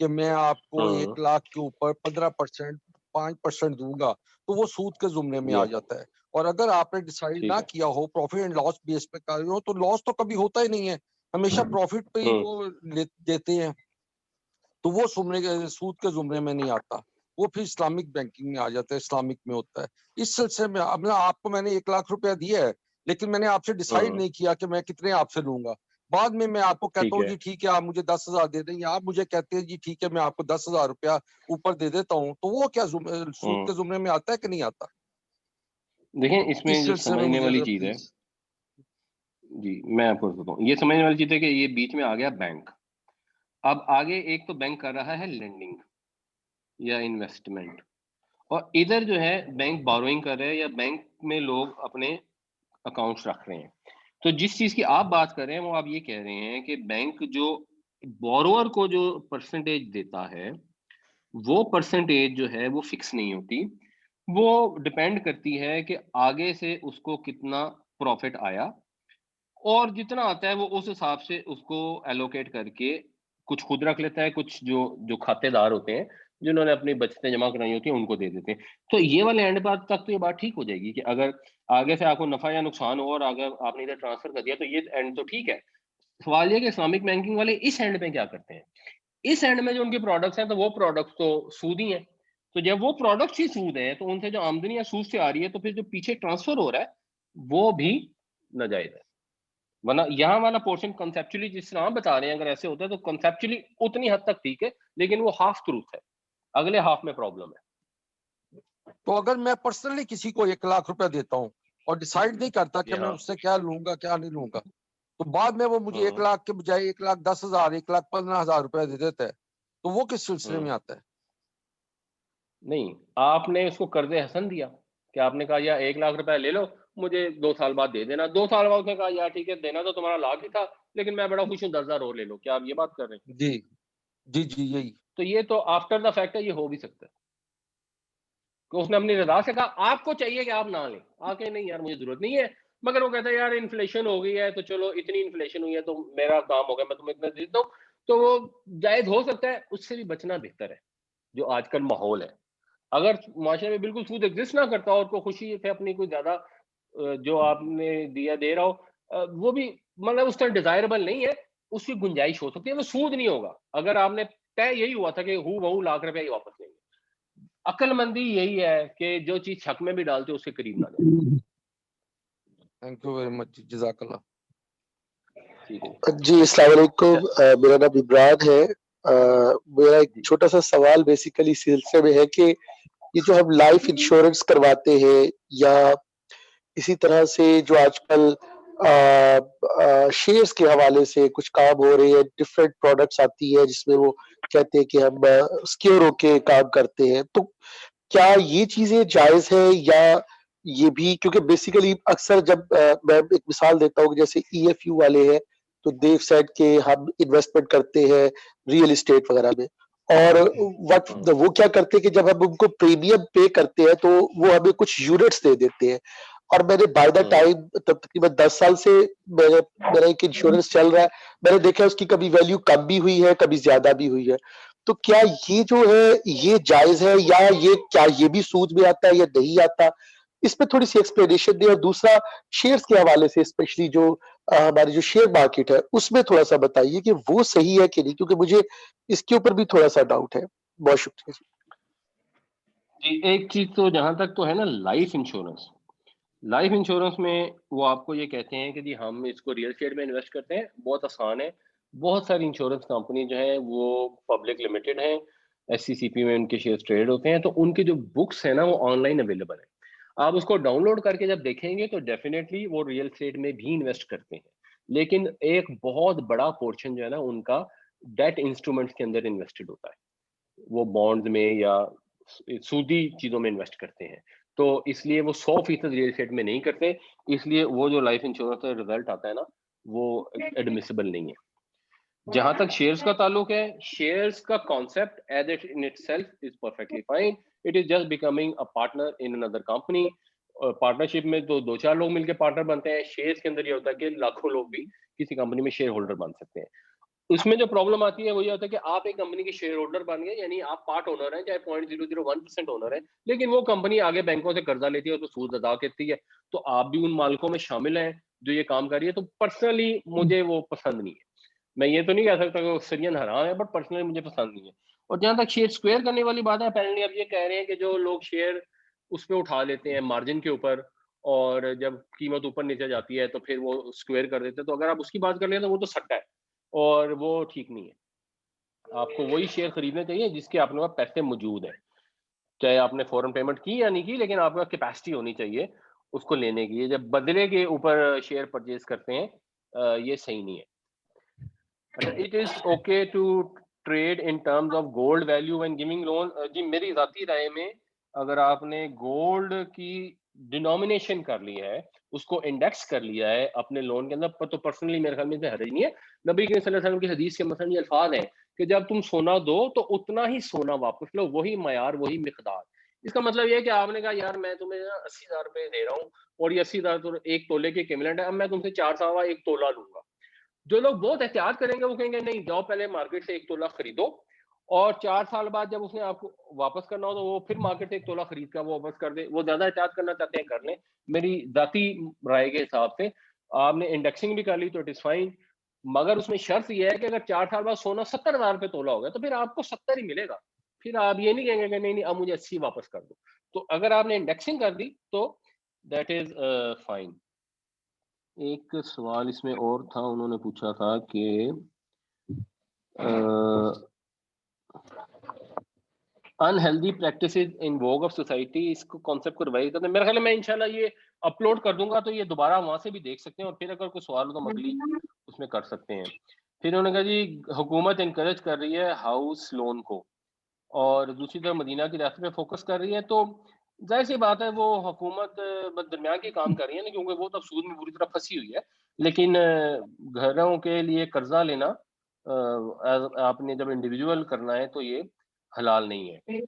کہ میں آپ کو 1 لاکھ کے اوپر 15% 5% دوں گا تو وہ سود کے زمرے میں آ جاتا ہے. اور اگر آپ نے ڈیسائیڈ نہ کیا ہو, پروفٹ اینڈ لاس بیس پہ کر رہے ہو, تو لاس تو کبھی ہوتا ہی نہیں ہے, ہمیشہ پروفٹ پہ ہی وہ دیتے ہیں, تو وہ سود کے زمرے میں نہیں آتا, وہ پھر اسلامک بینکنگ میں آ جاتا ہے, اسلامک میں ہوتا ہے. اس سلسلے میں اب آپ کو میں نے 1 لاکھ روپیہ دیا ہے, لیکن میں نے آپ سے ڈیسائیڈ نہیں کیا کہ میں کتنے آپ سے لوں گا. بعد میں آپ کو کہتا ہوں جی ٹھیک ہے آپ مجھے 10,000 دے دیں, یا آپ مجھے کہتے ہیں جی ٹھیک ہے میں آپ کو 10,000 روپیہ اوپر دے دیتا ہوں, تو وہ کیا سود کے زمرے میں آتا ہے کہ نہیں آتا؟ دیکھیں اس میں جو سمجھنے والی چیز ہے, جی میں آپ کو بتاتا ہوں، یہ سمجھنے والی چیز ہے کہ یہ بیچ میں آ گیا بینک. اب آگے ایک تو بینک کر رہا ہے لینڈنگ یا انویسٹمنٹ، اور ادھر جو ہے بینک بوروئنگ کر رہے ہیں یا بینک میں لوگ اپنے اکاؤنٹس رکھ رہے ہیں. تو جس چیز کی آپ بات کر رہے ہیں وہ آپ یہ کہہ رہے ہیں کہ بینک جو بورور کو جو پرسنٹیج دیتا ہے وہ پرسنٹیج جو ہے وہ فکس نہیں ہوتی، وہ ڈپینڈ کرتی ہے کہ آگے سے اس کو کتنا پروفٹ آیا، اور جتنا آتا ہے وہ اس حساب سے اس کو ایلوکیٹ کر کے کچھ خود رکھ لیتا ہے، کچھ جو کھاتے دار ہوتے ہیں جنہوں نے اپنی بچتیں جمع کرائی ہوتی ہیں ان کو دے دیتے ہیں. تو یہ والے اینڈ بات تک تو یہ بات ٹھیک ہو جائے گی کہ اگر آگے سے آپ کو نفع یا نقصان ہو اور اگر آپ نے ادھر ٹرانسفر کر دیا تو یہ اینڈ تو ٹھیک ہے. سوال یہ کہ اسلامک بینکنگ والے اس اینڈ پہ کیا کرتے ہیں؟ اس اینڈ میں جو ان کے پروڈکٹس ہیں تو وہ پروڈکٹس تو سود ہی ہیں. تو جب وہ پروڈکٹس ہی سود ہیں تو ان سے جو آمدنی یا سود سے آ رہی ہے تو پھر جو پیچھے ٹرانسفر ہو رہا ہے وہ بھی ناجائز ہے. ورنہ یہاں والا پورشن کنسیپچولی جس طرح آپ بتا رہے ہیں اگر ایسے ہوتا ہے تو کنسیپچولی اتنی حد تک ٹھیک ہے، لیکن وہ ہاف ٹروتھ ہے، اگلے ہاف میں پرابلم ہے. تو اگر میں پرسنلی کسی کو 1 لاکھ روپے دیتا ہوں اور ڈیسائیڈ نہیں کرتا کہ میں اس سے کیا لوں گا کیا نہیں لوں گا، تو بعد میں وہ مجھے 1 لاکھ کے بجائے 1,10,000 1,15,000 روپے دے دیتا ہے، تو وہ کس سلسلے میں آتا ہے؟ نہیں، آپ نے اس کو قرض حسن دیا کہ آپ نے کہا یا 1 لاکھ روپے لے لو مجھے 2 سال بعد دے دینا. 2 سال بعد اس نے کہا یار ٹھیک ہے دینا تو تمہارا لاکھ ہی تھا لیکن میں بڑا خوش ہوں 10,000 اور لے لو. کیا آپ یہ بات کر رہے ہیں؟ جی جی جی یہی. تو یہ تو آفٹر دا فیکٹ ہے، یہ ہو بھی سکتا ہے کہ اس نے اپنی رضا سے کہا آپ کو چاہیے کہ آپ نہ لیں، آ کے نہیں یار مجھے ضرورت نہیں ہے، مگر وہ کہتا ہے یار انفلیشن ہو گئی ہے تو چلو اتنی انفلیشن ہوئی ہے تو میرا کام ہو گیا میں تمہیں اتنا دے دیتا ہوں. تو وہ جائز ہو سکتا ہے، اس سے بھی بچنا بہتر ہے جو آج کل ماحول ہے. اگر معاشرے میں بالکل سود ایگزسٹ نہ کرتا اور کو خوشی سے اپنی کوئی زیادہ جو آپ نے دیا دے رہا ہو وہ بھی مطلب اس طرح ڈیزائربل نہیں ہے، اس کی گنجائش ہو سکتی ہے، وہ سود نہیں ہوگا. اگر آپ نے طے یہی ہوا تھا کہ وہ لاکھ روپے ہی واپس لیں گے. عقل مندی یہی ہے کہ جو چیز چھک میں بھی ڈالتے اس کے قریب نہ جائے. تھینک یو ویری مچ، جزاک اللہ. جی السلام علیکم، میرا نام عمران ہے. میرا ایک چھوٹا سا سوال بیسیکلی سلسلے میں ہے کہ یہ جو ہم لائف انشورنس کرواتے ہیں یا اسی طرح سے جو آج کل شیئرز کے حوالے سے کچھ کام ہو رہے ہیں، ڈفرینٹ پروڈکٹس آتی ہے جس میں وہ کہتے ہیں کہ ہم سکیور ہو کے کام کرتے ہیں، تو کیا یہ چیزیں جائز ہے یا یہ بھی؟ کیونکہ بیسیکلی اکثر جب میں ایک مثال دیتا ہوں جیسے ای ایف یو والے ہیں تو دیو سیٹ کے ہم انویسٹمنٹ کرتے ہیں ریئل اسٹیٹ وغیرہ میں، اور وہ کیا کرتے ہیں کہ جب ہم ان کو پریمیم پے کرتے ہیں تو وہ ہمیں کچھ یونٹس دے دیتے ہیں، اور میں نے بائی دا ٹائم تقریباً 10 سال سے میرا ایک انشورنس چل رہا ہے، میں نے دیکھا اس کی کبھی ویلیو کم بھی ہوئی ہے کبھی زیادہ بھی ہوئی ہے. تو کیا یہ جو ہے یہ جائز ہے یا یہ بھی سود میں آتا ہے یا نہیں آتا؟ اس پہ تھوڑی سی ایکسپلینیشن دیں. اور دوسرا شیئرز کے حوالے سے اسپیشلی جو ہماری جو شیئر مارکیٹ ہے اس میں تھوڑا سا بتائیے کہ وہ صحیح ہے کہ نہیں، کیونکہ مجھے اس کے اوپر بھی تھوڑا سا ڈاؤٹ ہے. بہت شکریہ. جی ایک چیز تو جہاں تک تو ہے نا لائف انشورنس میں وہ آپ کو یہ کہتے ہیں کہ جی ہم اس کو ریئل اسٹیٹ میں انویسٹ کرتے ہیں، بہت آسان ہے. بہت ساری انشورنس کمپنی جو ہیں وہ پبلک لمیٹڈ ہیں، ایس سی سی پی میں ان کے شیئر ٹریڈ ہوتے ہیں، تو ان کے جو بکس ہیں نا وہ آن لائن اویلیبل ہیں. آپ اس کو ڈاؤن لوڈ کر کے جب دیکھیں گے تو ڈیفینیٹلی وہ ریئل اسٹیٹ میں بھی انویسٹ کرتے ہیں، لیکن ایک بہت بڑا پورشن جو ہے نا ان کا ڈیٹ انسٹرومنٹس کے اندر انویسٹڈ ہوتا ہے، وہ بانڈز میں یا سودی چیزوں میں انویسٹ کرتے ہیں. تو اس لیے وہ 100% ریئل اسٹیٹ میں نہیں کرتے، اس لیے وہ جو لائف انشورنس کا رزلٹ آتا ہے نا وہ ایڈمیسیبل نہیں ہے. جہاں تک شیئرز کا تعلق ہے، شیئرز کا concept as it in itself is perfectly fine. It is just becoming a partner in اندر کمپنی. پارٹنرشپ میں تو 2-4 لوگ مل کے پارٹنر بنتے ہیں، شیئرز کے اندر یہ ہوتا ہے کہ لاکھوں لوگ بھی کسی کمپنی میں شیئر ہولڈر بن سکتے ہیں. اس میں جو پرابلم آتی ہے وہ یہ ہوتا ہے کہ آپ ایک کمپنی کے شیئر ہولڈر بن گئے، یعنی آپ پارٹ اونر ہیں، چاہے 0.001% اونر ہیں، لیکن وہ کمپنی آگے بینکوں سے قرضہ لیتی ہے تو سود ادا کرتی ہے، تو آپ بھی ان مالکوں میں شامل ہیں جو یہ کام کر رہی ہے. تو پرسنلی مجھے وہ پسند نہیں ہے. میں یہ تو نہیں کہہ سکتا کہ وہ سرین حرام ہے، بٹ پرسنلی مجھے پسند نہیں ہے. اور جہاں تک شیئر اسکوائر کرنے والی بات ہے، اپیرنٹلی اب یہ کہہ رہے ہیں کہ جو لوگ شیئر اس پہ اٹھا لیتے ہیں مارجن کے اوپر اور جب قیمت اوپر نیچے جاتی ہے تو پھر وہ اسکوائر کر دیتے ہیں، تو اگر آپ اس کی بات کر لیں تو وہ تو سٹا ہے اور وہ ٹھیک نہیں ہے. آپ کو وہی شیئر خریدنے چاہیے جس کے آپ کے پاس پیسے موجود ہیں، چاہے آپ نے فوراً پیمنٹ کی یا نہیں کی، لیکن آپ کے پاس کیپیسٹی ہونی چاہیے اس کو لینے کی. جب بدلے کے اوپر شیئر پرچیز کرتے ہیں یہ صحیح نہیں ہے. It is okay to trade in terms of gold value when giving loan. جی میری ذاتی رائے میں اگر آپ نے گولڈ کی ڈینومینیشن کر لی ہے, اس کو انڈیکس کر لیا ہے اپنے لون کے اندر, تو پرسنلی میرے خیال میں سے حرج نہیں ہے. نبی کریم صلی اللہ علیہ وسلم کی حدیث کے مثلا یہ الفاظ ہیں کہ جب تم سونا دو تو اتنا ہی سونا واپس لو, وہی معیار وہی مقدار. اس کا مطلب یہ ہے کہ آپ نے کہا یار میں تمہیں 80,000 روپے دے رہا ہوں اور یہ 80,000 ایک تولے کے ایکویولنٹ ہے, اب میں تم سے 4 تولہ لوں گا. جو لوگ بہت احتیاط کریں گے وہ کہیں گے نہیں جاؤ پہلے مارکیٹ سے 1 تولہ خریدو, اور 4 سال بعد جب اس نے آپ کو واپس کرنا ہو تو وہ پھر مارکیٹ سے 1 تولہ خرید کر وہ واپس کر دے. وہ زیادہ احتیاط کرنا چاہتے ہیں کر لیں. میری ذاتی رائے کے حساب سے آپ نے انڈیکسنگ بھی کر لی تو اٹ از فائن, مگر اس میں شرط یہ ہے کہ اگر 4 سال بعد سونا 70,000 روپے تولہ ہو گیا تو پھر آپ کو 70 ہی ملے گا. پھر آپ یہ نہیں کہیں گے کہ نہیں اب مجھے 80 واپس کر دو. تو اگر آپ نے انڈیکسنگ کر دی تو دیٹ از فائن. ایک سوال اس میں اور تھا, انہوں نے پوچھا تھا کہ unhealthy practices in vogue of society, اس کو کانسیپٹ کو ریوائز کرتے ہیں. میرے خیال میں انشاءاللہ یہ اپلوڈ کر دوں گا تو یہ دوبارہ وہاں سے بھی دیکھ سکتے ہیں, اور پھر اگر کوئی سوال ہو تو اگلی اس میں کر سکتے ہیں. پھر انہوں نے کہا جی حکومت انکریج کر رہی ہے ہاؤس لون کو اور دوسری طرف مدینہ کی ریاست پہ فوکس کر رہی ہے, تو ظاہر سی بات ہے وہ حکومت درمیان کے کام کر رہی ہے نا, کیونکہ وہ تو سود میں پوری طرح پھنسی ہوئی ہے. لیکن گھروں کے لیے قرضہ لینا آپ نے جب انڈیویجول کرنا ہے تو یہ حلال نہیں ہے.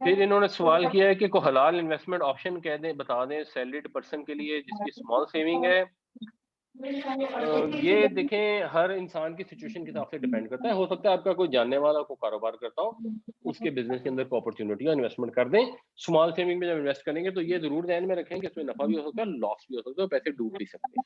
پھر انہوں نے سوال کیا ہے کہ کوئی حلال انویسٹمنٹ آپشن کہہ دیں, بتا دیں سیلریڈ پرسن کے لیے جس کی اسمال سیونگ ہے. یہ دیکھیں ہر انسان کی سچویشن کے حساب سے ڈیپینڈ کرتا ہے. ہو سکتا ہے آپ کا کوئی جاننے والا کو کاروبار کرتا ہو, اس کے بزنس کے اندر کو اپرچونٹی ہے, انویسٹمنٹ کر دیں. اسمال سیونگ میں جب انویسٹ کریں گے تو یہ ضرور ذہن میں رکھیں کہ اس میں نفع بھی ہو سکتا ہے, لاس بھی ہو سکتا ہے, پیسے ڈوب بھی سکتے ہیں.